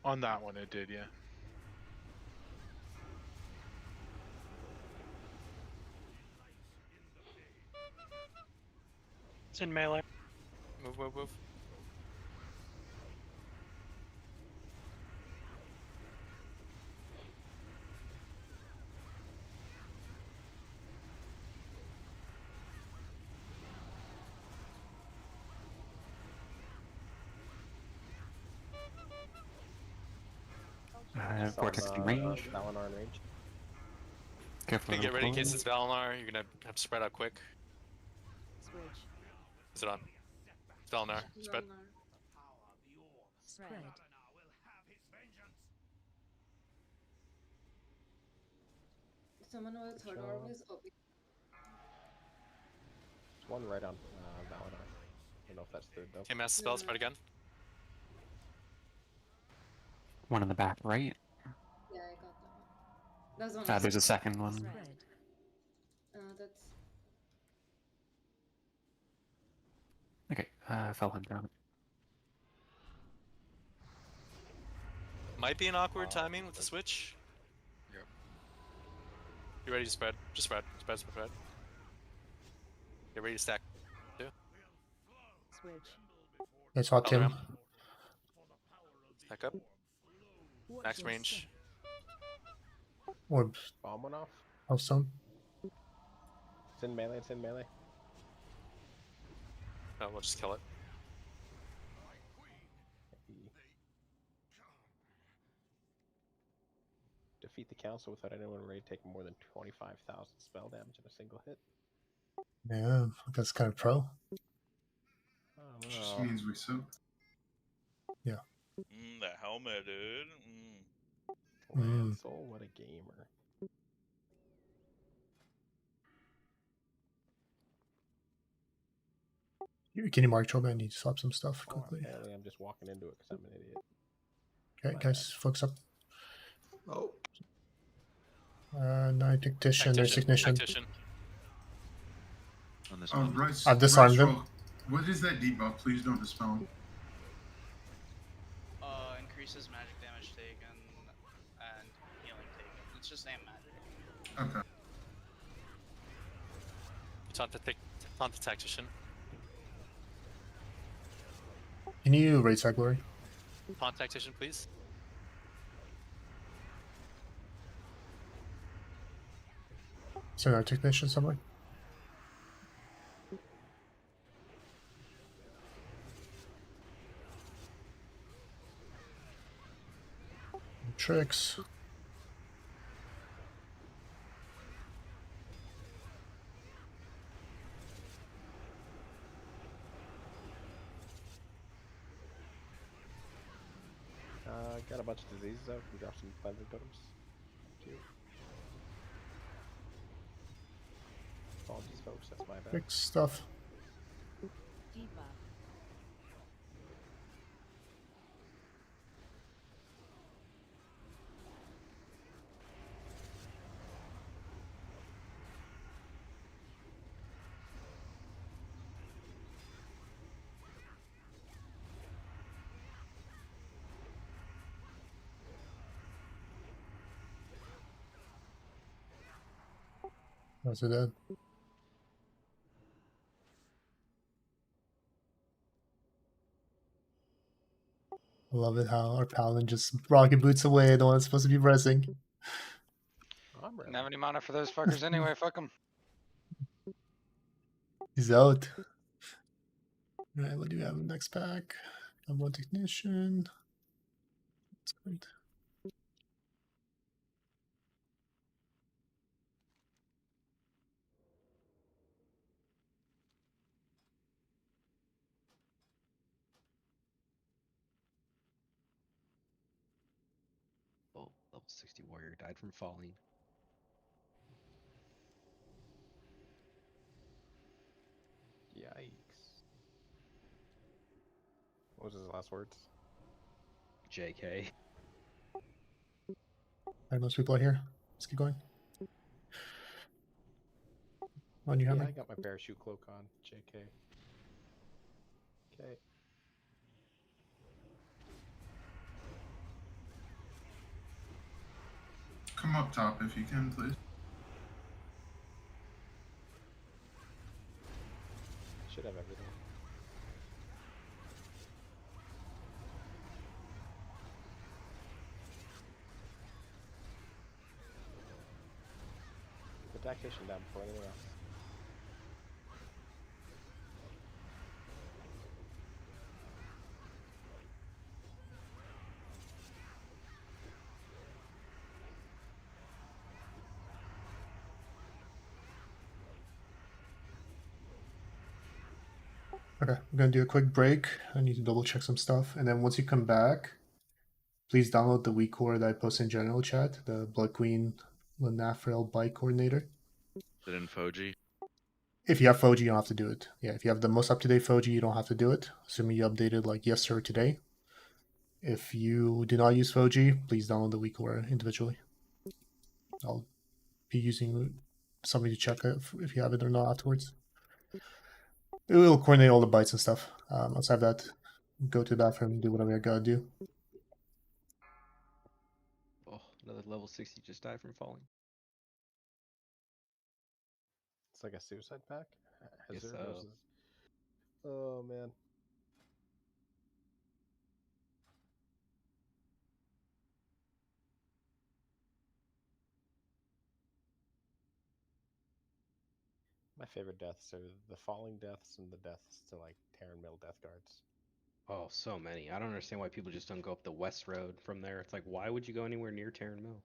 On that one, it did, yeah. It's in melee. Move, move, move. Vortex in range. Valinor in range. Careful. Okay, get ready in case close. it's Valinor. You're gonna have to spread out quick. Switch. Is it on? It's Valinor. Spread. Spread. Someone who has third orb is OP. There's one right on Valinor. I don't know if that's third though. Okay, mass spell. Spread again. One in the back right. Yeah, I got that one. That was one I There's a saw. second one. That's Okay, fell him down. Might be an awkward timing with the switch. Yep. You ready to spread? Just spread. Spread. Get ready to stack. Too. I saw Tim. Around. Stack up. Max range. Orbs. Bomb went off. Healthstone. It's in melee. Oh, we'll just kill it. Defeat the council without anyone ready taking more than 25,000 spell damage in a single hit. Yeah, that's kind of pro. Just means we suck. Yeah. The helmet, dude. Lancel, what a gamer. Can you mark Choga? I need to swap some stuff quickly. Apparently I'm just walking into it because I'm an idiot. Okay, guys, focus up. Oh. Night Tactician, there's Ignition. On this Oh, one. Bryce, I've disarmed Bryce, him. What is that debuff? Please don't dispel him. Increases magic damage taken and healing taken. It's just name magic. Okay. Taunt the Tactician. Can you raise that glory? Taunt Tactician, please. Is there a Technician somewhere? Tricks. Got a bunch of diseases out. Can you drop some cleansing totems? Thank you. Apologies, folks. That's my bad. Fix stuff. How's it dead? I love it how our paladin just rocket boots away the one that's supposed to be resing. Didn't have any mana for those fuckers anyway. Fuck them. He's out. Alright, what do we have in the next pack? Got one Technician. That's great. Oh, level 60 warrior died from falling. Yikes. What was his last words? JK. Alright, most people are here. Let's keep going. On you, Yeah, Hammer. I got my parachute cloak on. JK. Okay. Come up top if you can, please. Should have everything. Get the tactician down before anyone else. Okay, we're gonna do a quick break. I need to double check some stuff, and then once you come back, please download the weak core that I posted in general chat, the Blood Queen Lanafrel bike coordinator. Is it in Foji? If you have Foji, you don't have to do it. Yeah, if you have the most up-to-date Foji, you don't have to do it, assuming you updated like yesterday or today. If you do not use Foji, please download the weak core individually. I'll be using somebody to check if you have it or not afterwards. It will coordinate all the bites and stuff. Let's have that. Go to the bathroom, do whatever I gotta do. Oh, another level 60 just died from falling. It's like a suicide pack. Guess Hazard so. versus. Oh man. My favorite deaths are the falling deaths and the deaths to like Terran Mill death guards. Oh, so many. I don't understand why people just don't go up the west road from there. It's like, why would you go anywhere near Terran Mill?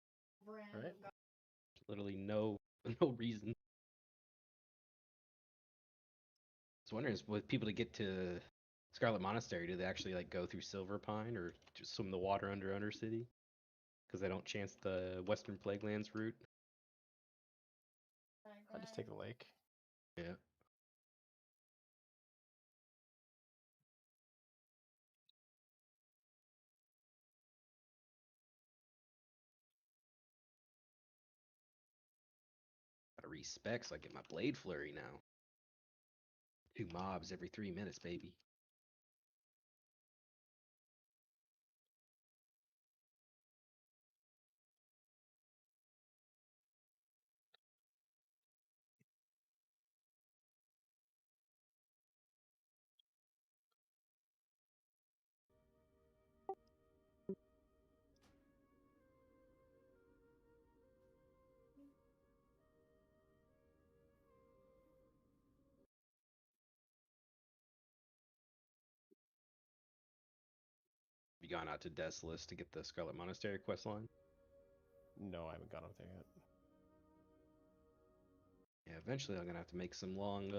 Right? Literally no no reason. I was wondering, is with people to get to Scarlet Monastery, do they actually like go through Silver Pine or just swim the water under Undercity? Because they don't chance the Western Plaguelands route. I just take the lake. Yeah. Gotta respect, so I get my Blade Flurry now. 2 mobs every 3 minutes, baby. Have you gone out to Desolus to get the Scarlet Monastery quest line? No, I haven't gone up there yet. Yeah, eventually I'm gonna have to make some long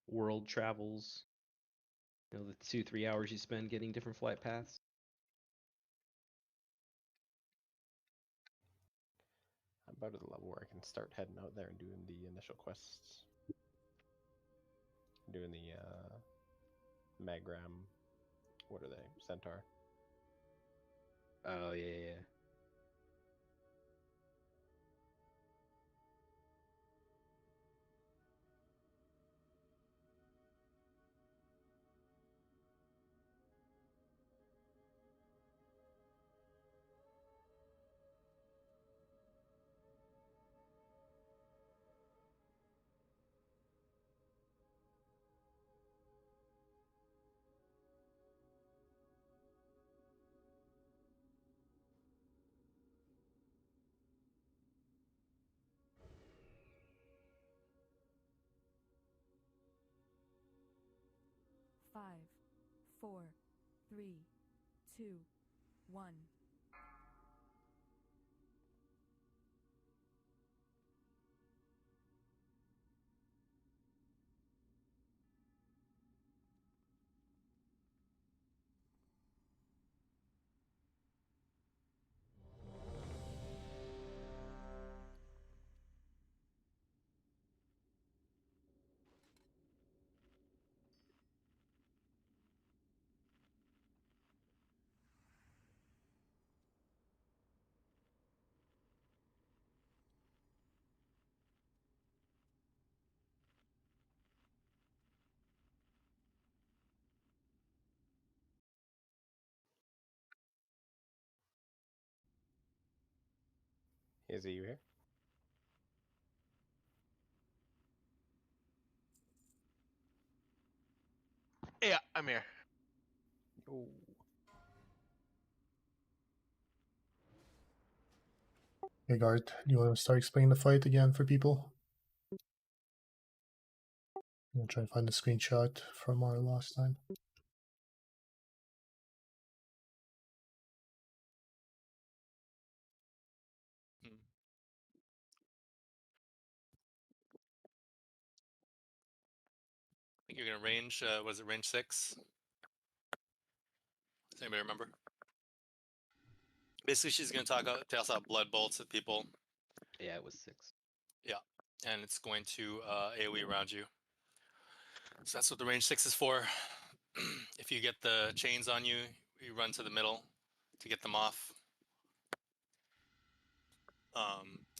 world travels. You know, the 2-3 hours you spend getting different flight paths. I'm about at the level where I can start heading out there and doing the initial quests. Doing the Magram. What are they? Centaur. Oh yeah. Five, 4, 3, 2, 1. Is he here? Yeah, I'm here. Oh. Hey, Guard, you want to start explaining the fight again for people? I'm gonna try and find the screenshot from our last time. I think you're gonna range. Was it range 6? Does anybody remember? Basically, she's gonna toss out blood bolts at people. Yeah, it was 6. Yeah, and it's going to AOE around you. So that's what the range 6 is for. If you get the chains on you, you run to the middle to get them off.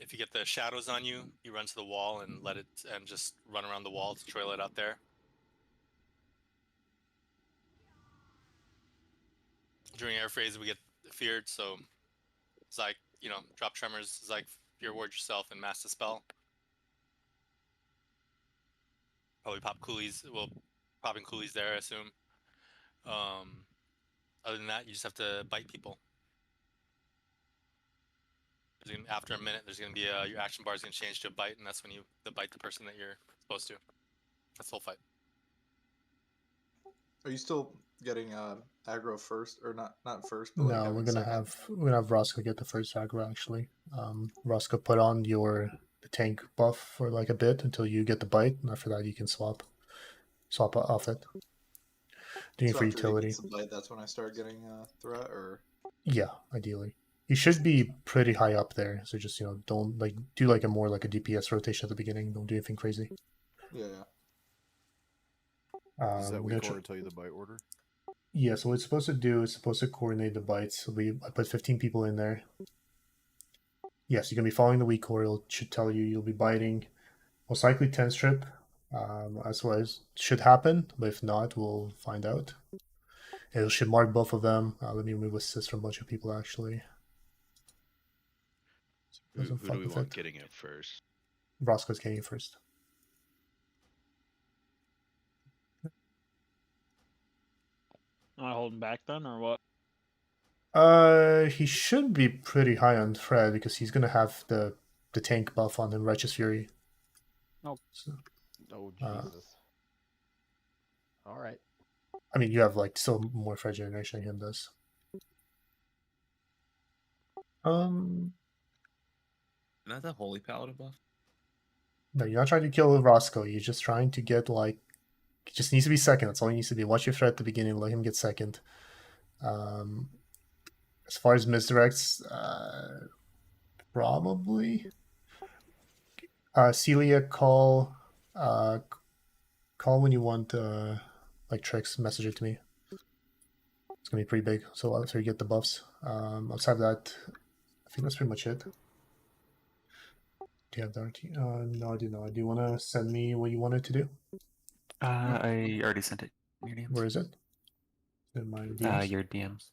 If you get the shadows on you, you run to the wall and let it, and just run around the wall to trail it out there. During air phase, we get feared, so it's like, you know, drop tremors, it's like fear ward yourself and mass dispel. Probably pop coolies. Well, popping coolies there, I assume. Other than that, you just have to bite people. After a minute, there's gonna be your action bar is gonna change to a bite, and that's when you bite the person that you're supposed to. That's the whole fight. Are you still getting aggro first, or not first, but like No, having second? we're gonna have Roscoe get the first aggro actually. Roscoe, put on the tank buff for like a bit until you get the bite, and after that you can swap off it. Doing So for after he utility. gets the bite, that's when I start getting threat, or Yeah, ideally. You should be pretty high up there, so just, you know, don't like do like a more like a DPS rotation at the beginning. Don't do anything crazy. yeah. Does that we're weak gonna order tell you the bite order? Yeah, so what it's supposed to do is supposed to coordinate the bites. So I put 15 people in there. Yes, you're gonna be following the weak order. It should tell you you'll be biting. Most likely 10 strip. As well as should happen, but if not, we'll find out. It should mark both of them. Let me remove assist from a bunch of people actually. Who do we want getting it first? Roscoe's getting it first. Am I holding back then, or what? He should be pretty high on Fred because he's gonna have the tank buff on him, Righteous Fury. Oh, so, oh Jesus! All right. I mean, you have like still more Fred generation than him does. Not the Holy Paladin buff. No, you're not trying to kill Roscoe. You're just trying to get like. He just needs to be second. That's all he needs to do. Watch your threat at the beginning. Let him get second. As far as misdirects, probably. Celia, call when you want like tricks. Message it to me. It's gonna be pretty big. So after you get the buffs, outside of that, I think that's pretty much it. Do you have Darty? No, I do not. Do you want to send me what you wanted to do? I already sent it. Your DMs. Where is it? In my DMs? Your DMs.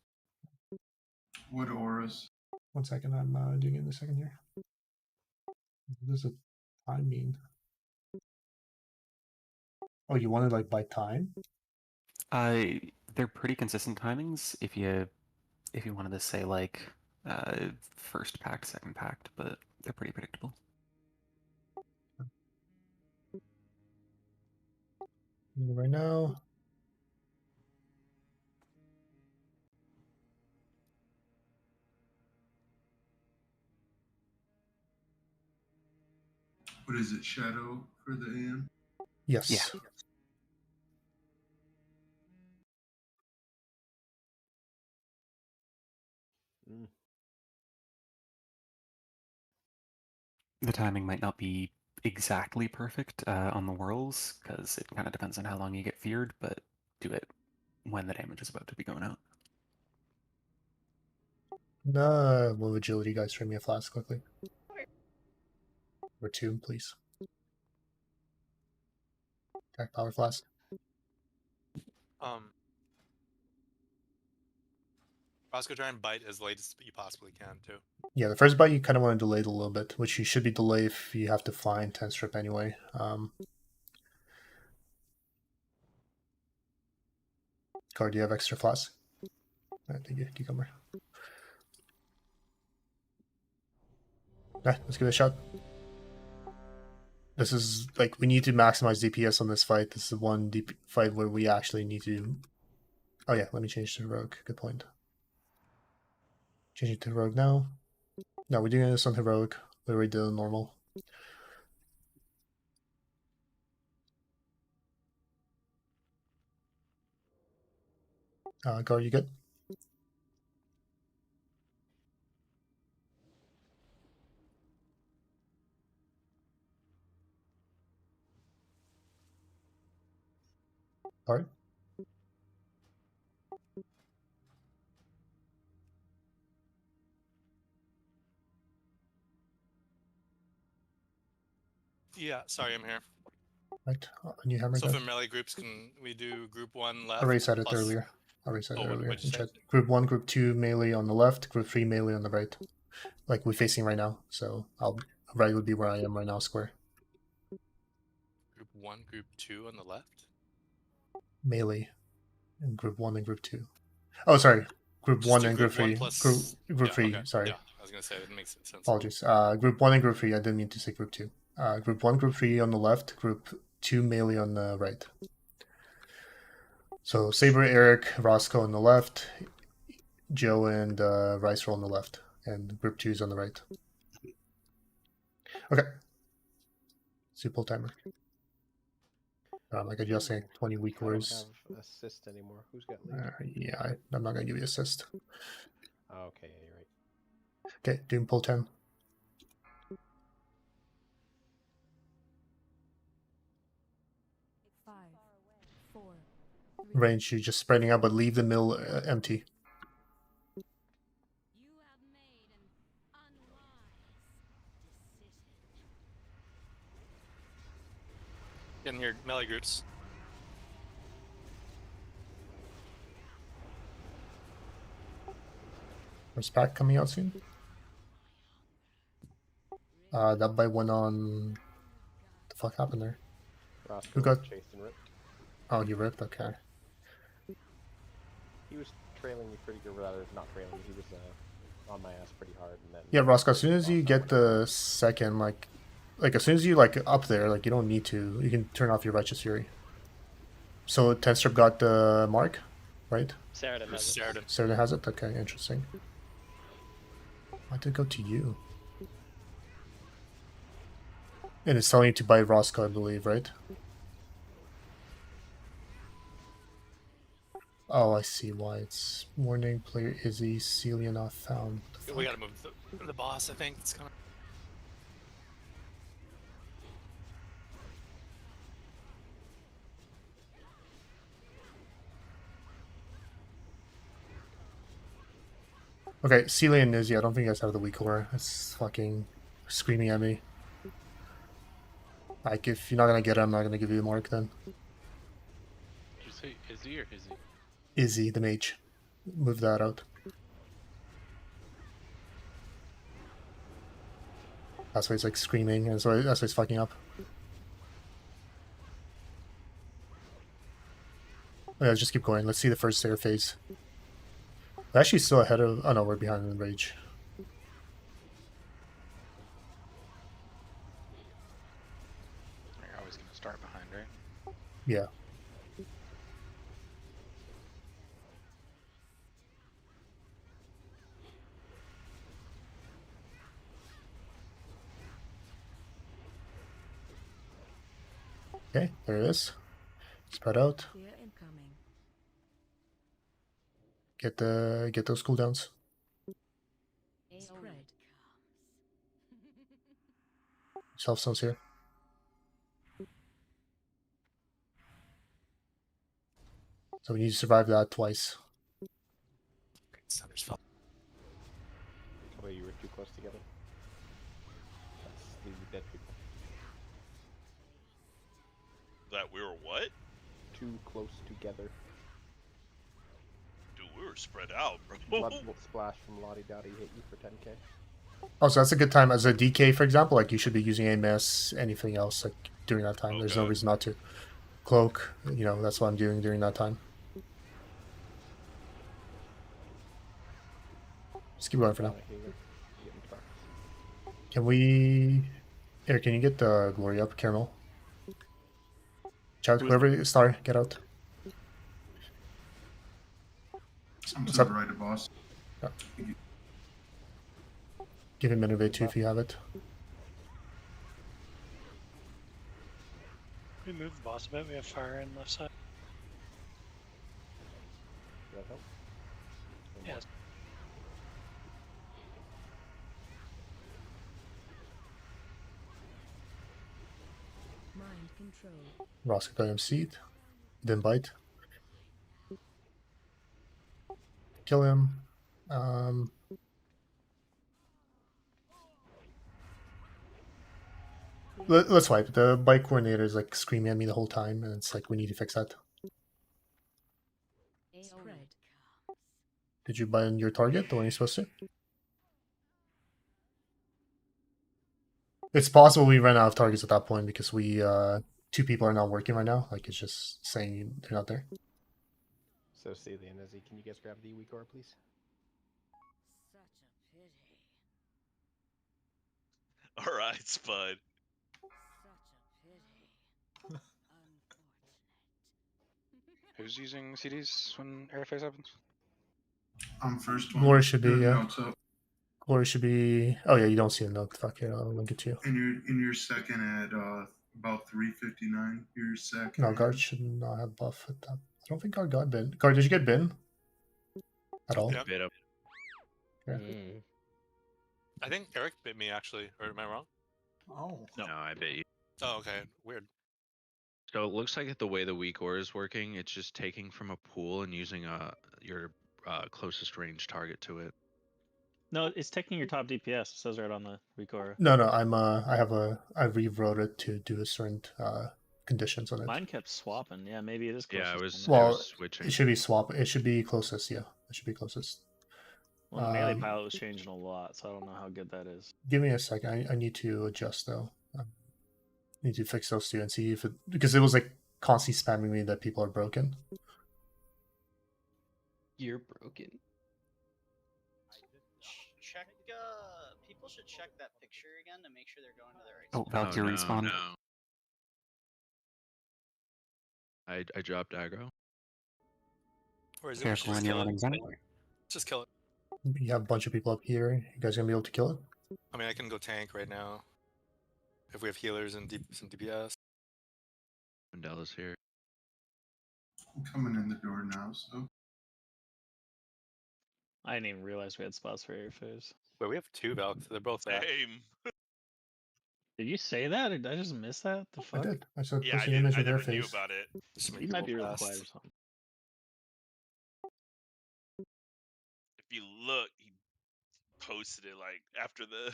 What auras? 1 second, I'm doing it in a second here. What does the time mean? Oh, you wanted like by time? They're pretty consistent timings if you wanted to say like first pact, second pact, but they're pretty predictable. Right now. What is it, Shadow for the AM? Yes. Yeah. The timing might not be exactly perfect on the whirls, because it kind of depends on how long you get feared, but do it when the damage is about to be going out. No, will agility guys trade me a flask quickly? Or 2, please. Attack power flask. Roscoe, try and bite as late as you possibly can too. Yeah, the first bite you kind of want to delay it a little bit, which you should be delayed if you have to find 10 strip anyway. Card, do you have extra flask? Thank you, cucumber. Let's give it a shot. This is like we need to maximize DPS on this fight. This is the one fight where we actually need to. Oh yeah, let me change to Rogue. Good point. Change it to Rogue now. No, we're doing this on Heroic. We already did on normal. Gar, you good? All right. Yeah, sorry, I'm here. Right, new hammer So again. for melee groups, can we do group 1 left? I already said it plus- earlier. I already said it earlier what'd you in say? chat. Group 1, Group 2 melee on the left, Group 3 melee on the right. Like we're facing right now. So right would be where I am right now, square. Group 1, Group 2 on the left? Melee in Group 1 and Group 2. Oh, sorry. Group Just 1 do and group Group 1 3. plus... Group yeah, 3, okay. sorry. Yeah, I was going to say, that makes sense. Apologies. Group 1 and Group 3. I didn't mean to say Group 2. Group 1, Group 3 on the left, Group 2 melee on the right. So Saber, Eric, Roscoe on the left, Joe and Rice are on the left, and Group 2 is on the right. Okay. Super timer. Like adjusting 20 weak I don't words. have assist anymore. Who's got lead? Yeah, I'm not going to give you assist. Oh, okay, yeah, you're right. Okay, Doom pull 10. Range, you just spreading out, but leave the mill empty. Getting your melee groups. There's pack coming out soon. That by went on. What the fuck happened there? Roscoe Who got chased and ripped. Oh, you ripped? Okay. He was trailing me pretty good, rather not trailing me. He was on my ass pretty hard, and then. Yeah, Roscoe. As soon as you get the second, like as soon as you like up there, like you don't need to. You can turn off your Righteous Fury. So Tenstrip got the mark, right? Sheridan has it. Sheridan has it. Okay, interesting. Why did it go to you? And it's telling you to buy Roscoe, I believe, right? Oh, I see why. It's warning player Izzy, Celia not found. We gotta move the boss, I think. It's kind of... Okay, Celia and Izzy, I don't think you guys have the weak core. It's fucking screaming at me. Like, if you're not gonna get it, I'm not gonna give you a mark then. Did you say Izzy or Izzy? Izzy, the mage. Move that out. That's why he's like screaming, and so that's why he's fucking up. Yeah, just keep going. Let's see the first stair phase. We're actually still ahead of... Oh no, we're behind in Rage. You're always going to start behind, right? Yeah. Okay, there it is. Spread out. Get those cooldowns. Self-stones here. So we need to survive that twice. Oh, wait, you were too close together. That's the dead people. That we were what? Too close together. Dude, we were spread out, bro. Blood splash from Lottie Dottie hit you for 10k. Oh, so that's a good time. As a DK, for example, like you should be using AMS, anything else, like during that time. Okay. There's no reason not to. Cloak, you know, that's what I'm doing during that time. Just keep going for now. Can we... Eric, can you get the glory up, Caramel? Chat, whoever star, get out. I'm to the right of boss. Yeah. Give him Innovate too if you have it. We moved the boss a bit. We have fire in left side. Does that help? Yes. Mind control. Roscoe got him seed. Didn't bite. Kill him. Let's wipe. The bike coordinator is like screaming at me the whole time, and it's like we need to fix that. Spread. Did you buy in your target the one you're supposed to? It's possible we ran out of targets at that point because we 2 people are not working right now. Like it's just saying they're not there. So Celia and Izzy, can you guys grab the weak ore, please? All right, Spud. Who's using CDs when airface happens? I'm first one. Glory should be Your yeah. notes up. Glory should be. Oh yeah, you don't see a note. Fuck yeah, I'll link it to you. In your second at about 3:59. Your second. No, guard should not have buff at that. I don't think guard got bin. Guard, did you get bin? At all? Yeah. Bit up. Yeah. I think Eric bit me actually, or am I wrong? Oh. No, I bit you. Oh, okay. Weird. So it looks like the way the weak ore is working, it's just taking from a pool and using your closest range target to it. No, it's taking your top DPS. It says right on the weak aura. No, I'm I rewrote it to do a certain conditions on it. Mine kept swapping. Yeah, maybe it is closest. Yeah, it was. Well, it was switching. it should be swap. It should be closest. Yeah, it should be closest. Well, the melee pilot was changing a lot, so I don't know how good that is. Give me a second. I need to adjust though. I need to fix those two and see if it because it was like constantly spamming me that people are broken. You're broken. Check. People should check that picture again to make sure they're going to the right. Oh, spot. Valkyrie respawn. No. I dropped aggro. Or is it Careful just when you're kill running it? gun. Just kill it. You have a bunch of people up here. You guys gonna be able to kill it? I mean, I can go tank right now. If we have healers and some DPS. Mandela's here. I'm coming in the door now, so. I didn't even realize we had spots for airfares. Wait, we have 2 Valks. They're both that. Same. Did you say that? Or did I just miss that? The I fuck? did. I said Yeah, I posting did. image I with their never knew face. about it. Just make You might be people real fast. quiet or something. If you look, he posted it like after the.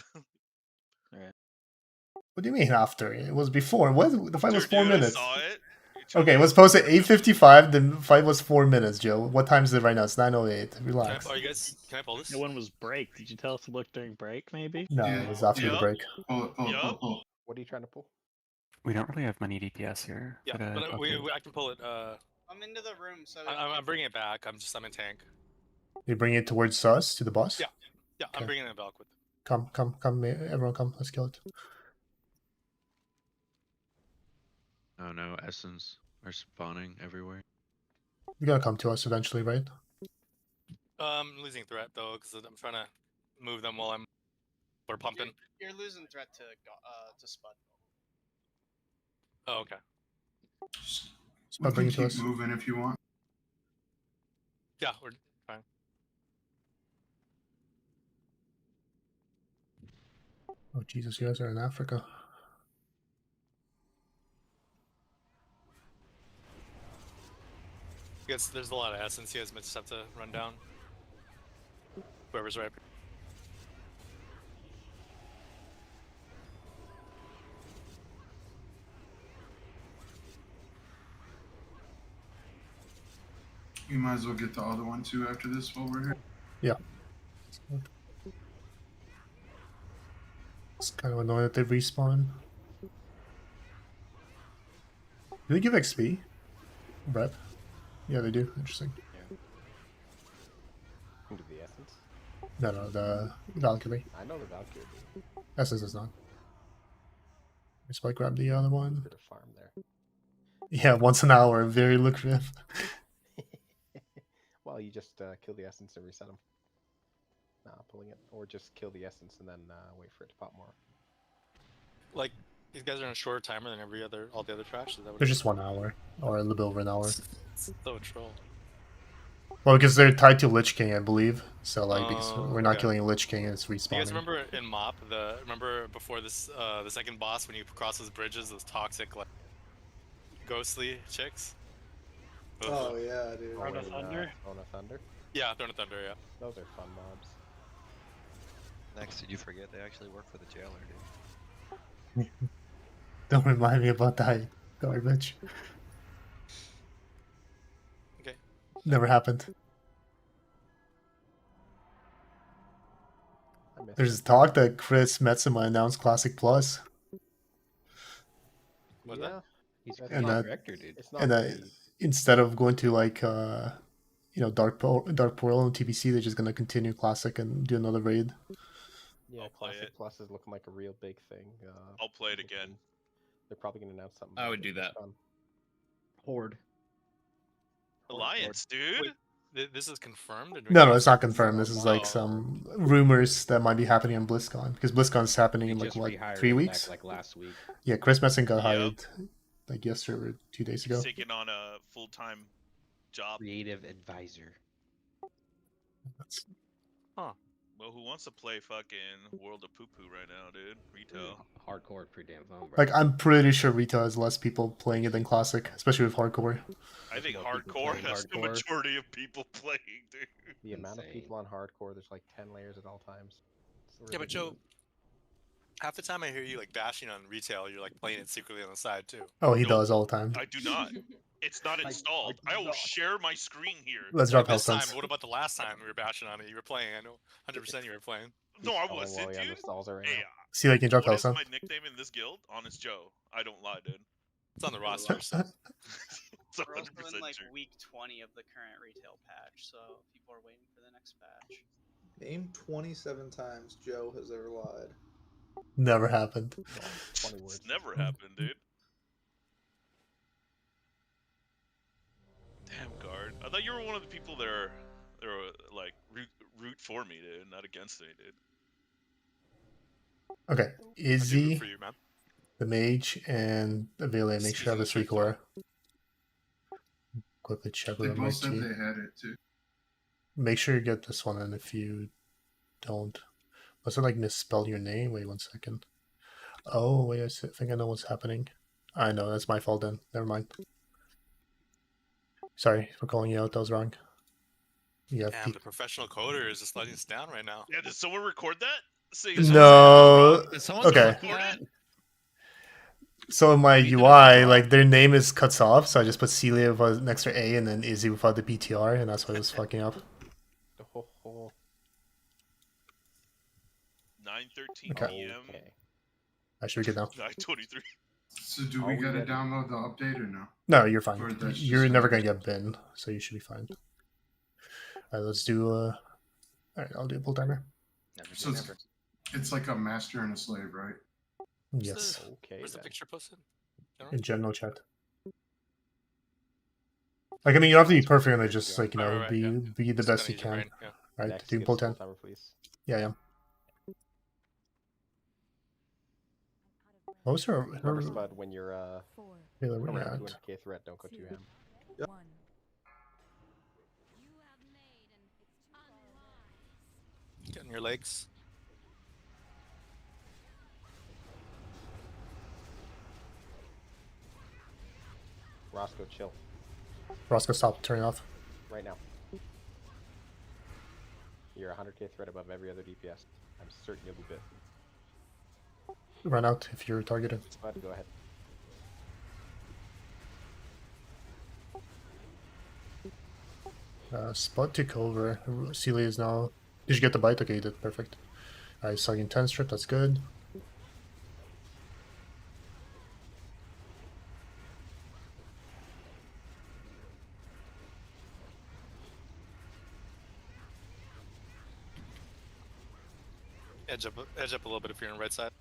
What do you mean after? It was before. What? The fight was 4 Dude, minutes. I saw it. Okay, it was posted 8:55. The fight was 4 minutes, Joe. What time is it right now? It's 9:08. Relax. Are you guys? Can I pull this? The one was break. Did you tell us to look during break, maybe? No, it was after the break. Pull it. What are you trying to pull? We don't really have many DPS here. Yeah, but I can pull it. I'm into the room, so. I'm bringing it back. I'm in tank. You bring it towards us to the boss. Yeah, yeah. Okay. I'm bringing it back with. Come, everyone, come. Let's kill it. Oh no, essence are spawning everywhere. You're gonna come to us eventually, right? I'm losing threat though, because I'm trying to move them while we're pumping. You're losing threat to Spud. Oh, okay. We bring can it to keep us. moving if you want. Yeah, we're fine. Oh Jesus, you guys are in Africa. Because there's a lot of essence. You guys might just have to run down. Whoever's right. You might as well get the other one too after this while we're here. Yeah. It's kind of annoying that they respawn. Do they give XP? Brett? Yeah, they do. Interesting. Who did the essence? No, the Valkyrie. I know the Valkyrie. Essence is not. So I grab the other one. Bit of farm there. Yeah, once an hour, very lucrative. Well, you just kill the essence and reset them. Nah, pulling it, or just kill the essence and then wait for it to pop more. Like these guys are on a shorter timer than all the other tracks. Is that what They're just 1 hour, or a little bit over an hour. So troll. Well, because they're tied to Lich King, I believe. So like, because Oh, we're not okay. killing Lich King, it's Do you guys respawning. remember in Mop remember before this the second boss when you cross those bridges, those toxic like ghostly chicks? Oh yeah, dude. Throne of Thunder? Throne of Thunder? Yeah, Throne of Thunder, yeah. Those are fun mobs. Next, did you forget they actually work for the jailer, dude? Don't remind me about that garbage. Okay. Never happened. I missed There's it. talk that Chris Metzema announced Classic Plus. What's Yeah. that? He's That's creative not- director, dude. It's not And really. instead of going to like Dark Portal and TBC, they're just gonna continue Classic and do another raid. Yeah, I'll play Classic it. Plus is looking like a real big thing. I'll play it again. They're probably gonna announce something. I about would it do at that. BlizzCon. Horde. Alliance, dude. Wait, this is confirmed? Or do we No, know it's not confirmed. This is like Oh. some rumors that might be happening on BlizzCon because BlizzCon's happening They in like just what rehired 3 him weeks? back like last week. Yeah, Chris Metzger got Yep. hired like yesterday or 2 days ago. He's taking on a full-time job. Creative advisor. Huh. Well, who wants to play fucking World of Poo Poo right now, dude? Retail. Hardcore, pretty damn fun, bro. Like I'm pretty sure retail has less people playing it than Classic, especially with hardcore. I think more people hardcore playing has the hardcore. majority of people playing, dude. The amount of Insane. people on hardcore, there's like 10 layers at all times. It's Yeah, but Joe, ridiculous. half the time I hear you like bashing on retail, you're like playing it secretly on the side too. Oh, he Nope. does all the time. I do not. It's not installed. I will share my screen here. Let's drop This time, Hellstones. what about the last time we were bashing on it? You were playing. I know 100% you were playing. No, I Oh, wasn't, well, yeah, dude. the stalls are right Hey, now. See, like, you drop what is Hellstone. my nickname in this guild? Honest Joe. I don't lie, dude. It's on the roster. So. It's We're also 100% in like true. week 20 of the current retail patch, so people are waiting for the next patch. Name 27 times Joe has ever lied. Never happened. 20 words. It's never happened, dude. Damn, guard. I thought you were one of the people that are like root for me, dude, not against me, dude. Okay, I do root Izzy, for you, man. the mage, and Avele make sure I have a Excuse me, 3 core. Quickly check They with my both said T. they had it too. Make sure you get this one, and if you don't, must I like misspell your name? Wait 1 second. Oh wait, I think I know what's happening. I know that's my fault then. Never mind. Sorry for calling you out. That was wrong. Yeah. Damn, the professional coder is just letting us down right now. Yeah, did someone record that? Say No. Did someone Okay. record that? So in my Maybe the UI, PTR? like their name is cuts off, so I just put Celia with an extra A and then Izzy without the PTR, and that's why it was fucking up. Oh, oh. 9:13 Okay. p.m. Okay. I should be good now. 9:23. So do Are we we gotta ready? download the update or no? No, you're Or fine. that's just You're never gonna- gonna get bin, so you should be fine. Alright, let's do alright, I'll do a pull timer. Never So say it's, never. it's like a master and a slave, right? Yes. Okay. Where's the then. picture posted? General? In general chat. Like I mean you don't have to be perfect and just like, you know, Right, be yeah. be the Just best kinda you use your can. brain, yeah. Right? Next, Do give pull us a 10. timer, please. Yeah. What was her Remember, Spud, when you're Taylor, where around you at? 200k threat, don't go too ham. Yep. Get on your legs. Roscoe, chill. Roscoe, stop turning off. Right now. You're 100k threat above every other DPS. I'm certain you'll be bit. Run out if you're targeted. Spud, go ahead. Spud took over. Celia is now. Did you get the bite? Okay, you did. Perfect. Alright, sucking 10 strip, that's good. Edge up a little bit if you're on the right side.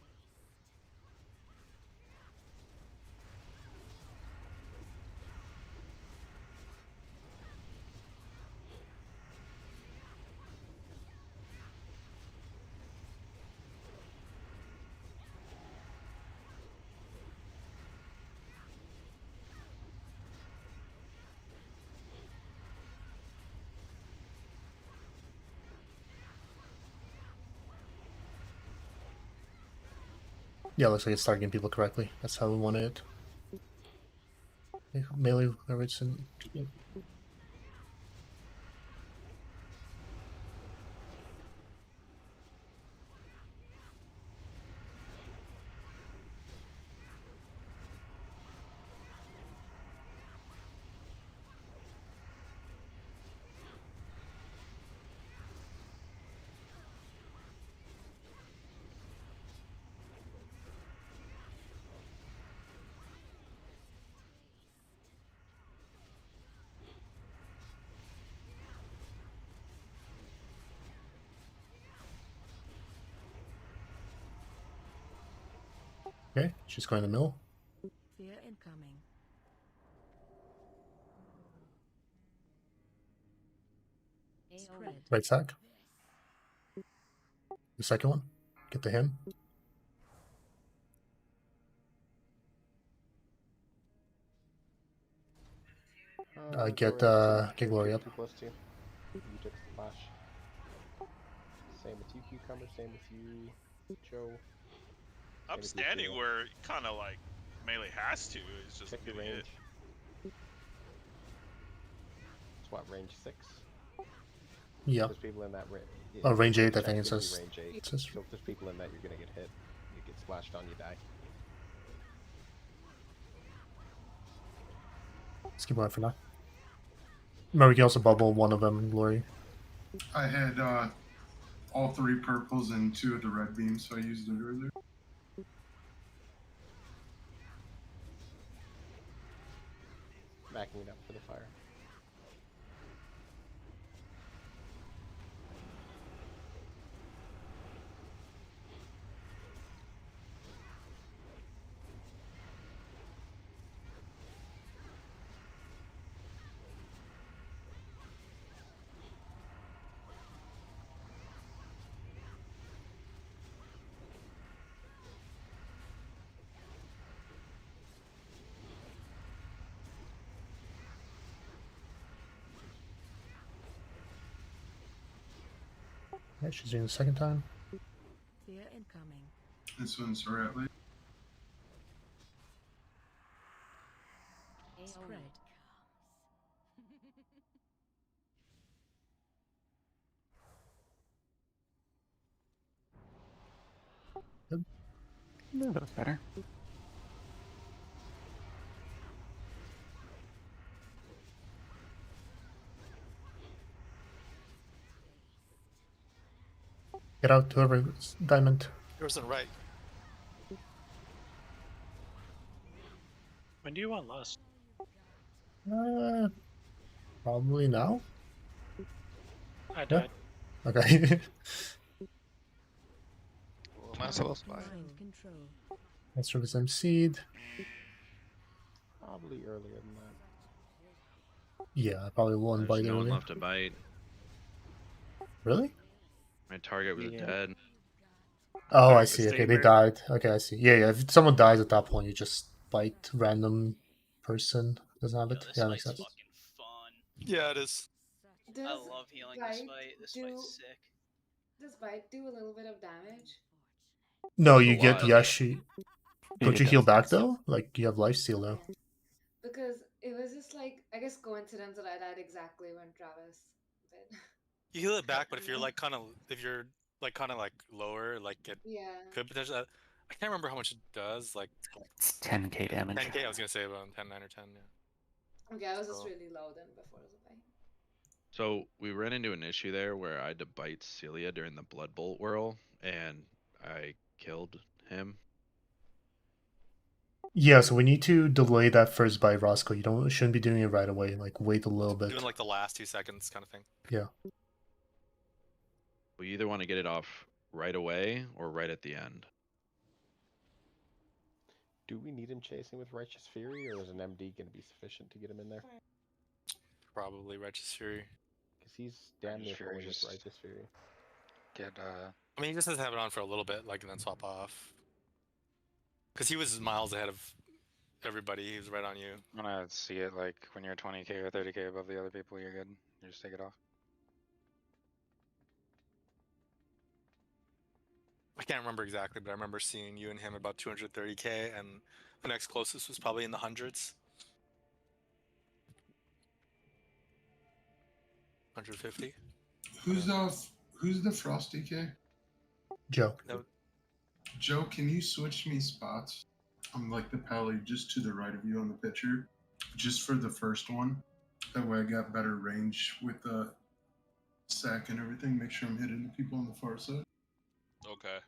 Yeah, looks like it's targeting people correctly. That's how we wanted it. Okay, melee, whoever it's in. Yeah. Okay, she's going to the mill. Fear incoming. Spread. Right sack. The second one. Get to him. Get Glory up. 2/2. You took splash. Same with you, Cucumber. Same with you, Joe. I'm standing where kind of like melee has to. It's just check your getting range. Swap range 6. Yeah. There's people in that range. Oh, range 8, I think it says. Range 8. It says. So if there's people in that, you're gonna get hit. You get splashed on, you die. Let's keep going for now. Remember, we can also bubble one of them in Glory. I had all 3 purples and 2 of the red beams, so I used it earlier. Backing it up for the fire. Yeah, she's doing the second time. Fear incoming. This one's right late. Spread. Good. No, that was better. Get out, whoever. Diamond. Yours on right. When do you want lust? Probably now. I died. Okay. Not supposed to buy. Let's try some seed. Probably earlier than that. Yeah, I probably won't There's bite no one earlier. left to bite. Really? My target was dead. Oh, I Alright, see. the Okay, they steamer. died. Okay, I see. Yeah, yeah. If someone dies at that point, you just bite random person. Doesn't have it. Yeah, makes sense. Fucking fun. Yeah, it is. Does I love healing this bite fight. This do, fight's sick. Does bite do a little bit of damage? No, Took a you get while. Yashi. Don't It you heal does, back yes. though? Like you have lifesteal though. Because it was just like, I guess coincidence that I died exactly when Travis did. You heal it back, but if you're like kind of lower, like it Yeah. could potentially. I can't remember how much it does. Like It's 10k damage. 10k. I was gonna say about 10, 9 or 10. Yeah. Okay, I was just So- really low then before the fight. So we ran into an issue there where I had to bite Celia during the Blood Bolt whirl, and I killed him. Yeah, so we need to delay that first bite, Roscoe. You shouldn't be doing it right away. Like wait a little bit. Doing like the last 2 seconds kind of thing. Yeah. We either want to get it off right away or right at the end. Do we need him chasing with Righteous Fury, or is an MD going to be sufficient to get him in there? Probably Righteous Fury. Because he's damn near Righteous Fury fully with just- Righteous Fury. Get I mean, he just has to have it on for a little bit, like, and then swap off. Because he was miles ahead of everybody. He was right on you. I'm gonna see it like when you're 20k or 30k above the other people, you're good. You just take it off. I can't remember exactly, but I remember seeing you and him about 230k, and the next closest was probably in the hundreds. 150. Who's the Frosty K? Joe. No, Joe, can you switch me spots? I'm like the pally just to the right of you on the picture, just for the first one. That way I got better range with the sack and everything. Make sure I'm hitting the people on the far side. Okay.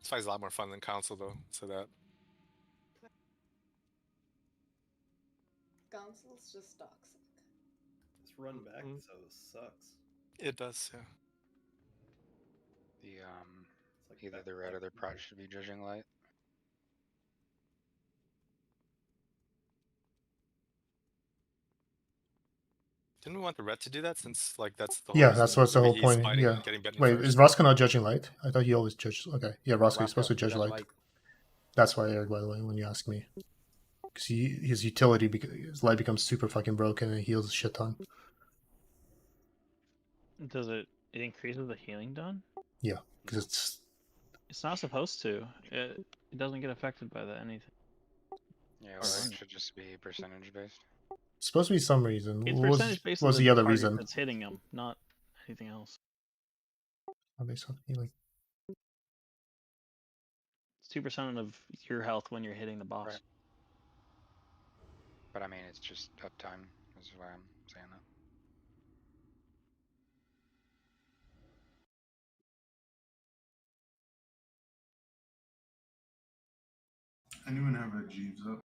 This fight's a lot more fun than Council, though, so that. Council's just toxic. This run back so sucks. It does, yeah. The like either back the red or the prot should be judging light. Didn't we want the red to do that since like that's the Yeah, whole that's what's the maybe whole he's point. fighting Yeah. getting bitten Wait, first? is Roscoe not judging light? I thought he always judged. Okay, yeah, Roscoe, he's supposed to Roscoe judge judge light. light. That's why, Eric, by the way, when you ask me, because his utility, his light becomes super fucking broken and it heals a shit ton. Does it increases the healing done? Yeah, because it's not supposed to. It doesn't get affected by that anything. Yeah, Or light run. should just be percentage based. supposed to be some reason. It's What was, percentage based what on was the the other target reason? that's hitting them, not anything else. Based on healing. It's 2% of your health when you're hitting the boss. Right. But I mean, it's just uptime. Is why I'm saying that. Anyone have a Jeeves up?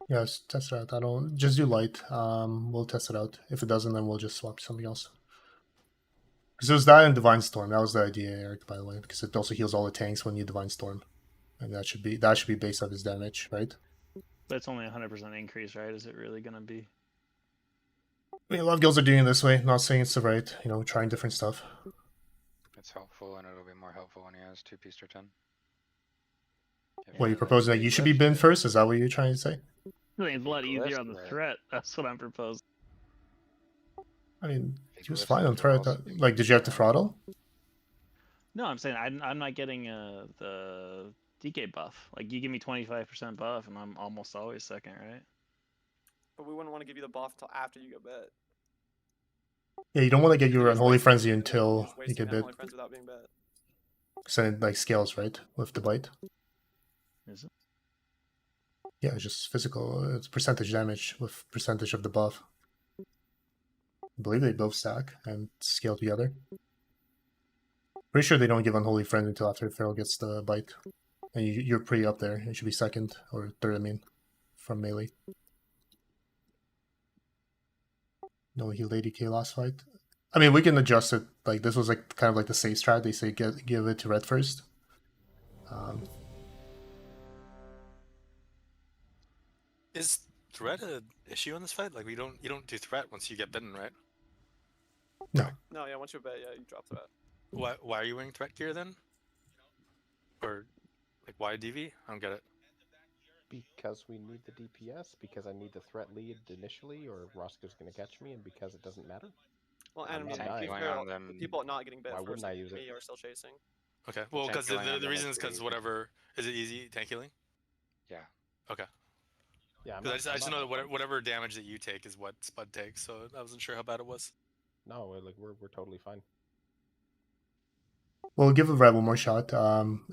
Yeah, let's test it out. I don't just do light. We'll test it out. If it doesn't, then we'll just swap to something else. Because it was that and Divine Storm. That was the idea, Eric, by the way. Because it also heals all the tanks when you Divine Storm, and that should be based on his damage, right? But it's only 100% increase, right? Is it really gonna be? I mean, a lot of guilds are doing it this way. Not saying it's the right, trying different stuff. It's helpful, and it'll be more helpful when he has 2 Piece or 10. What, you proposing that you should be binned first? Is that what you're trying to say? I think it's a lot easier on the threat. That's what I'm proposing. I mean, he was glyphs fine on it, threat. also Like, did you have to throttle? No, I'm saying I'm not getting the DK buff. Like, you give me 25% buff, and I'm almost always second, right? But we wouldn't want to give you the buff until after you get bit. Yeah, you don't want to get your You're just Unholy wasting Frenzy it, and then you're until just you wasting get that bit. Holy Frenzy without being bit. So it like scales, right, with the bite. Is it? Yeah, it's just physical. It's percentage damage with percentage of the buff. I believe they both stack and scale together. Pretty sure they don't give Unholy Friend until after Feral gets the bite. And you're pretty up there. It should be second or third, I mean, from melee. No heal ADK last fight. I mean, we can adjust it. Like, this was like kind of like the safe strat. They say give it to red first. Is threat an issue in this fight? Like you don't do threat once you get bitten, right? No. No, yeah, once you're bit, yeah, you drop threat. Why are you wearing threat gear then? Or like why DV? I don't get it. Because we need the DPS, because I need the threat lead initially, or Roscoe's going to catch me, and because it doesn't matter. Well, and I mean, not to be dying. fair, the people not getting bit Why first wouldn't I use me it? are still chasing. Okay, well, because Tank healing the on reason them is is because pretty whatever is it easy tank healing? Yeah. Okay. Yeah, Because I just know that whatever damage that you take is what Spud takes, so I wasn't sure how bad it was. No, like we're totally fine. We'll give the red one more shot.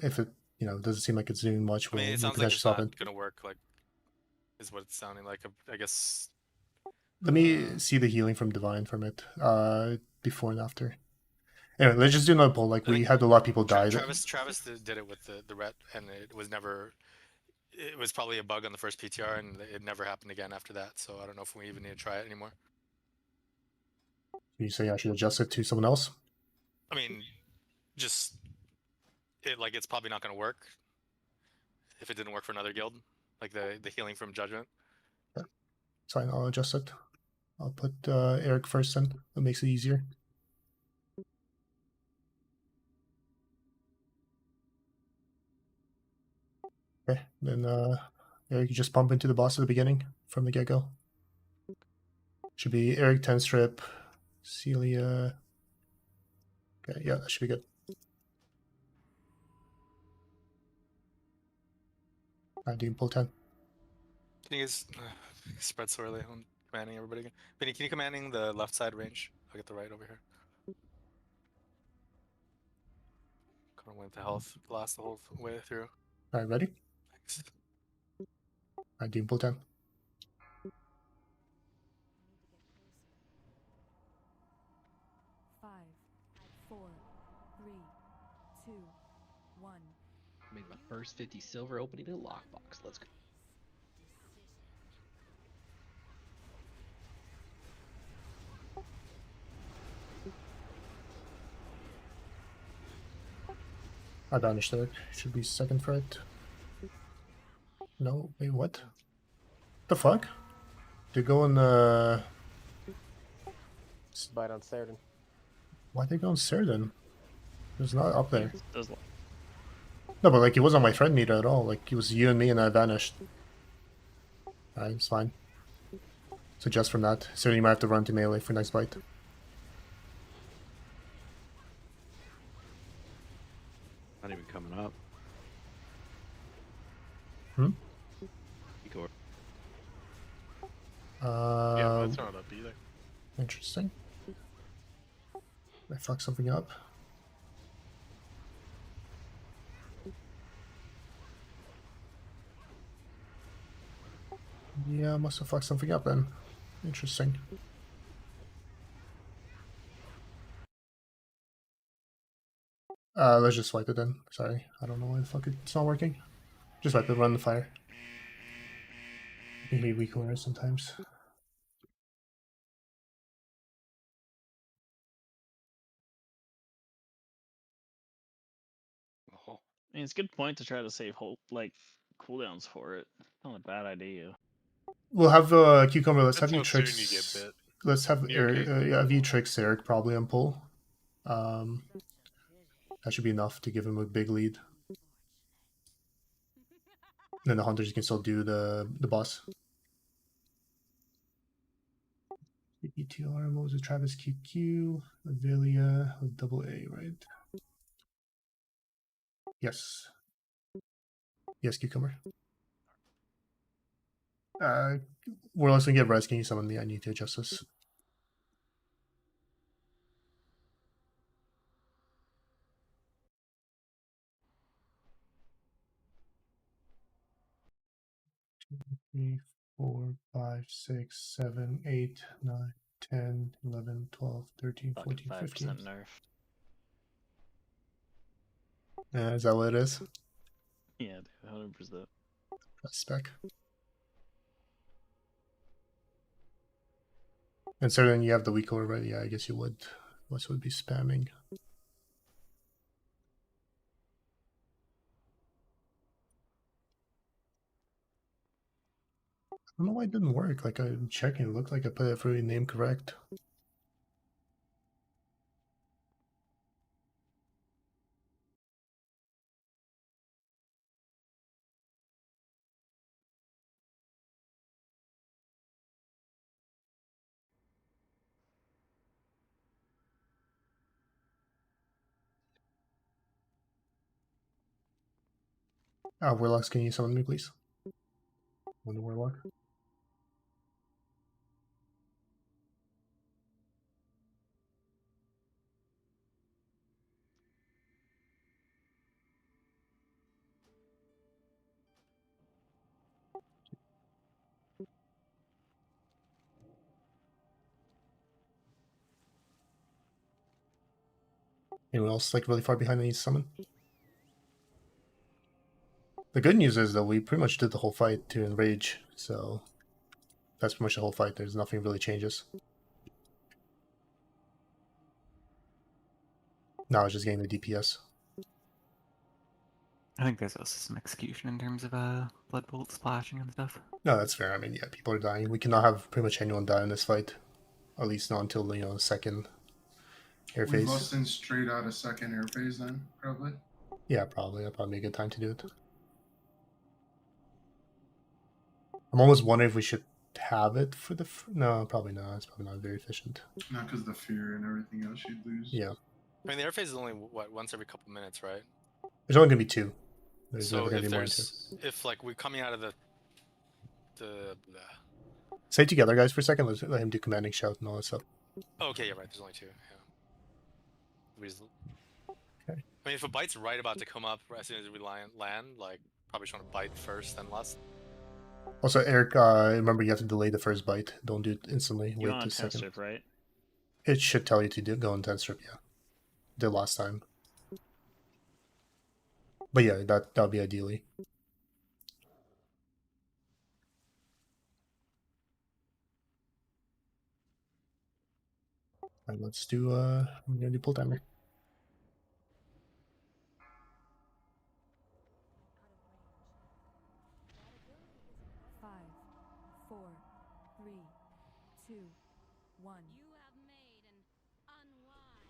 If it doesn't seem like it's doing much, I mean, we'll it sounds like potentially it's swap not it. gonna work. Like, is what it's sounding like. I guess. Let me see the healing from Divine from it. Before and after. Anyway, let's just do another poll. Like, we had a lot of people die. Travis did it with the ret, and it was never. It was probably a bug on the first PTR, and it never happened again after that. So I don't know if we even need to try it anymore. You say I should adjust it to someone else? I mean, just it's probably not going to work if it didn't work for another guild, like the healing from Judgment. It's fine. I'll adjust it. I'll put Eric first then. That makes it easier. Okay, then Eric, you just pump into the boss at the beginning from the get-go. Should be Eric 10 strip, Celia. Okay, yeah, that should be good. I do pull 10. Can you guys spread so early? I'm commanding everybody again. Vinny, can you commanding the left side range? I'll get the right over here. Gonna win the health blast the whole way through. All right, ready? Thanks. I do pull 10. Five, 4, 3, 2, 1. Made my first 50 silver opening a lockbox. Let's go. I banished it. Should be second threat. No, wait, what? The fuck? They go in Bite on Cerdan. Why'd they go in Cerdan? It was not up there. Does No, but like, it wasn't on my friend meter at all. Like, it was you and me and I vanished. Alright, it's fine. So just from that. So you might have to run to melee for next bite. Not even coming up. Hmm? Igor. Yeah, that's not up either. Interesting. I fucked something up. Yeah, I must have fucked something up then. Interesting. Let's just swipe it then. Sorry, I don't know why the fuck it's not working. Just swipe it, run the fire. It can be weak orders sometimes. I mean, it's a good point to try to save whole cooldowns for it. Not a bad idea. We'll have Cucumber. Let's have you That's how soon tricks. you get bit. Let's have You okay? have you tricks Eric probably on pull. That should be enough to give him a big lead. And then the hunters can still do the boss. PTR, what was it? Travis QQ, Avelia, double A, right? Yes. Yes, Cucumber. We're also gonna get res. Can you summon me? I need to adjust this. Two, 3, 4, 5, 6, 7, 8, 9, 10, 11, 12, 13, 14, 15. 5% nerf. Is that what it is? Yeah, dude, 100%. Spec. And so then you have the weak core, right? Yeah, I guess you would. What would be spamming? I don't know why it didn't work. Like, I'm checking. It looked like I put every name correct. Warlocks, can you summon me, please? On the Warlock. Anyone else like really far behind that needs to summon? The good news is that we pretty much did the whole fight to enrage, so that's pretty much the whole fight. There's nothing really changes. Now it's just getting the DPS. I think there's also some execution in terms of blood bolt splashing and stuff. No, that's fair. I mean, yeah, people are dying. We cannot have pretty much anyone die in this fight. At least not until, the second air We phase. bust in straight out of second air phase then, probably. Yeah, probably. That'd probably be a good time to do it. I'm almost wondering if we should have it for the... No, probably not. It's probably not very efficient. Not because the fear and everything else you'd lose. Yeah. I mean, the air phase is only what, once every couple minutes, right? There's only gonna be 2. There's So never gonna if be more than there's 2. if like we're coming out of the Stay together, guys, for a second. Let's let him do commanding shout and all that stuff. oh, okay, yeah, right. There's only 2. Yeah. We just... Okay. I mean, if a bite's right about to come up as soon as we land, like probably trying to bite first, then last. Also, Eric, remember you have to delay the first bite. Don't do it instantly. You Wait on the 10 second. strip, right? It should tell you to go on 10 strip, yeah. Did last time. But yeah, that'll be ideally. Alright, let's do I'm gonna do pull timer. Five, four, three, two, one. You have made an unwise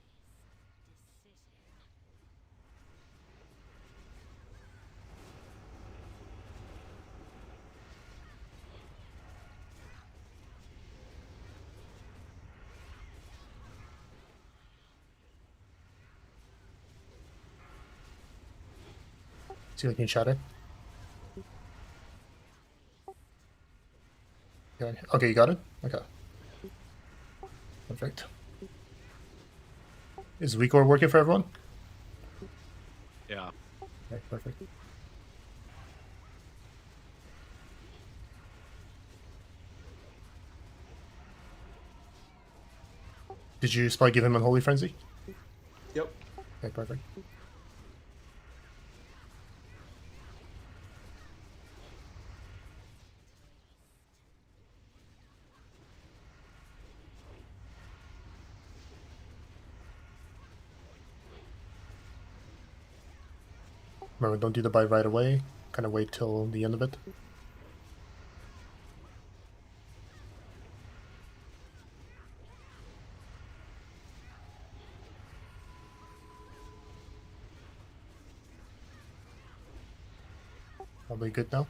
decision. See if I can shatter. Okay, you got it? Okay. Perfect. Is weak ore working for everyone? Yeah. Okay, perfect. Did you spy give him Unholy Frenzy? Yep. Okay, perfect. Remember, don't do the bite right away. Kind of wait till the end of it. Probably good now.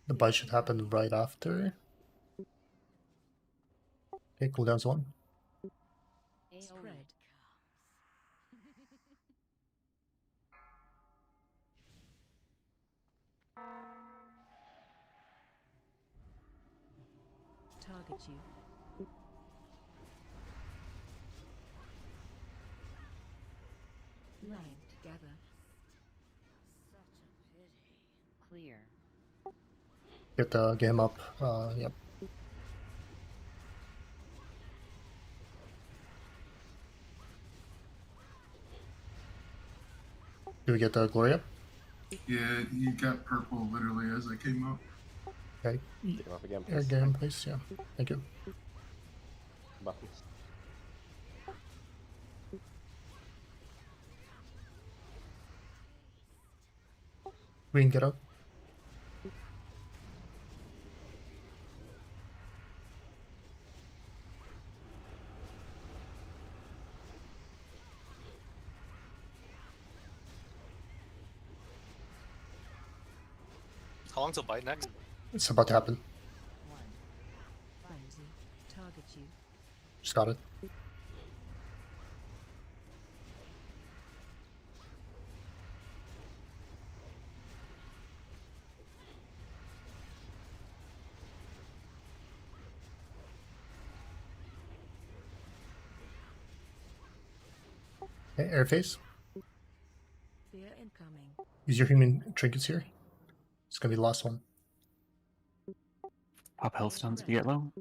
The bite should happen right after. Okay, cooldown's 1. Spread. Target you. Line together. Such a pity. Clear. Get him up. Yep. Do we get the Gloria? Yeah, he got purple literally as I came up. Okay. Take him up again, Air please. game, please. Yeah. Thank you. Buttons. Green, get up. How long's the bite next? It's about to happen. Frenzy. Target you. Just got it. Okay, air phase. Fear incoming. Use your human trinkets here. It's gonna be the last one. Pop hellstones if you get low.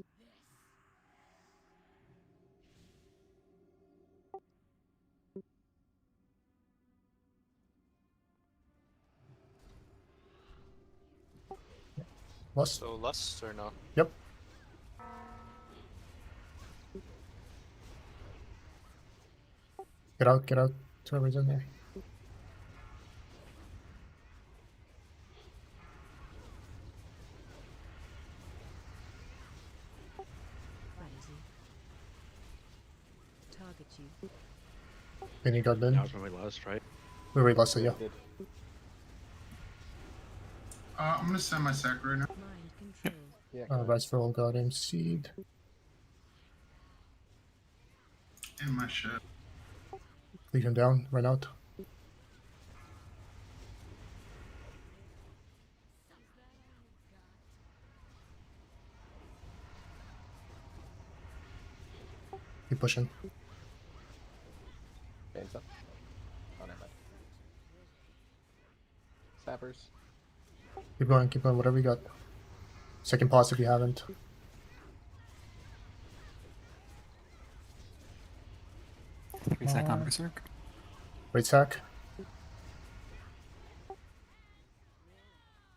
Lust? So lust or no? Yep. Get out, get out. Whoever's in there. you. Any got bin? That was when we lost, right? We lost it, yeah. I'm gonna send my sack right now. Mind control. Yeah. Rise for all god seed. In my shit. Leave him down, run out. Keep pushing. Bands up. Oh, never mind. Sappers. Keep going, whatever you got. Second pause if you haven't. Three sec on Berserk. Right sack.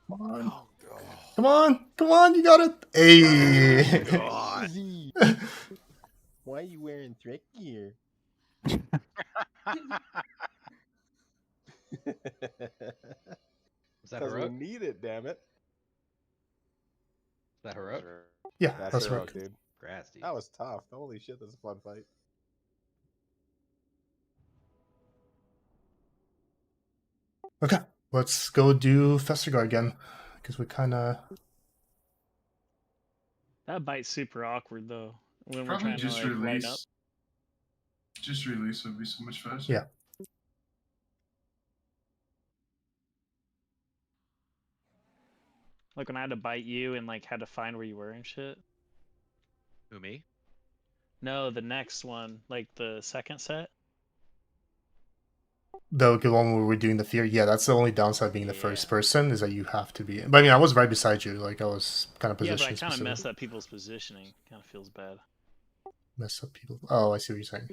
Come on. Oh, God. Come on, you got it. Hey. God. Why are you wearing threat gear? Was that Because we heroic? need it, damn it. Is that heroic? Yeah, That's heroic. dude. Grass, dude. That was tough. Holy shit, that's a fun fight. Okay, let's go do Festigar again. Because we kind of... That bite's super awkward though. When we're Probably trying just to like light up. release. Just release would be so much faster. Yeah. Like when I had to bite you and like had to find where you were and shit. Who, me? No, the next one, like the second set. The one where we're doing the fear, yeah, that's the only downside being the first person is that you have to be. But I mean, I was right beside you, like I was kind of Yeah, but I positioned. kind of specific. messed up people's positioning. Kind of feels bad. Mess up people. Oh, I see what you're saying.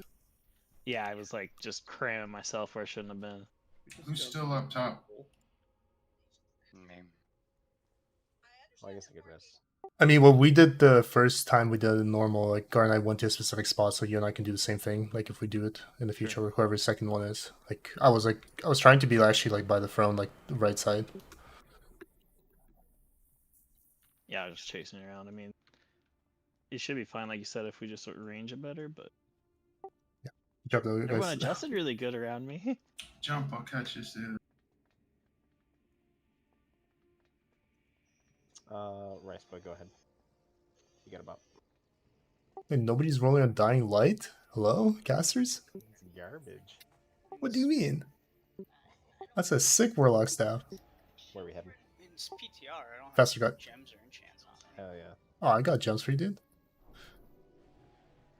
Yeah, I was like just cramming myself where I shouldn't have been. Who's still up top? Me. Well, I guess I could rest. I mean, what we did the first time we did it normal, like Gar and I went to a specific spot, so you and I can do the same thing. Like if we do it in the future, or whoever the second one is. Like I was trying to be actually like by the throne, like the right side. Yeah, I was just chasing around. I mean, it should be fine, like you said, if we just arrange it better. But Good job, though, everyone guys. adjusted really good around me. Jump, I'll catch you soon. Rice boy, go ahead. You got about. And nobody's rolling a dying light. Hello, casters. It's garbage. What do you mean? That's a sick warlock staff. Where are we heading? It's PTR. I don't have Faster got. gems or enchants on me. Hell yeah. Oh, I got gems for you, dude.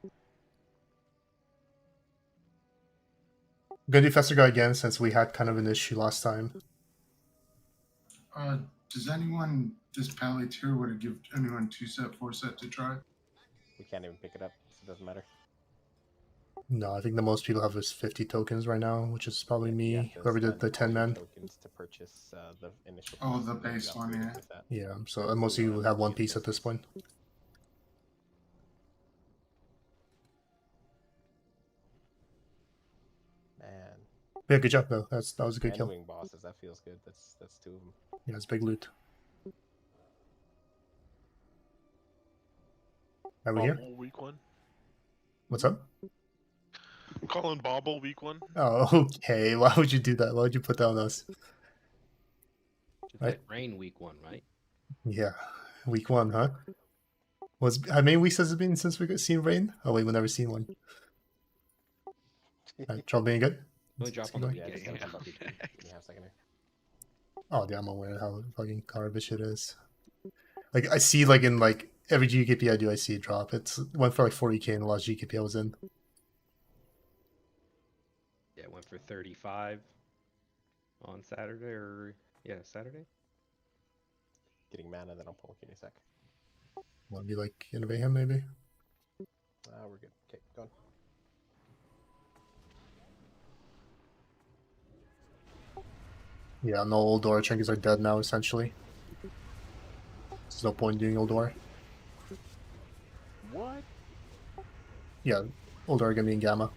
I'm gonna do Fester Guy again since we had kind of an issue last time. Does anyone, this Palantir would have give anyone 2-set, 4-set to try? We can't even pick it up, so it doesn't matter. No, I think the most people have is 50 tokens right now, which is probably me, whoever did the 10 man. Tokens to purchase the initial. Oh, the base one, yeah. Yeah, so most of you will have one piece at this point. Man. Yeah, good job though. That was a good kill. Wing bosses, that feels good. That's two of them. Yeah, it's big loot. Are we here? Bobble week one. What's up? Calling Bobble week one. Oh, okay. Why would you do that? Why would you put that on us? Right. Rain week one, right? Yeah, week one, huh? How many weeks has it been since we got seen rain? Oh wait, we've never seen one. Alright, trouble being good. Only drop on the weekend. Give me half a second here. Oh, yeah, I'm aware how fucking garbage it is. Like I see, like in like every GKP I do, I see it drop. It went for like 40k in the last GKP I was in. Yeah, it went for 35 on Saturday, or yeah, Saturday. Getting mana, then I'll pull. Give me a sec. Want to be like innovate him maybe? We're good. Okay, go on. Yeah, no old door trinkets are dead now essentially. There's no point in doing old door. What? Yeah, old door are gonna be in gamma.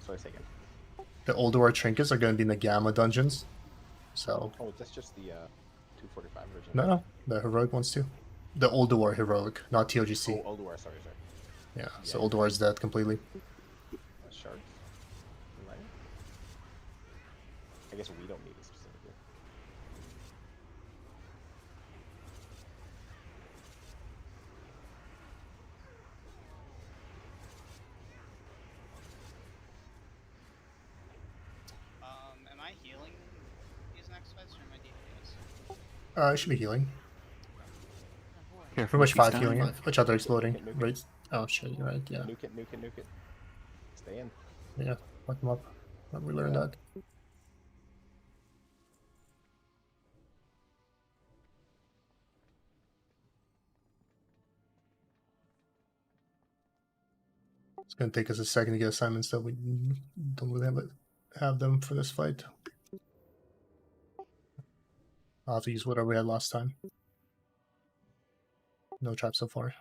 Sorry, say again. The old door trinkets are gonna be in the gamma dungeons. So. Oh, that's just the 245 version. No, the heroic ones too. The old war heroic, not TOGC. Oh, old war. Sorry. Yeah, so old war is dead completely. shards? Right? I guess we don't need it specifically. Am I healing these next fights or am I DPS? It should be healing. Here, Pretty much he's 5 down. healing. Which other exploding? Nuke it. Right? Oh shit, you're right. Yeah. Nuke it, nuke it, nuke it. Stay in. Yeah. Fuck them up. We learned that. It's gonna take us a second to get assignments that we don't really have them for this fight. I'll have to use whatever we had last time. No trap so far.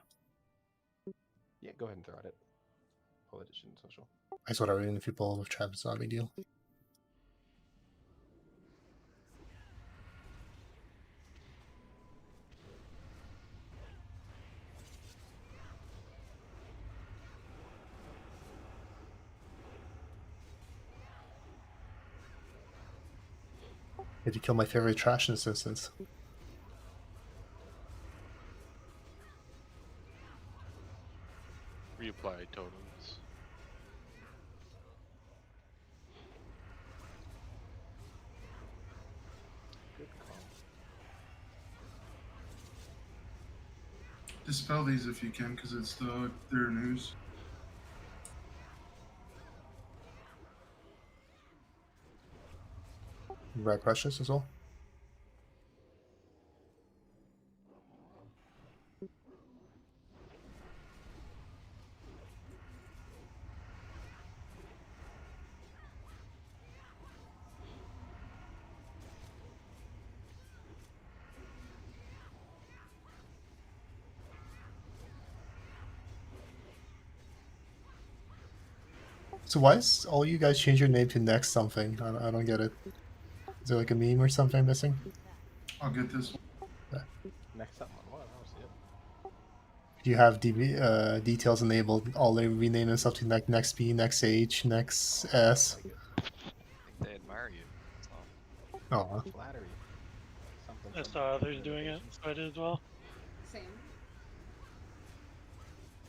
Yeah, go ahead and throw at it. Pull it in social. I swear, even if you pull with trap, it's not a big deal. Had to kill my favorite trash in this instance. Reapply totems. Good call. Dispel these if you can, because it's their news. Red Precious as well. So why is all you guys change your name to next something? I don't get it. Is there like a meme or something I'm missing? I'll get this. Next up on what? I don't see it. If you have details enabled, all they rename it something like next B, next H, next S. I think they admire you. That's all. Oh. Flattery. Something, I saw others doing it, so I did as well. Same.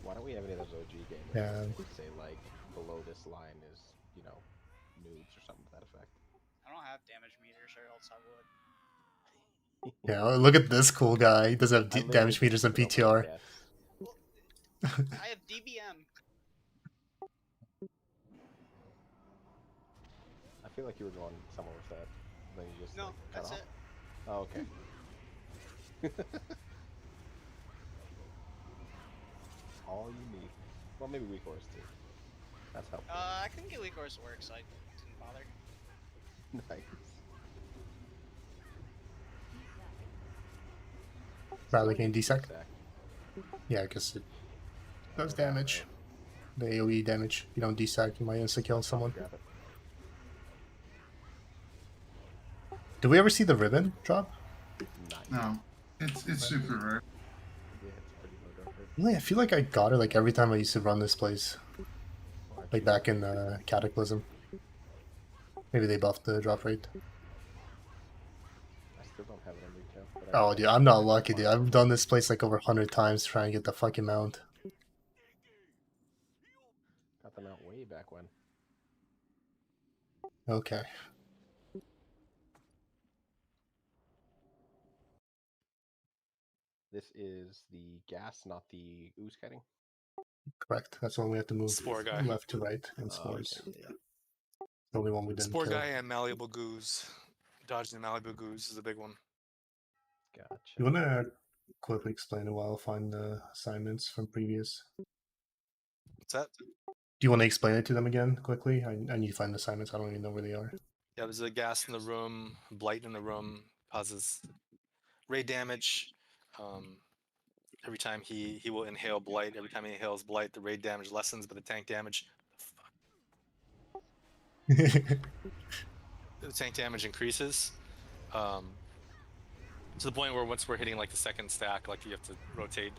Why don't we have any of those OG gamers Yeah. say like below this line is, you know, nudes or something to that effect? I don't have damage meters, or else I would. Yeah, look at this cool guy. He doesn't have I literally damage meters on just put up PTR. a guess. I have DBM. I feel like you were going somewhere with that. Then you just No, like, cut that's off. it. Oh, okay. All you need. Well, maybe weak ores too. That's helpful. I couldn't get weak ores to work, so I didn't bother. Nice. Rather gain desec. Yeah, I guess it does damage. The AoE damage. You don't desec, you might insta kill someone. Grab it. Did we ever see the ribbon drop? Nice. No, it's super rare. Yeah, it's pretty low drop rate. Really, I feel like I got it like every time I used to run this place. Like back in Cataclysm. Maybe they buffed the drop rate. I still don't have it on retail. But Oh, dude, I'm not lucky, dude. I've done this place like over 100 times trying to get the fucking mount. Got them out way back when. Okay. This is the gas, not the ooze kiting. Correct. That's when we have to move Spore guy. left to right and spores. Okay, yeah. The only one we didn't Spore kill. guy and malleable goose. Dodging the malleable goose is a big one. Gotcha. You want to quickly explain it while I'll find the assignments from previous? What's that? Do you want to explain it to them again quickly? I need to find the assignments. I don't even know where they are. Yeah, there's a gas in the room, blight in the room, causes ray damage. Every time he will inhale blight, every time he inhales blight, the raid damage lessens, but the tank damage. The tank damage increases. To the point where once we're hitting like the second stack, like you have to rotate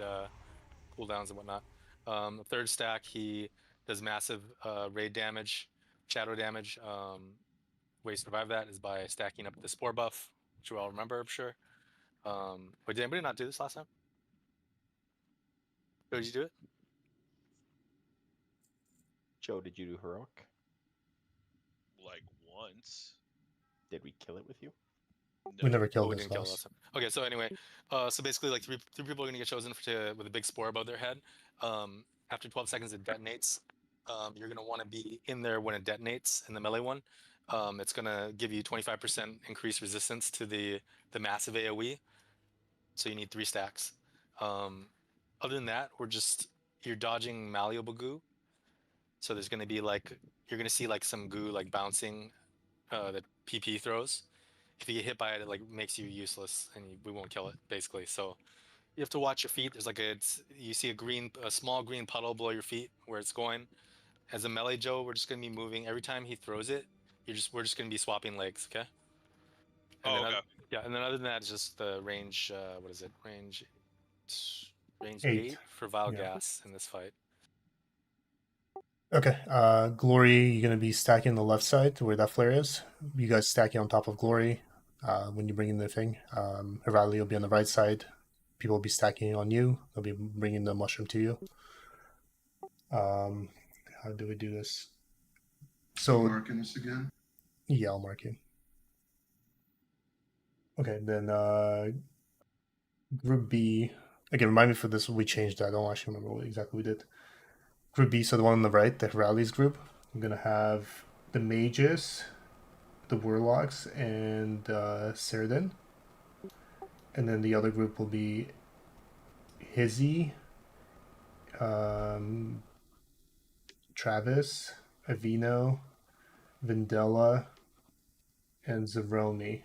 cooldowns and whatnot. The third stack, he does massive raid damage, shadow damage. Way to survive that is by stacking up the spore buff, which you all remember, I'm sure. Wait, did anybody not do this last time? Joe, did you do it? Joe, did you do heroic? Like once. Did we kill it with you? We never Oh, killed we this didn't kill it last. last time. Okay, so anyway, so basically, like three people are gonna get chosen with a big spore above their head. After 12 seconds, it detonates. You're gonna want to be in there when it detonates in the melee one. It's gonna give you 25% increased resistance to the massive AOE. So you need 3 stacks. Other than that, you're dodging malleable goo. So there's gonna be like you're gonna see like some goo like bouncing that PP throws. If you get hit by it, it like makes you useless, and we won't kill it basically. So you have to watch your feet. There's like you see a small green puddle below your feet where it's going. As a melee Joe, we're just gonna be moving every time he throws it. We're just gonna be swapping legs, okay? And then okay. yeah, and then other than that, it's just the range. What is it? Range 8 for Vile yeah. Gas in this fight. Okay, Glory, you're gonna be stacking on the left side where that flare is. You guys stacking on top of Glory when you bring in the thing. Hirali will be on the right side. People will be stacking on you. They'll be bringing the mushroom to you. How do we do this? So marking this again. Yeah, I'll mark you. Okay, then Group B. Again, remind me for this. We changed that. I don't actually remember what exactly we did. Group B, so the one on the right, the Rallies group. I'm gonna have the mages, the warlocks, and Cerdin. And then the other group will be Hizzy, Travis, Avino, Vindella, and Zeromi.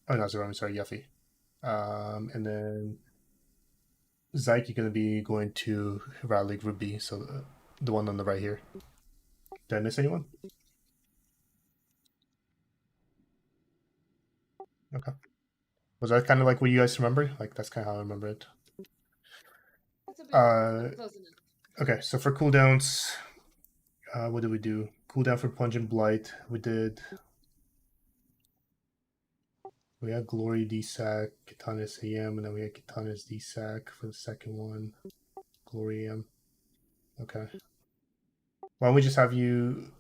Oh, not Zeromi, sorry, Yuffie. And then Zyke, you're going to be going to Rally Group B, so the one on the right here. Did I miss anyone? Okay. Was that kind of like what you guys remember? Like, that's kind of how I remember it. It's a bit close enough. Okay, so for cooldowns, what did we do? Cooldown for Pungent Blight, we had Glory DSAC, Katana's AM, and then we had Katana's DSAC for the second one. Glory AM. Okay. Why don't we just have you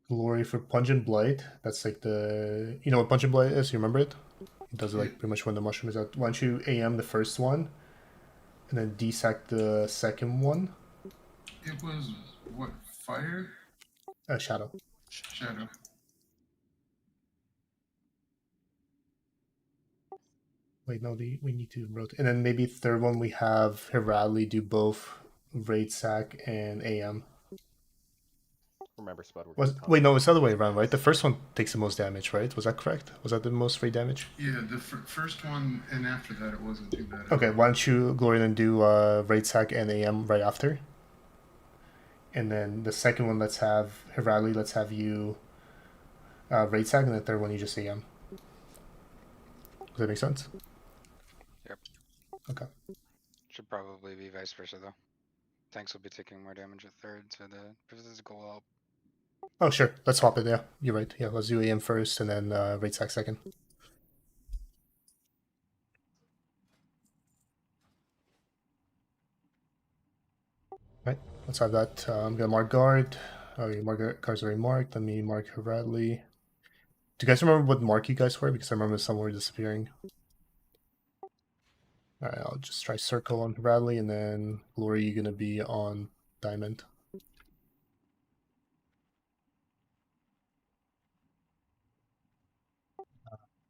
Glory for Pungent Blight? That's like you know what Pungent Blight is? You remember it? It does it like pretty much when the mushroom is out. Why don't you AM the first one, and then DSAC the second one? It was what, fire? Shadow. Shadow. Wait, no, we need to rotate. And then maybe third one we have Hirali do both Raid Sack and AM. Remember, Spud. Wait, no, it's the other way around, right? The first one takes the most damage, right? Was that correct? Was that the most raid damage? Yeah, the first one, and after that it wasn't too bad. Okay, why don't you, Glory, then do Raid Sack and AM right after? And then the second one, let's have Hirali, let's have you Raid Sack, and the third one you just AM. Does that make sense? Yep. Okay. Should probably be vice versa though. Tanks will be taking more damage at third, so the physical will help. Oh, sure. Let's swap it. Yeah, you're right. Yeah, let's do AM first and then Raid Sack second. Right. Let's have that. I'm gonna mark guard. Oh, your guards already marked. Let me mark Radley. Do you guys remember what mark you guys were? Because I remember some were disappearing. All right, I'll just try circle on Radley, and then Glory, you're gonna be on diamond.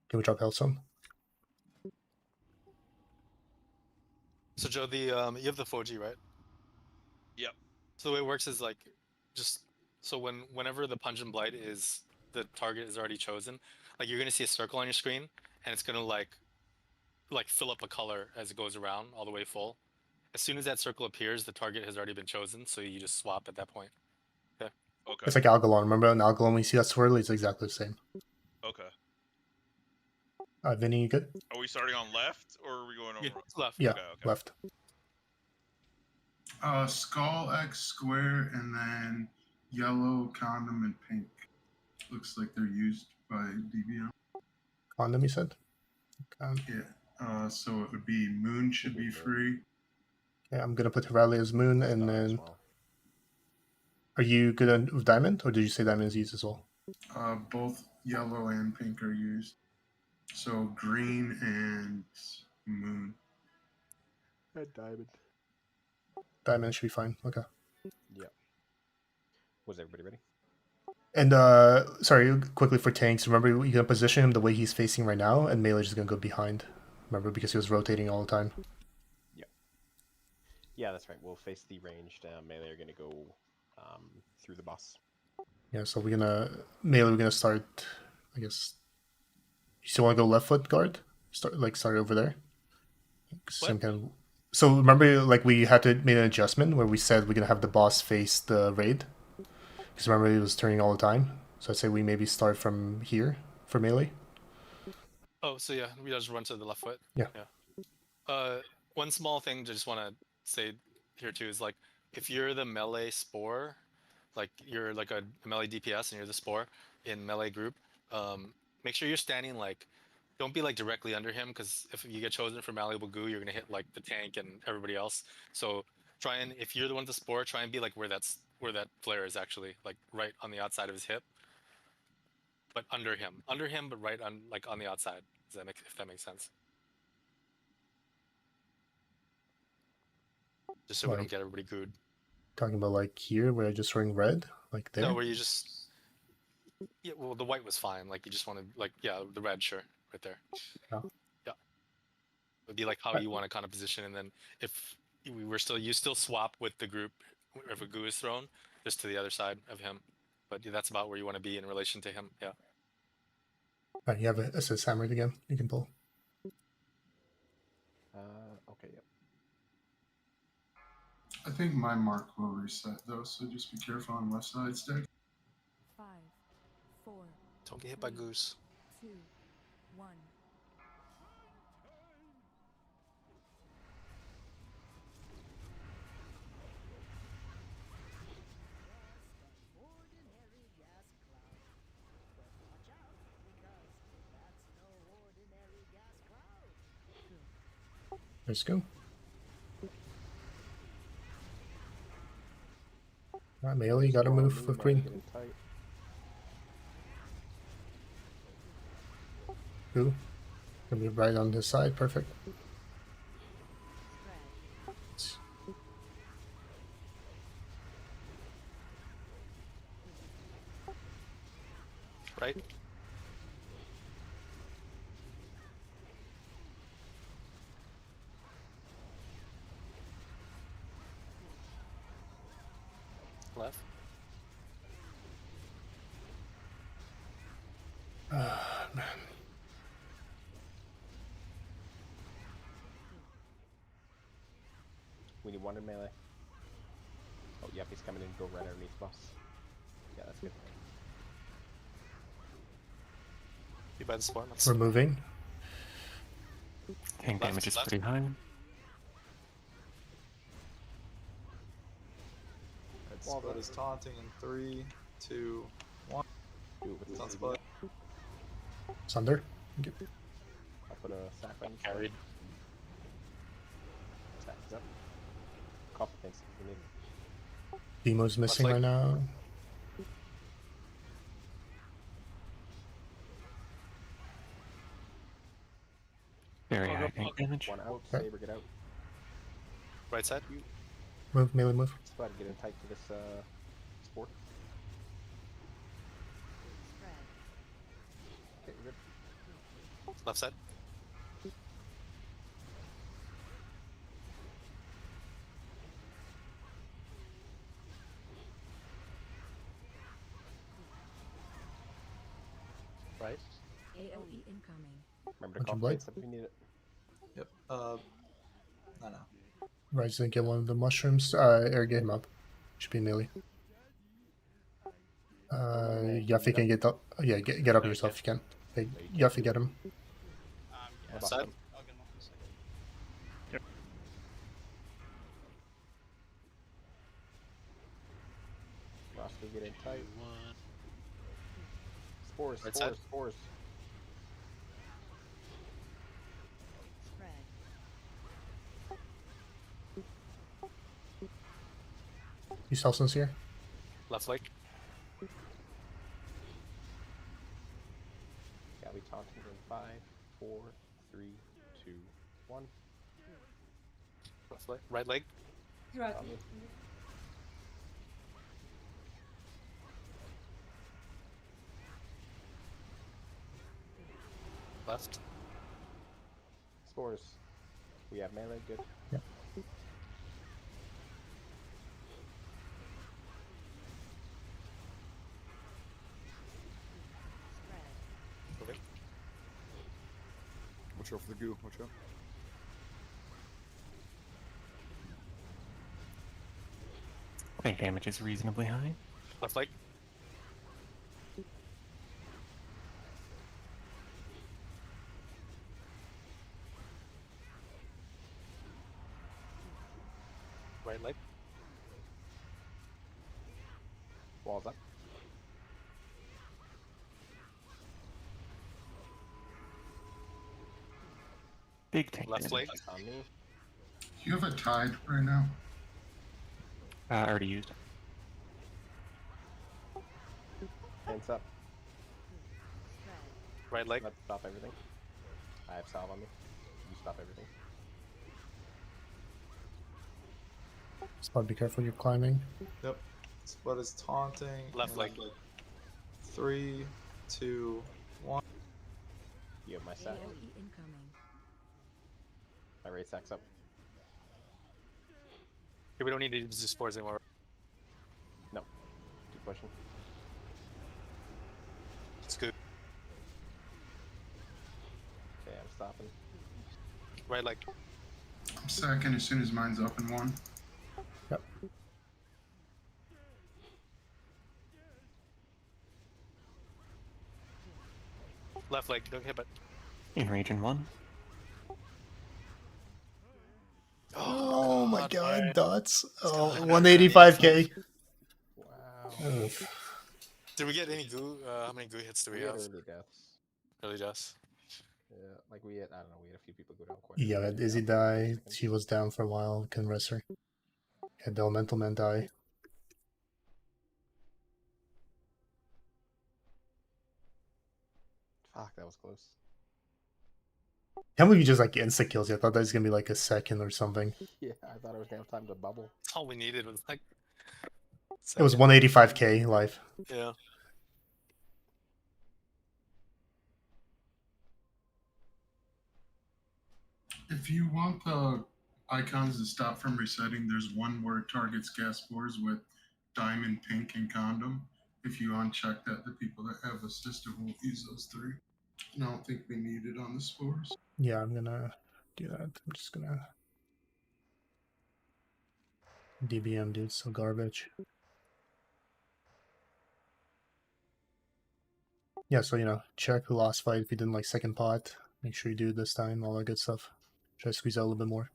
Can we drop Hellstone? So Joe, you have the Foji, right? Yep. So the way it works is like whenever the Pungent Blight the target is already chosen, like you're gonna see a circle on your screen, and it's gonna like fill up a color as it goes around all the way full. As soon as that circle appears, the target has already been chosen, so you just swap at that point. Okay. Okay. It's like Algalon. Remember in Algalon, we see that swirly, it's exactly the same. Okay. Vinny, you good? Are we starting on left or are we going over? Left. Yeah, okay. left. Skull X square and then yellow condom and pink. Looks like they're used by DBM. Condom, you said? Yeah. So it would be moon should be free. Okay, I'm gonna put Rally as moon, and Star as then. well. Are you good on with diamond, or did you say diamond is used as well? Both yellow and pink are used. So green and moon. And diamond. Diamond should be fine. Okay. Yep. Was everybody ready? And sorry, quickly for tanks. Remember, you're gonna position him the way he's facing right now, and Melee is gonna go behind. Remember, because he was rotating all the time. Yep. Yeah, that's right. We'll face the ranged. Melee are going to go through the boss. Yeah, so we're gonna Melee. We're gonna start. I guess. You still want to go left foot guard? Start over there. Same kind of. So remember, like we had to make an adjustment where we said we're gonna have the boss face the raid, because remember he was turning all the time. So I'd say we maybe start from here for Melee. Oh, so yeah, we just run to the left foot. Yeah. One small thing I just want to say here too is like if you're the melee spore, like you're like a melee DPS and you're the spore in melee group, make sure you're standing like, don't be like directly under him, because if you get chosen for malleable goo, you're gonna hit like the tank and everybody else. So try and if you're the one with the spore, try and be like where that flare is actually, like right on the outside of his hip. But under him, but right on like on the outside. Does that if that makes sense? Just so we don't get everybody gooed. Talking about like here, where I just ring red, like there. No, where you just yeah. Well, the white was fine. Like you just want to like the red, sure, right there. Yeah. Yeah. It'd be like how you want to kind of position, and then if you still swap with the group if a goo is thrown, just to the other side of him. But that's about where you want to be in relation to him. Yeah. You have a assist hammered again. You can pull. Okay. Yep. I think my mark will reset though, so just be careful on left side stick. 5, 4. Don't get hit by goose. 2, 1. Let's go. Alright, Melee, you gotta move with green. Goo. Gonna be right on this side, perfect. Right. Left. Man. We need one in melee. Oh, yep, he's coming in. Go right underneath boss. Yeah, that's good. Be by the spawn. We're moving. Tank damage is pretty high. Spud is taunting in 3, 2, 1. Taunt Spud. Sunder. I'll put a sack on. Carried. Sack is up. Copper things we need. Demo's missing right now. Very high tank damage. One out. Okay. Saber, get out. Right side. Move, Melee, move. Spud, get in tight to this sport. Okay, we're good. Left side. Right. AOE incoming. Remember to Bunch call of blade. plates if you need it. Yep. No. Right, so get one of the mushrooms. Eric, get him up. Should be Melee. Yuffie can get up. Yeah, get up yourself if you can. Hey, Yuffie, get him. Left side. I'll get him off in a second. Still get in tight. One. Spores, Right spores, side. spores. Spread. You self here? Left leg. Gabby taunting in 5, 4, 3, 2, 1. Left leg. Right leg. Hiraki. Left. Spores. We have melee, good. Yep. Okay. Watch out for the goo. Watch out. I think damage is reasonably high. Left leg. Right leg. Walls up. Big tank Left leg. That's on me. You have a tide right now. Already used. Hands up. Right leg. Let's stop everything. I have salve on me. You stop everything. Spud, be careful you're climbing. Yep. Spud is taunting. Left leg. 3, 2, 1. You have my sack. AoE incoming. My raid sack's up. Okay, we don't need to use the spores anymore. No. Keep pushing. It's good. Okay, I'm stopping. Right leg. I'm sacking as soon as mine's up in 1. Yep. Left leg. Don't hit it. In region 1. Oh my god, dots. Oh, 185k. Wow. Did we get any goo? How many goo hits do we We had have? early deaths. Early deaths. Yeah, like we had, I don't know, we had a few people go down quite Yeah, a had bit. Izzy die. She was down for a while. Couldn't rest her. Had the Elemental Man die. Fuck, that was close. How many of you just like insta kills? I thought that was gonna be like a second or something. Yeah, I thought I was gonna have time to bubble. All we needed was like. It was 185k life. Yeah. If you want the icons to stop from resetting, there's one where it targets gas spores with diamond, pink, and condom. If you uncheck that, the people that have assisted won't use those 3. And I don't think we need it on the spores. Yeah, I'm gonna do that. I'm just gonna DBM, dude. So garbage. Yeah, so check the last fight. If you didn't like second pot, make sure you do it this time. All that good stuff. Try to squeeze out a little bit more.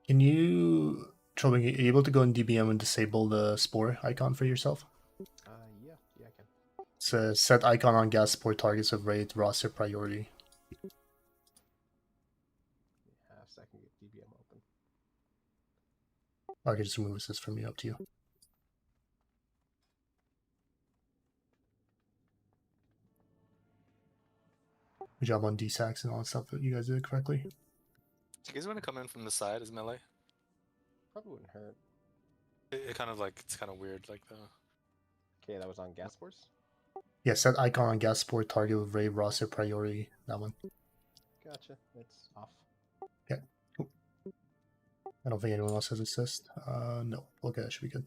Can you, Trouble, are you able to go in DBM and disable the spore icon for yourself? Yeah, I can. It's a set icon on gas spore targets of raid roster priority. Half second, get DBM open. I can just remove assist from you, up to you. Good job on D-Sax and all that stuff that you guys did correctly. Do you guys want to come in from the side as melee? Probably wouldn't hurt. It kind of like, it's kind of weird, like the. Okay, that was on gas spores. Yeah, set icon on gas spore target with raid roster priority. That one. Gotcha. It's off. Okay. Cool. I don't think anyone else has assist. No. Okay, that should be good.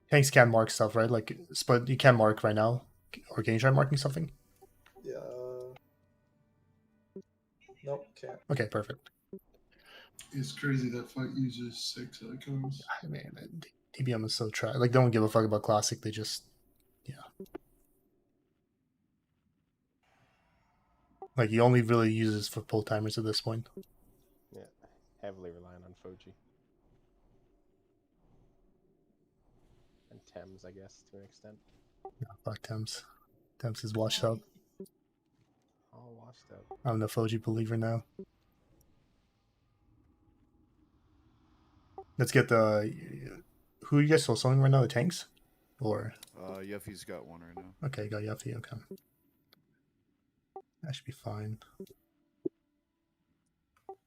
Tanks can mark stuff, right? Like, but you can mark right now. or can you try marking something? Yeah. Nope, can't. Okay, perfect. It's crazy that fight uses 6 icons. Man, TBM is so trash. Like, don't give a fuck about classic. They just, yeah. Like, he only really uses for pull timers at this point. Yeah, heavily relying on Fuji. And Thames, I guess, to an extent. No, fuck Thames. Thames is washed up. All washed up. I'm the Fuji believer now. Let's get the... Who are you guys still selling right now? The tanks? Or... Yuffie's got one right now. Okay, got Yuffie, okay. That should be fine.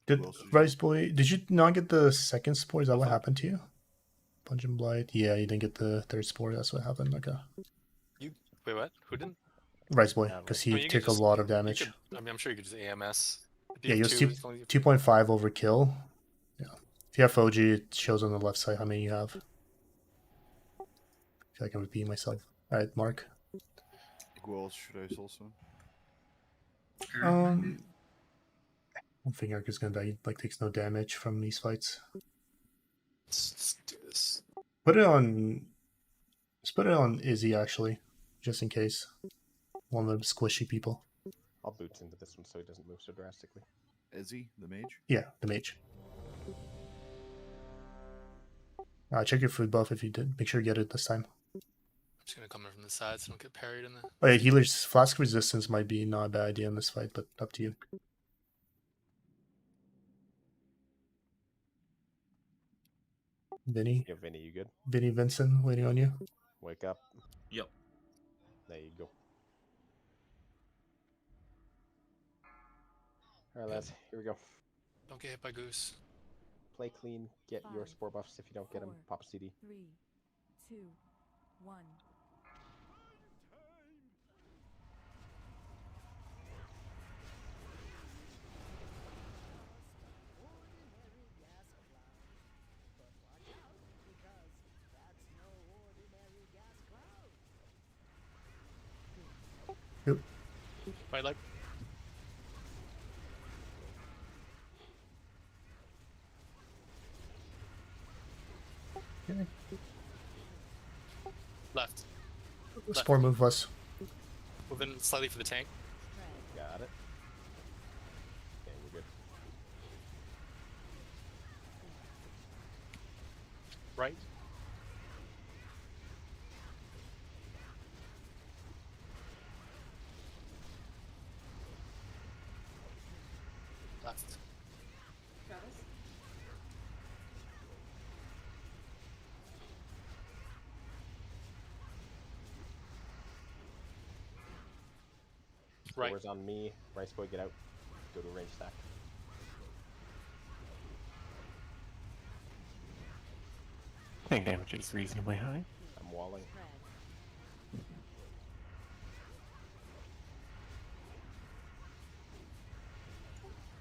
Did Rice Boy... Did you not get the second spore? Is that what happened to you? Punch and Blight? Yeah, you didn't get the third spore. That's what happened. Okay. You wait, what? Who didn't? Rice Boy, because he took a lot of damage. I mean, I'm sure you could just AMS. Yeah, he was 2.5 over kill. Yeah. If you have Fuji, it shows on the left side how many you have. I feel like I'm repeating myself. Alright, Mark. Who else should I soul soon? I don't think Eric is gonna die. He like takes no damage from these fights. Let's do this. Put it on. Let's put it on Izzy actually, just in case. One of the squishy people. I'll boots into this one so he doesn't move so drastically. Izzy, the mage? Yeah, the mage. Check your food buff if you did. Make sure you get it this time. I'm just gonna come in from the side so I don't get parried in the. Oh yeah, healer's flask resistance might be not a bad idea in this fight, but up to you. Vinny? Yeah, Vinny, you good? Vinny Vincent waiting on you. Wake up. Yep. There you go. Alright, lads, here we go. Don't get hit by Goose. Play clean, get your spore buffs. If you don't get them, pop a CD. 3, 2, 1. Yep. Right leg. Okay. Left. Spore move us. Move in slightly for the tank. Got it. Okay, we're good. Right. Left. Travis? Right. Spore's on me. Rice Boy, get out. Go to a range stack. Tank damage is reasonably high. I'm walling.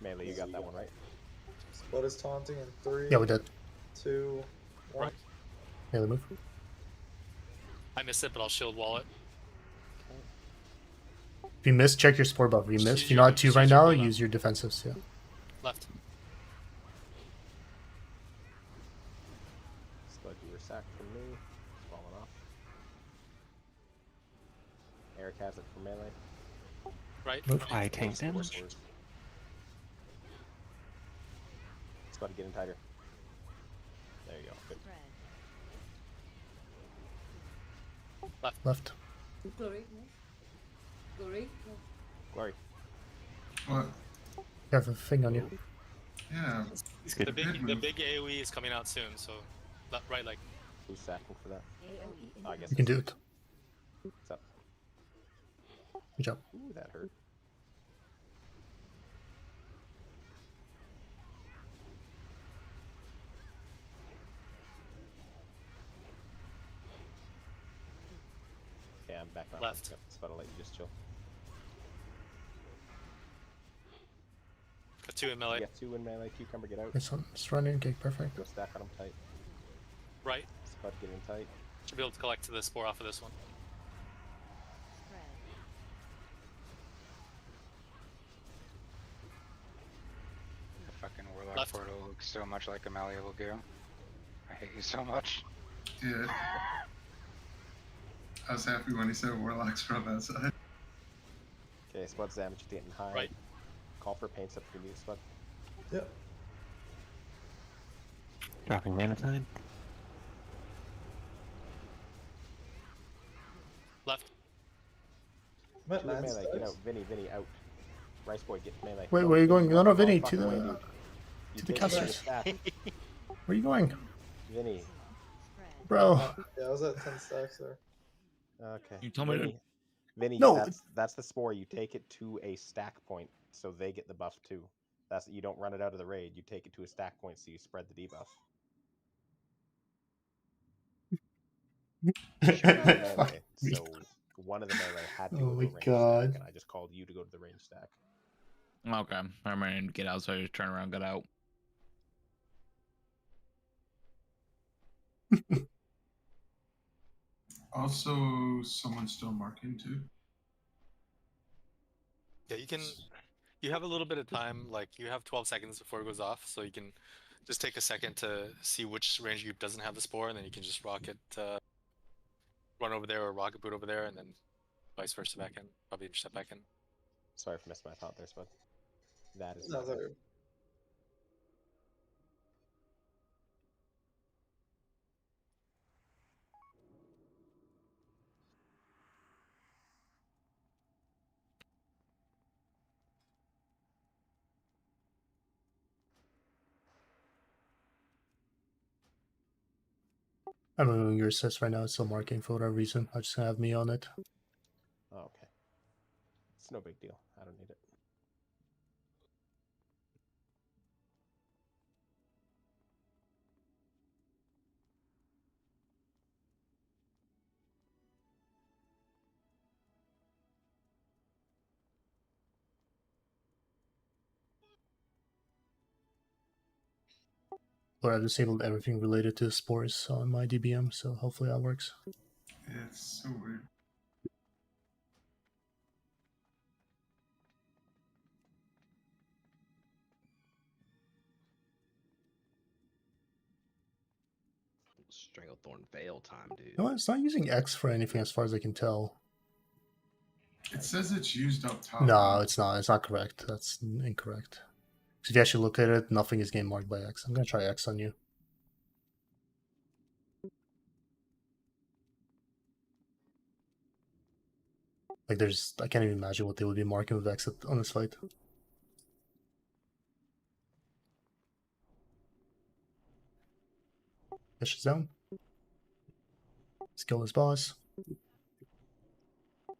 Melee, you got that one right? Split is taunting in 3. Yeah, we did. 2, 1. Right. Melee move. I missed it, but I'll shield wall it. If you miss, check your spore buff. If you miss, if you're not 2 right now, use your defensives. Yeah. Left. Spud, you were sacked from me. It's falling off. Eric has it for melee. Right. Move. High tank damage. Spud, get in tighter. There you go. Good. Left. Glory, move. Glory, move. Glory. What? You have a thing on you. Yeah. He's good. The big AoE is coming out soon, so right leg. Who's sacking for that? Oh, I guess You can do it. What's up? Good job. Ooh, that hurt. Okay, I'm back on. Left. Spud, I'll let you just chill. Got 2 in melee. You got 2 in melee. Cucumber, get out. It's running. Okay, perfect. Go stack on him tight. Right. Spud, get in tight. Should be able to collect the spore off of this one. so much like a malleable goo. I hate you so much. Yeah. I was happy when he said warlocks were on that side. Okay, Spud's damage getting high. Right. Call for paints up for you, Spud. Yep. Dropping mana time. Left. I'm at Two in 9 melee. Get stacks. out. Vinny, out. Rice Boy, get melee. Wait, No, where are you Vinny, going? No, no, go Vinny, fucking to way, the dude. You to the take it to casters. stack. Where are you going, Vinny. bro? Yeah, I was at 10 stacks there. Okay. You told me to- Vinny, No. that's the spore. You take it to a stack point, so they get the buff too. That's you don't run it out of the raid. You take it to a stack point, so you spread the debuff. Melee, so one of the melee had to Oh go to my a range God. stack, and I just called you to go to the range stack. Okay, I'm ready to get out, so I just turn around, get out. Also, someone's still marking too. Yeah, you can. You have a little bit of time. Like you have 12 seconds before it goes off, so you can just take a second to see which range group doesn't have the spore, and then you can just rocket, run over there or rocket boot over there, and then vice versa back in. Probably intercept back in. Sorry for missing my thought there, Spud. That is. No, not it's all good. good. I'm removing your assist right now. It's still marking for whatever reason. I'm just gonna have me on it. Oh, okay. It's no big deal. I don't need it. But I've disabled everything related to spores on my DBM, so hopefully that works. Yeah, it's so weird. Stranglethorn Veil time, dude. No, it's not using X for anything as far as I can tell. It says it's used up top. No, it's not. It's not correct. That's incorrect. If you actually look at it, nothing is getting marked by X. I'm gonna try X on you. Like, I can't even imagine what they would be marking with X on this fight. Fish is down. Let's kill this boss.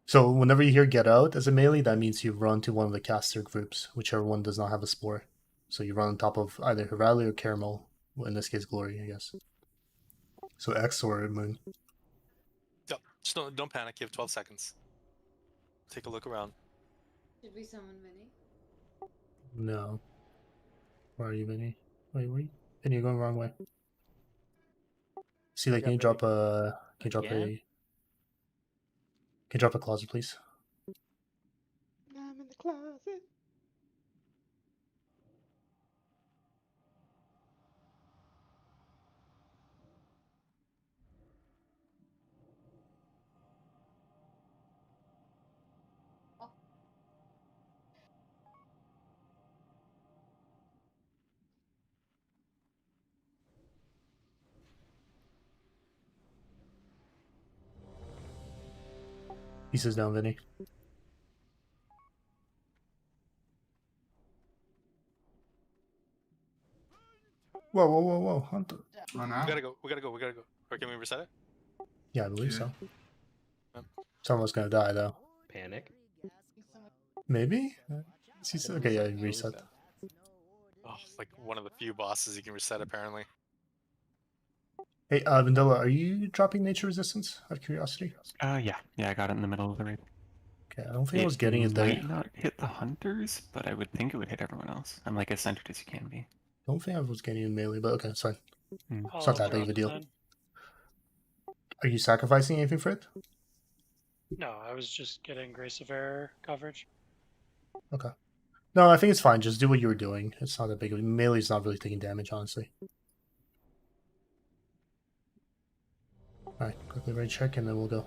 So whenever you hear get out as a melee, that means you run to one of the caster groups, whichever one does not have a spore. So you run on top of either Hirali or Caramel, well, in this case Glory, I guess. So X or Moon. Yep. Just don't panic. You have 12 seconds. Take a look around. Should we summon Vinny? No. Where are you, Vinny? Wait, Vinny, you're going the wrong way. See, like, can you drop a... Can you drop a closet, please? I'm in the closet. Pieces down, Vinny. Whoa. Hunter. Run out. We gotta go. Or can we reset it? Yeah, I believe Yeah. so. Yep. Someone's gonna die, though. Panic. Maybe? Okay, yeah, reset. Oh, like one of the few bosses you can reset, apparently. Hey, Vandilla, are you dropping nature resistance out of curiosity? Yeah, I got it in the middle of the raid. Okay, I don't think I was getting it there. Might not hit the hunters, but I would think it would hit everyone else. I'm like as centered as you can be. Don't think I was getting in melee, but okay, it's fine. Mm. It's not that big of a deal. Are you sacrificing anything for it? No, I was just getting Grace of Error coverage. Okay. No, I think it's fine. Just do what you were doing. It's not that big. Melee's not really taking damage, honestly. Alright, quickly raid check and then we'll go.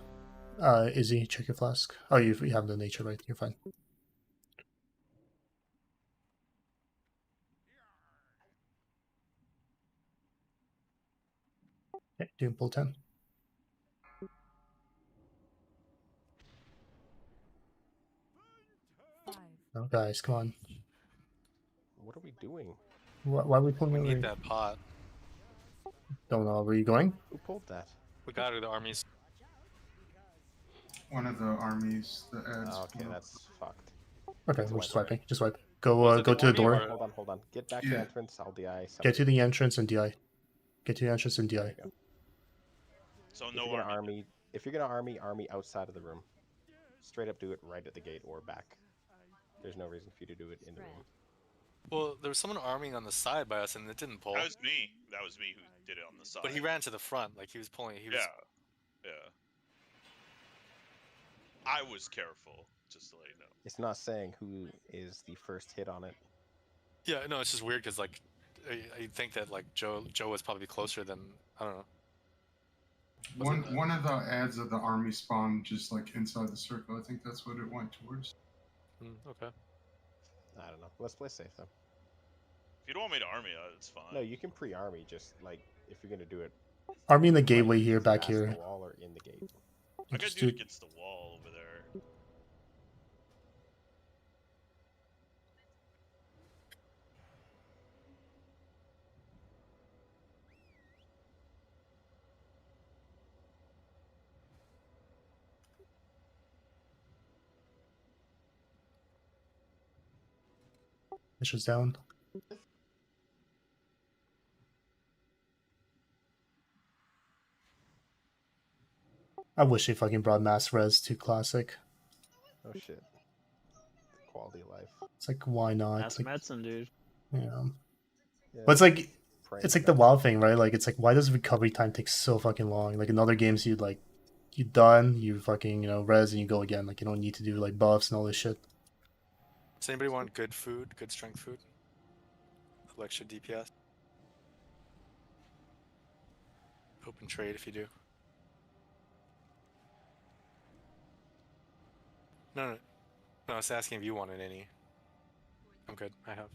Izzy, check your flask. Oh, you have the nature, right? You're fine. Okay, doing pull 10. No, guys, come on. What are we doing? Why are we pulling We the need raid? that pot. Don't know. Where are you going? Who pulled that? We got it, the armies. One of the armies, the ads. Oh, okay, that's fucked. Okay, It's a we're just wipe. wiping. Just wipe. Go Was it go the to the army door. or- Hold on. Get back to the entrance. I'll DI. Get to the entrance and DI. Get to the entrance and DI. So If no you're gonna army. if you're gonna army outside of the room. Straight up do it right at the gate or back. There's no reason for you to do it in the room. Well, there was someone arming on the side by us, and it didn't pull. That was me. That was me who did it on the side. But he ran to the front, like he was pulling. He was. Yeah. I was careful, just to let you know. It's not saying who is the first hit on it. Yeah, no, it's just weird because like, I think that like Joe was probably closer than I don't know. One of the ads of the army spawned just like inside the circle. I think that's what it went towards. Okay. I don't know. Let's play safe then. If you don't want me to army, it's fine. No, you can pre-army. Just like if you're gonna do it. Army in the gateway here, back past here. The wall or in the gate. I gotta do it against the wall over there. Mission's down. I wish they fucking brought mass res to classic. Oh shit. Quality of life. It's like, why not? That's Like, medicine, dude. yeah. Yeah, But it's like, praying it's for like the that. WoW thing, right? Like, it's like, why does recovery time take so fucking long? Like in other games, you like, you done, you fucking, you know, res and you go again. Like you don't need to do like buffs and all this shit. Does anybody want good food, good strength food? Extra DPS. Open trade if you do. No, I was asking if you wanted any. I'm good. I have.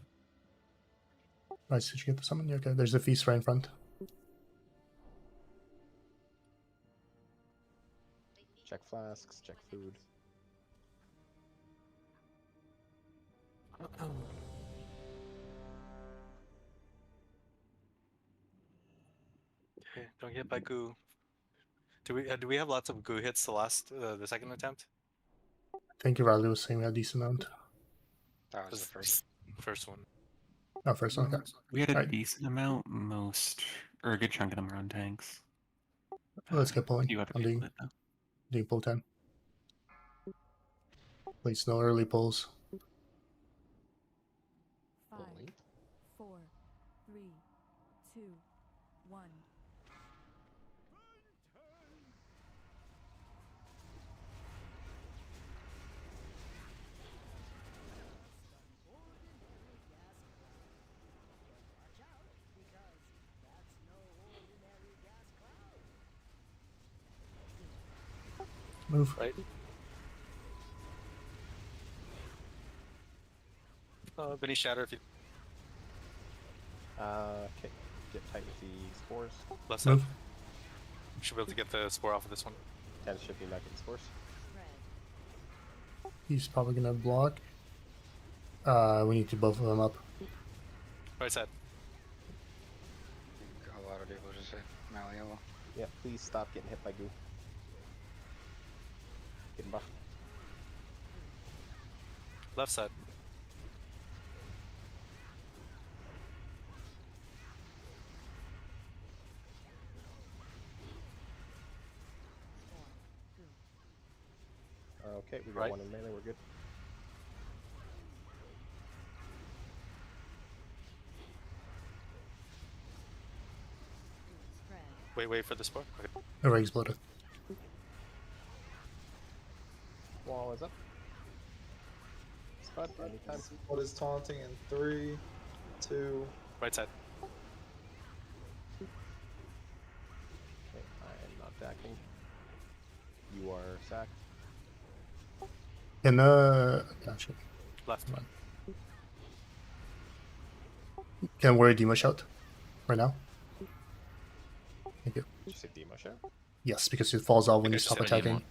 Nice, did you get the summon? Yeah, okay, there's a feast right in front. Check flasks. Check food. Okay, don't get hit by goo. Do we have lots of goo hits the second attempt? Thank you, Riley was saying we had a decent amount. That was the first one. Oh, first one, okay. We had a Alright, decent amount, or a good chunk of them were on tanks. let's get pulling. You have to I'm be doing, lit, though. doing pull 10. Please, no early pulls. 5, 4, 3, 2, 1. Move. Right. Benny Shatter if you. Okay. Get tight with the spores. Left side. Should be able to get the spore off of this one. 10 should be back in the spores. He's probably gonna block. We need to both of them up. Right side. A lot of people just say Malleolo. Yeah, please stop getting hit by goo. Getting buffed. Left side. Okay, we got Right. one in melee. We're good. Wait for the spore. Okay. The ray exploded. Wall is up. Spud, anytime. What is taunting in 3, 2. Right side. Okay, I am not stacking. You are sacked. Can gotcha. Left. Can worry Demo shout right now? Thank you. Did you say demo show? Yes, because it falls out when I you just stop hit a game attacking. one.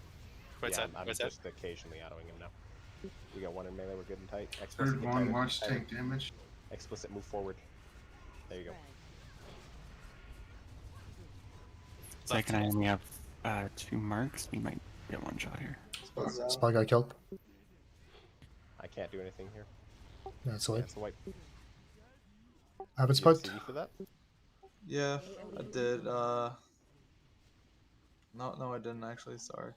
Right Yeah, side. I'm Right side. just occasionally autoing him now. We got one in melee, we're good and tight. Explicit, Third get one, tighter, watch tighter. tank damage. Explicit, move forward. There you go. Second, I only have 2 marks. We might get one shot here. Spot got killed. I can't do anything here. That's the Yeah, way. it's a wipe. I haven't Did you have spot. CD for that? Yeah, I did. No, I didn't actually. Sorry.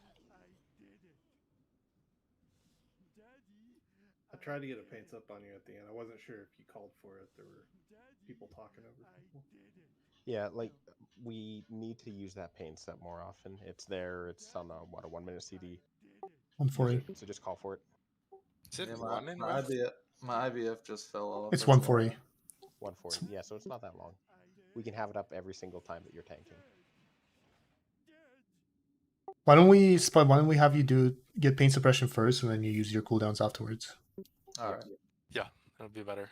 I tried to get a paints up on you at the end. I wasn't sure if you called for it. There were people talking over people. Yeah, like we need to use that pain set more often. It's there. It's on a 1 minute CD. 140. So just call for it. Is it Yeah, running, my Ref? IBF just fell off. It's that's 140. why. 140. Yeah, so it's not that long. We can have it up every single time that you're tanking. Why don't we spot? Why don't we have you get pain suppression first, and then you use your cooldowns afterwards? All right. Yeah, that'll be better.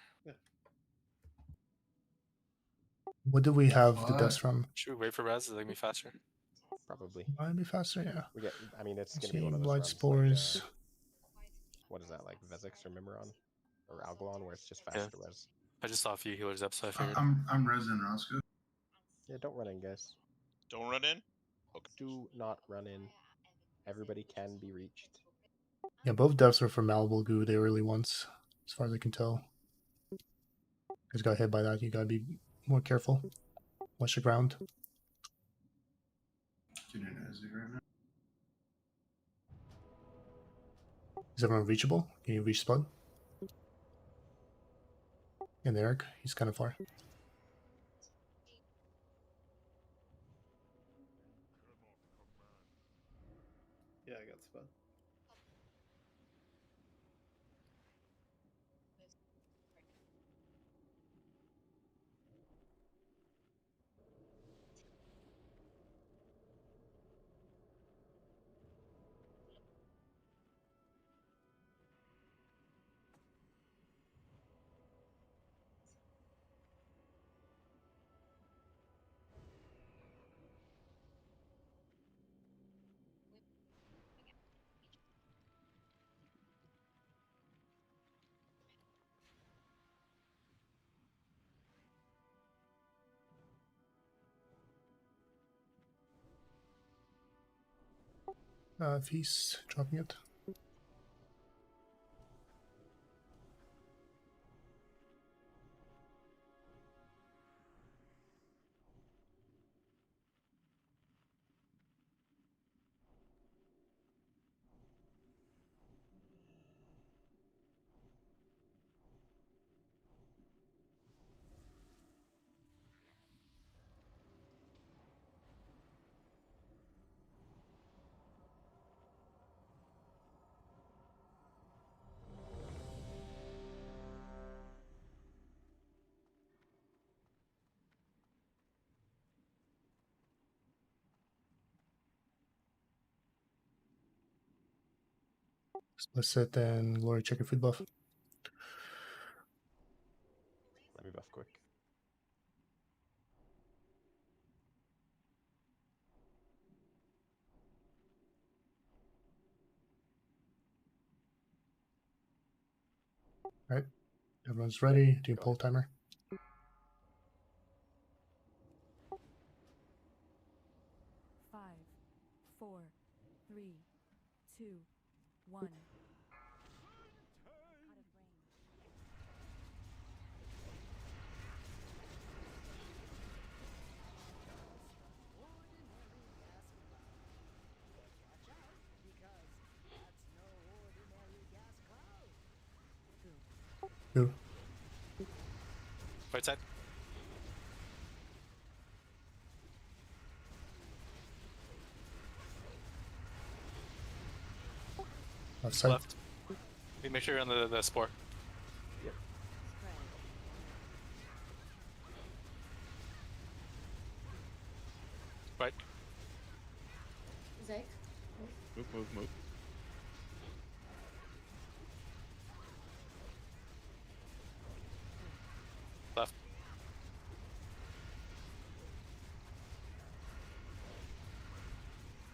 What did we have the deaths from? Should we wait for res? Is it gonna be faster? Probably. Might be faster, yeah. We get. I mean, it's Let's gonna be see, one of those Blight runs Spores. like, what is that, like Vezix or Mimiron or Algalon, where it's just faster to res. I just saw a few healers up, so I figured. I'm resin Roscoe. Yeah, don't run in, guys. Don't run in. Okay. Do not run in. Everybody can be reached. Yeah, both deaths were from Malleable Goo, the early ones, as far as I can tell. Guys got hit by that. You gotta be more careful. Watch the ground. Get in as right now. Is everyone reachable? Can you reach Spud? And Eric, he's kind of far. Yeah, I got spun. If he's dropping it. Explicit and Glory, check your food buff. Let me buff quick. Alright. Everyone's ready. Do you pull timer? Five, 4, 3, 2, 1. Go. Right side. Left side. Left. Make sure you're on the spore. Yep. Right. Zach. Move. Left.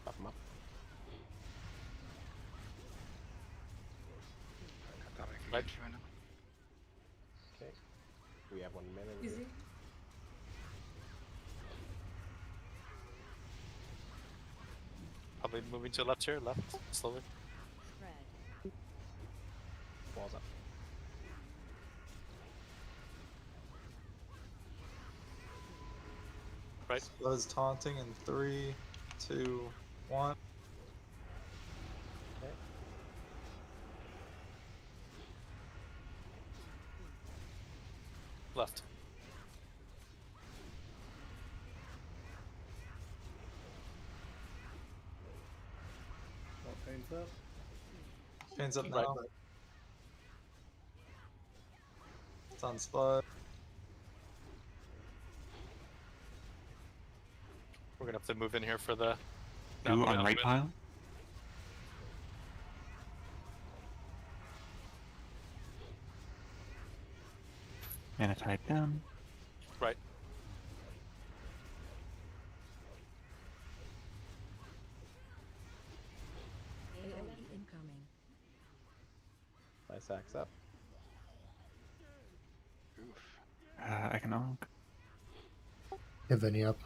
Pop him up. Right. Okay. We have 1 minute. Easy. Probably moving to the left here. Left. Slowly. Walls up. Right. Buzz taunting in 3, 2, 1. Okay. Left. Oh, pain's up. Pain's up Right. now. It's on spot. We're gonna have to move in here for the. Who on right pile? And a type down. Right. AoE incoming. My sack's up. I can honk. Get Vinny up.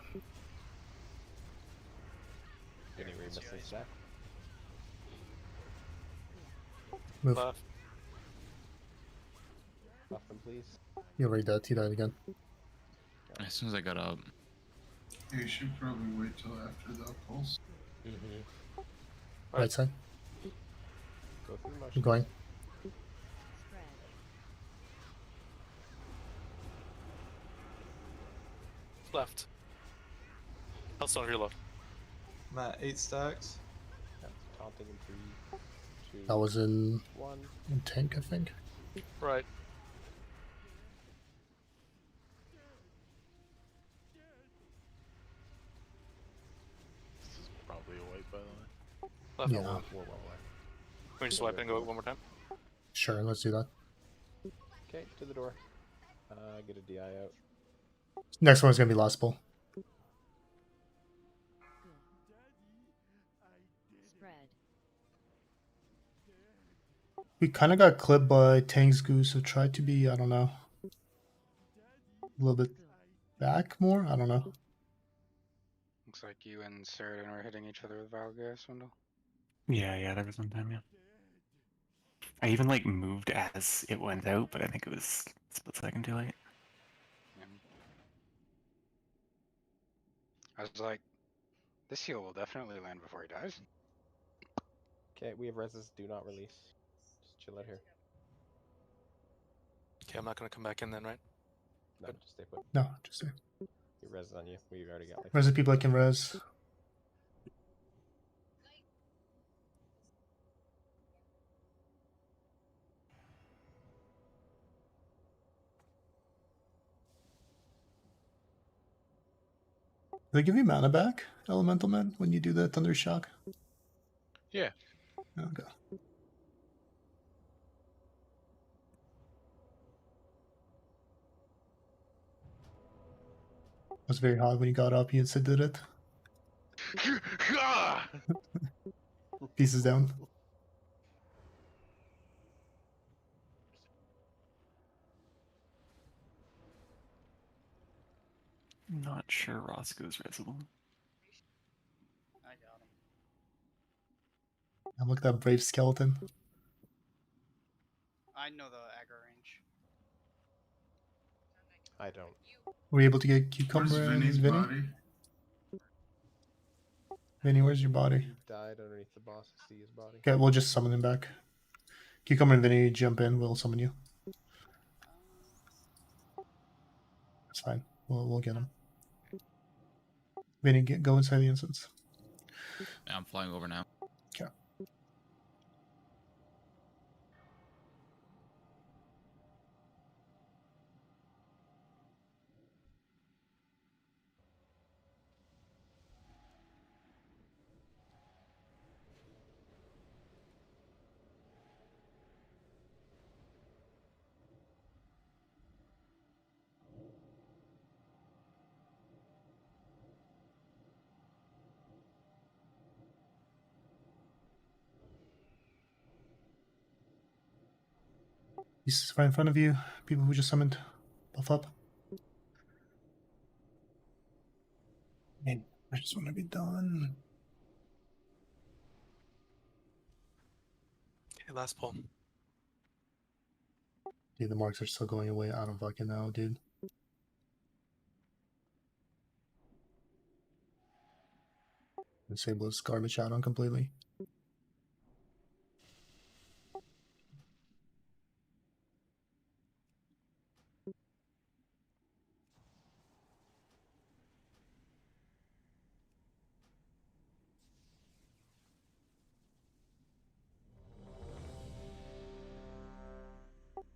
Any missing stack? Move. Left. Buff them, please. You already dead. He died again. As soon as I got up. You should probably wait till after the pulse. Right side. Go through motion. Keep going. Left. Hellstone reload. I'm at 8 stacks. Yep. Taunting in 3, 2. That was in 1. tank, I think. Right. This is probably a wipe, by the way. Left. Yeah. We're well away. Can we just wipe and go one more time? Sure, let's do that. Okay, to the door. Get a DI out. Next one's gonna be last pull. Spread. We kind of got clipped by Tang's Goose, so try to be, I don't know, a little bit back more? I don't know. Looks like you and Sheridan are hitting each other with Valgas, Wendell. Yeah, there was one time, yeah. I even like moved as it went out, but I think it was a split second too late. I was like, this heal will definitely land before he dies. Okay, we have reses. Do not release. Just chill out here. Okay, I'm not gonna come back in then, right? No, just stay put. No, just say. Your res is on you. We already got like. Res the people that can res. Do they give you mana back, Elemental Man, when you do the Thunder Shock? Yeah. Okay. It was very hot when you got up. You said did it. Pieces down. Not sure Roscoe's resolute. I got him. And look at that brave skeleton. I know the aggro range. I don't. Were you able to get Cucumber Where's and Vinny's Vinny? body? Vinny, where's your body? He died underneath the boss. See his body. Okay, we'll just summon him back. Cucumber and Vinny, jump in. We'll summon you. That's fine. We'll get him. Vinny, go inside the instance. Yeah, I'm flying over now. Okay. He's right in front of you. People who just summoned. Buff up. Man, I just want to be done. Okay, last pull. Dude, the marks are still going away. I don't fucking know, dude. Disable this garbage add-on completely.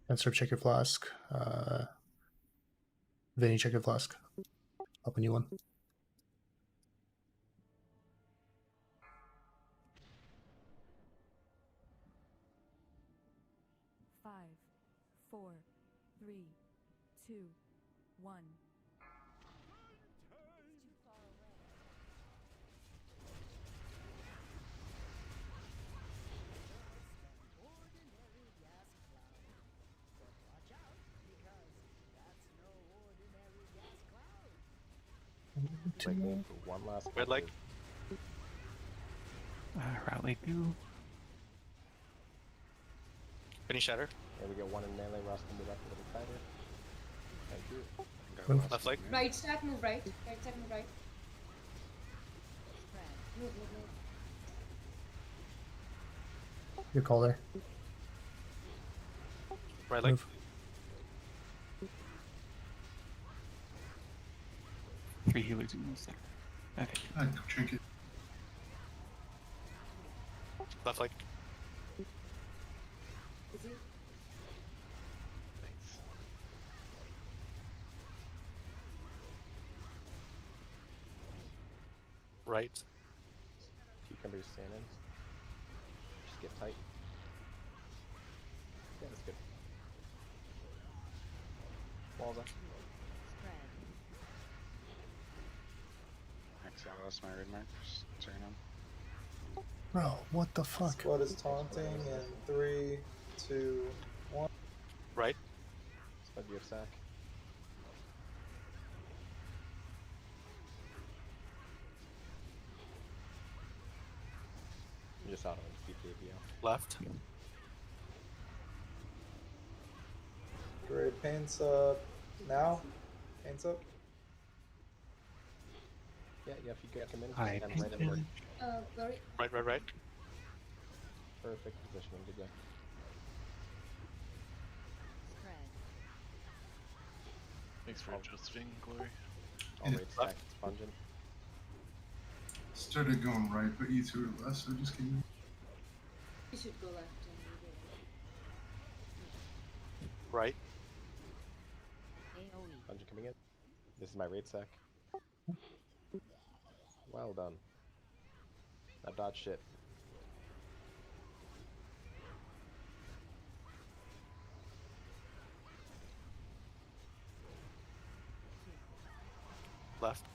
Answer, check your flask. Vinny, check your flask. Up a new one. Five, 4, 3, 2, 1. Break me for one last Red leg. Rally do. Finish shatter. And we get one in melee. Ross can move up a little tighter. Thank you. Move. Left leg. Right stack, move right. Right stack, move right. Move, move, move. Good call there. Right leg. Move. 3 healers in the center. Okay. I'd go trinket. Left leg. Is he? Right. Cucumber stand in. Just get tight. Yeah, that's good. Walls up. Actually, I lost my red markers. Turn them. Bro, what the fuck? Squad is taunting in 3, 2, 1. Right. Spud your sack. You just auto and keep the APO. Left. Great, paints up now. Paints up. Yeah, if you get come in, Hi, and right at work. Very. Right. Perfect positioning to go. Thanks for adjusting, Glory. All right, stack sponging. Started going right, but you threw it left, so I just came You should go left and Right. Sponging coming in. This is my raid sack. Well done. Now dodge shit. Left.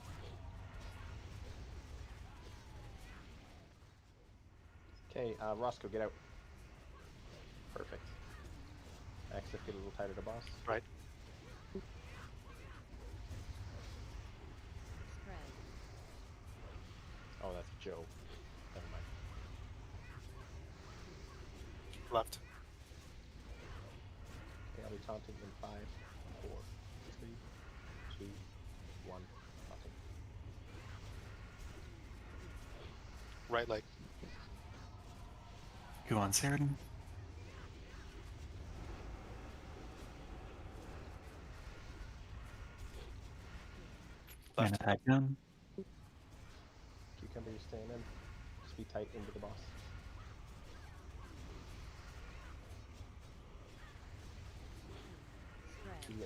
Okay, Roscoe, get out. Perfect. Exit, get a little tighter to boss. Right. Oh, that's Joe. Never mind. Left. Okay, I'll be taunting in 5, 4, 3, 2, 1. Taunting. Right leg. Who on Saraden? And attack done. Cucumber, you're staying in. Just be tight into the boss.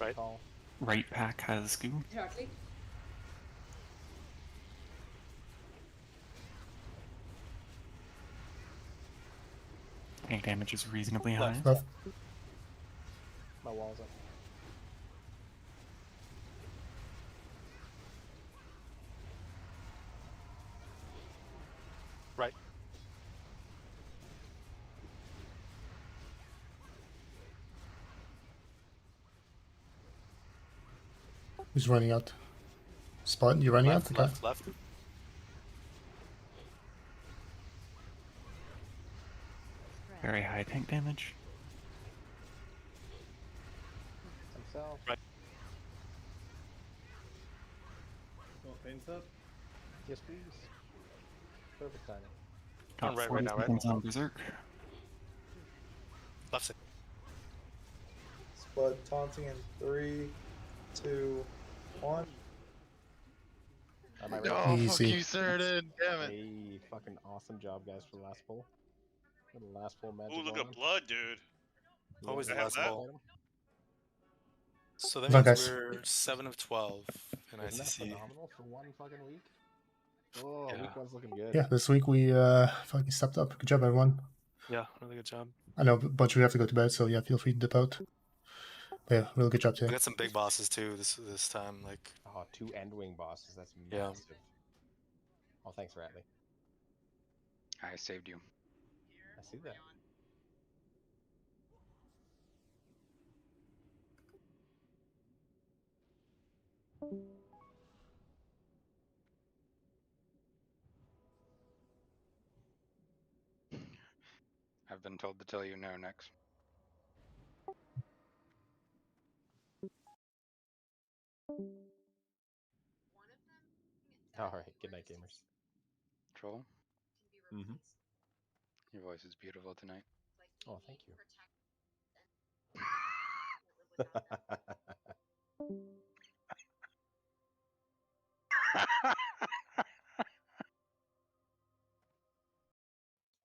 Right. Call. Right pack has goo. Shortly. Tank damage is reasonably high. Left. My wall's up. Right. Who's running out? Spot, you running Left, out? Okay. left. Very high tank damage. Himself. Right. Oh, Fane's up. Yes, please. Perfect timing. On right now, right? seconds on Berserk. Left side. Spud taunting in 3, 2, 1. Am I No, ready? fuck Easy. you, Cerdin. Damn it. Hey, fucking awesome job, guys, for the last pull. For the last pull magic. Ooh, look going at on. blood, dude. Always I the have last that. ball. So that Good luck, means guys. we're 7 of 12 in Isn't that ICC. phenomenal for one fucking week? Oh, Yeah. week one's looking good. Yeah, this week we fucking stepped up. Good job, everyone. Yeah, really good job. I know a bunch of you have to go to bed, so yeah, feel free to dip out. But yeah, really good job We today. got some big bosses too this time. Like, Oh, 2 end-wing bosses. That's Yeah. massive. Oh, thanks, Ratley. I saved you. I see that. I've been told to tell you no next. All right. Good night, gamers. Troll, Mm-hmm. your voice is beautiful tonight. Oh, thank you.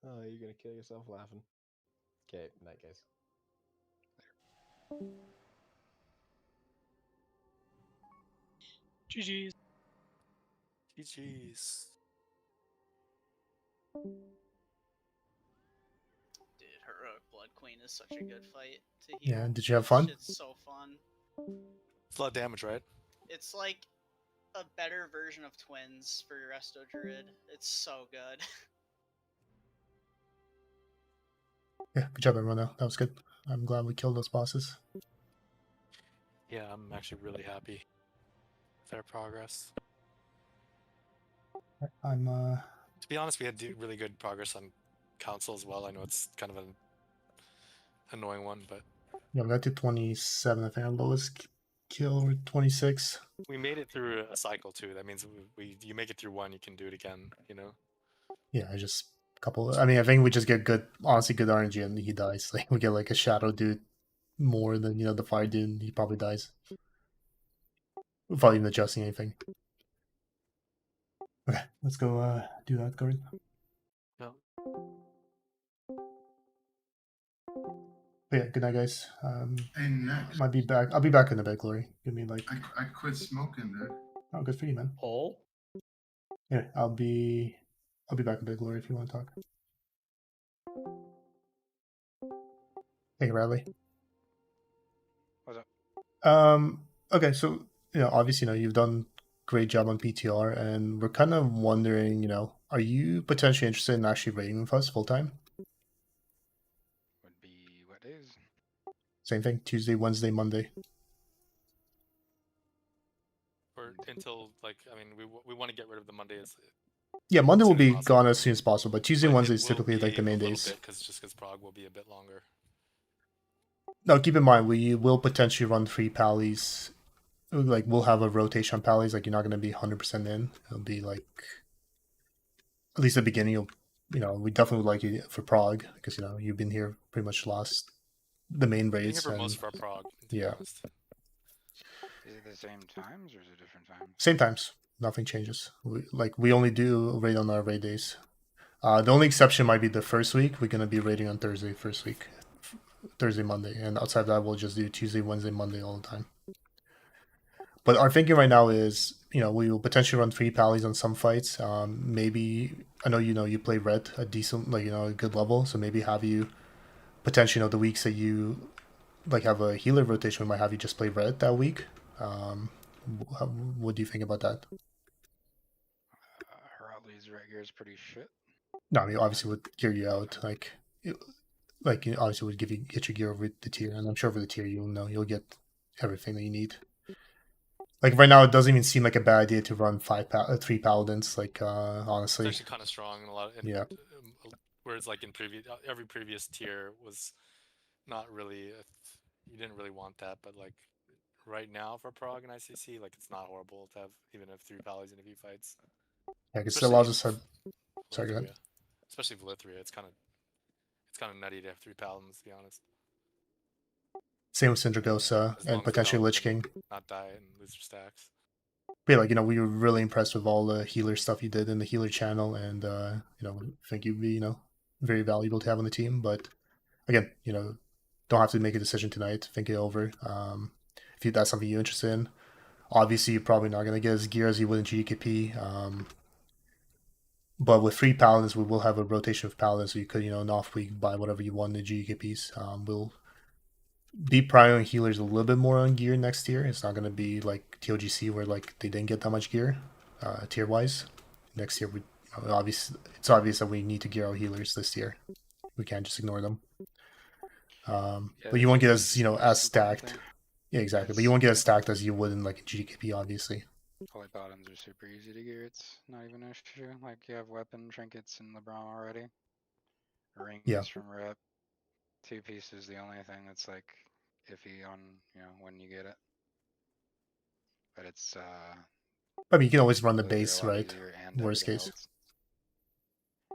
Oh, you're gonna kill yourself laughing. Okay, night, guys. GG's. GG's. Dude, Heroic Blood Queen is such a good fight to heal. Yeah, did you have That fun? shit's so fun. It's a lot of damage, right? It's like a better version of Twins for your Resto Druid. It's so good. Yeah, good job, everyone. Though that was good. I'm glad we killed those bosses. Yeah, I'm actually really happy with our progress. I'm To be honest, we had really good progress on council as well. I know it's kind of an annoying one, but yeah, we got to 27. I think our lowest kill or 26. we made it through a cycle too. That means you make it through one, you can do it again. You know. Yeah, I just couple. I mean, I think we just get good, honestly, good RNG, and he dies. Like we get like a shadow dude more than the fire dude. And he probably dies without even adjusting anything. Okay, let's go do that, Gordon. Yeah. But yeah, good night, guys. Hey, next. Might be back. I'll be back in a bit, Glory. Give me like. I quit smoking, dude. Oh, good for you, man. Paul? Yeah, I'll be back in a bit, Glory, if you want to talk. Hey, Radley. What's up? Okay, so obviously, you've done great job on PTR, and we're kind of wondering, are you potentially interested in actually raiding with us full time? Would be what days? Same thing, Tuesday, Wednesday, Monday. Or until we want to get rid of the Mondays. Yeah, Monday will soon as be possible. gone as soon as possible, but Tuesday, But Wednesday it is will typically like the be main a little days. bit because Prague will be a bit longer. Now, keep in mind, we will potentially run 3 pallies. Like, we'll have a rotation on pallies. Like, you're not going to be 100% in. It'll be like, at least at the beginning, we definitely would like you for Prague because you've been here pretty much the main Been here raids. for And most of our Prague, to be yeah, honest. Is it the same times or is it different times? same times. Nothing changes. We only do raid on our raid days. The only exception might be the first week. We're going to be raiding on Thursday, first week. Thursday, Monday. And outside of that, we'll just do Tuesday, Wednesday, Monday all the time. But our thinking right now is, we will potentially run 3 pallies on some fights. Maybe, I know, you play red a decent, a good level. So maybe have you potentially, the weeks that you have a healer rotation, we might have you just play red that week. What do you think about that? Haraldly's red gear is pretty shit. No, I mean, obviously would gear you out, obviously would get your gear over the tier, and I'm sure over the tier you'll get everything that you need. Like right now, it doesn't even seem like a bad idea to run 3 paladins. Like It's honestly, actually kind of strong in a lot. yeah. Whereas like in previous, every previous tier was not really. You didn't really want that, but like right now for Prague and ICC, like it's not horrible to have even have 3 paladins in a few fights. Yeah, because it Especially allows us to. Sorry, go ahead. Valeria. Especially Valeria, it's kind of nutty to have 3 paladins, to be honest. Same with Syndragosa As and long as the potentially paladin Lich can King. not die and lose their stacks. But yeah, like we were really impressed with all the healer stuff you did in the healer channel, and think you'd be very valuable to have on the team. But again, don't have to make a decision tonight. Think it over. If that's something you're interested in, obviously you're probably not gonna get as gear as you would in GKP. But with 3 paladins, we will have a rotation of paladins, so you could an off week buy whatever you want in the GKPs. We'll be prioritizing healers a little bit more on gear next year. It's not going to be like TOGC where like they didn't get that much gear, tier wise. Next year, it's obvious that we need to gear our healers this year. We can't just ignore them. But you won't get as stacked. Yeah, exactly. But you won't get as stacked as you would in like a GKP, obviously. Holy paladins are super easy to gear. It's not even an issue. Like you have weapon trinkets in LeBron already. Rings from rep. 2 pieces. The only thing that's like iffy on when you get it. But it's I mean, you can always run the base, right? Worst case.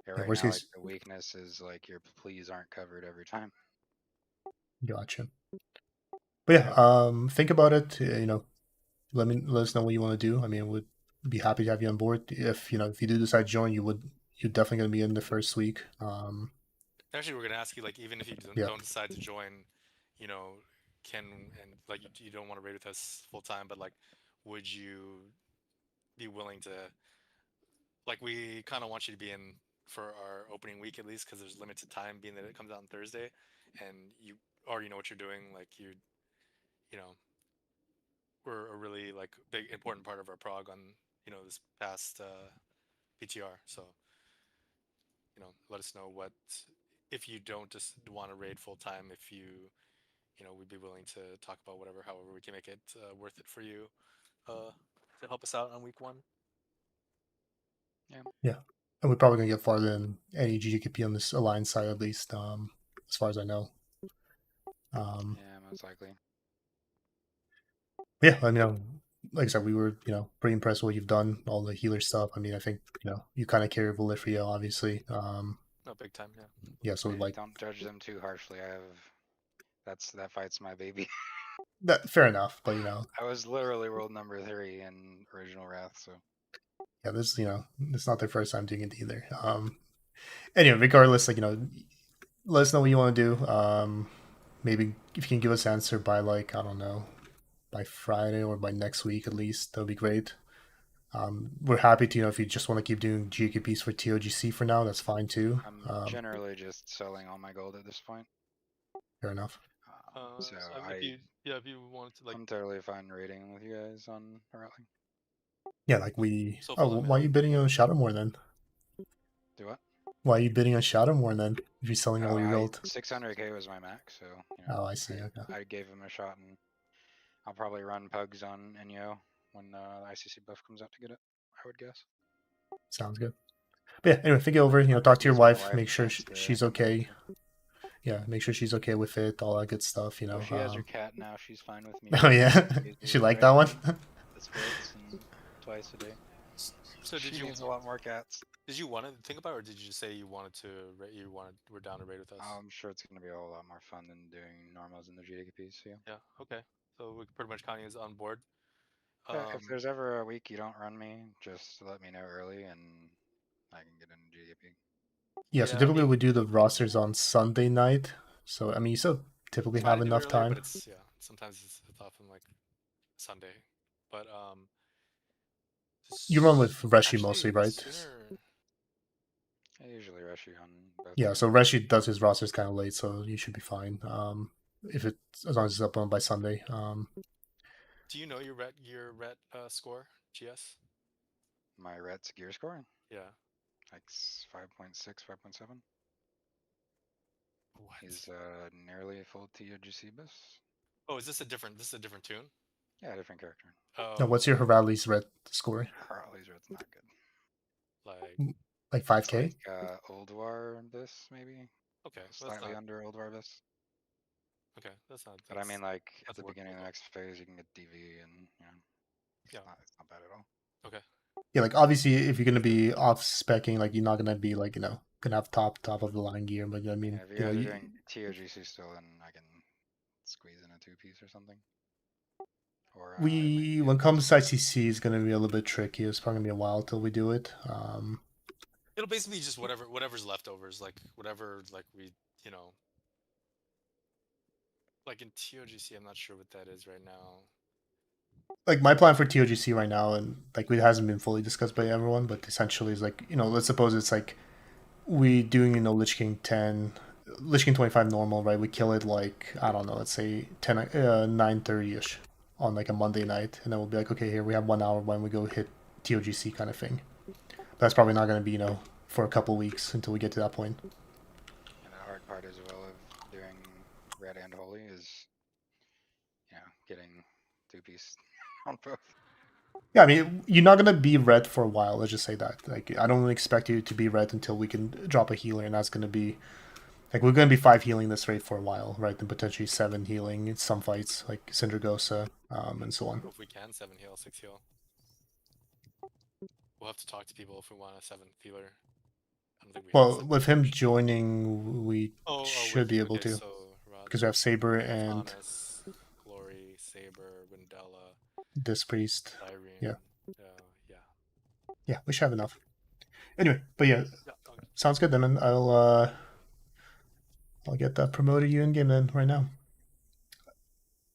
Yeah, right worst now, case. like the weakness is like your pleas aren't covered every time. Gotcha. But yeah, think about it. Let us know what you want to do. I mean, would be happy to have you on board. If if you do decide to join, you're definitely gonna be in the first week. Actually, we're gonna ask you like even if you don't decide to join, can and like you don't want to raid with us full time, but like, would you be willing to? Like, we kind of want you to be in for our opening week at least, because there's limited time, being that it comes out on Thursday, and you already know what you're doing. Like you know, we're a really like big important part of our prog on this past PTR. So let us know what if you don't just want to raid full time. If we'd be willing to talk about however we can make it worth it for you to help us out on week 1. Yeah, and we're probably gonna get farther than any GGKP on this alliance side, at least, as far as I know. Yeah, most likely. Yeah, I mean, like I said, we were pretty impressed with what you've done, all the healer stuff. I mean, I think you kind of carry Valeria, obviously. No, big time, yeah. Yeah, so like don't judge them too harshly. That fight's my baby. that. Fair enough, but I was literally world number 3 in original Wrath, so. Yeah, this it's not their first time doing it either. Anyway, regardless, like let us know what you want to do. Maybe if you can give us an answer by like I don't know, by Friday or by next week at least, that'll be great. We're happy to if you just want to keep doing GKPs for TOGC for now, that's fine too. I'm generally just selling all my gold at this point. Fair enough. So if you want to, like, I'm totally fine raiding with you guys on Rally. Yeah, like we. Why are you bidding on Shadowmoor then? Do what? Why are you bidding on Shadowmoor then? If you're selling all your gold. 600k was my max, so Oh, I see. Okay. I gave him a shot, and I'll probably run pugs on Enyo when the ICC buff comes out to get it. I would guess. Sounds good. But yeah, anyway, think it over. Talk to your wife. Make sure she's okay. Yeah, make sure she's okay with it. All that good stuff. Well, she has her cat now. She's fine with me. Oh yeah, she liked that one. The splits and twice a day. So she needs a lot more cats. Did you want to think about it, or did you just say you wanted to? We're down to raid with us. I'm sure it's going to be a whole lot more fun than doing normals in the GDPs. Yeah. Yeah. Okay. So we pretty much count you as on board. Yeah, if there's ever a week you don't run me, just let me know early, and I can get into GDP. Yeah, so typically we do the rosters on Sunday night. So I mean, you still typically have enough time. But it's sometimes it's often like Sunday, but you run with Reshi mostly, right? I usually rush you on both. Yeah, so Reshi does his rosters kind of late, so you should be fine. If it's as long as it's up on by Sunday. Do you know your ret score, GS? My ret's gear score? Yeah. Like 5.6, 5.7. What? He's nearly a full TOGC bus. Oh, is this a different tune? Yeah, different character. Oh. Now, what's your Hirali's red score? Harley's red's not good. Like It's 5K? like Old War Abyss, maybe. Okay, that's Slightly not. under Old War Abyss. Okay, that's not. But I mean, like at that's the beginning of the workable, next phase, you can get DV, and you know, Yeah. it's not bad at all. Okay. Yeah, like obviously, if you're gonna be off specking, like you're not gonna be like gonna have top of the line gear. But I mean, Yeah, if you guys are doing TOGC still, then I can squeeze in a 2-piece or something. Or when it comes to ICC, it's gonna be a little bit tricky. It's probably gonna be a while till we do it. It'll basically just whatever's leftovers, like whatever, like we, like in TOGC. I'm not sure what that is right now. Like my plan for TOGC right now, and like it hasn't been fully discussed by everyone, but essentially is like let's suppose it's like we doing Lich King 10, Lich King 25 normal, right? We kill it like I don't know, let's say 9:30 ish on like a Monday night, and then we'll be like, okay, here we have 1 hour when we go hit TOGC kind of thing. That's probably not going to be for a couple weeks until we get to that point. And the hard part as well of doing red and holy is, getting 2-piece on both. Yeah, I mean, you're not gonna be red for a while. Let's just say that. Like, I don't expect you to be red until we can drop a healer, and that's gonna be like we're gonna be 5 healing this rate for a while, right? And potentially 7 healing in some fights, like Syndragosa, and so on. If we can 7 heal, 6 heal. We'll have to talk to people if we want a 7th healer. I don't think we Well, with him joining, we should be able to, because we have Saber and Thomas, Glory, Saber, Windella, this priest. Irene. Yeah. Yeah. Yeah, we should have enough. Anyway, but yeah, okay. Sounds good then, man. I'll get that promoted you in game then right now.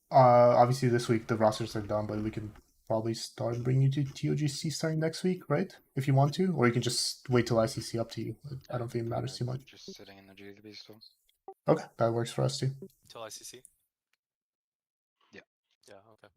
Obviously this week the rosters are done, but we can probably start bringing you to TOGC starting next week, right? If you want to, or you can just wait till ICC. Up to you. I don't think it matters too much. Just sitting in the GTB still. Okay, that works for us too. Till ICC. Yeah. Yeah. Okay.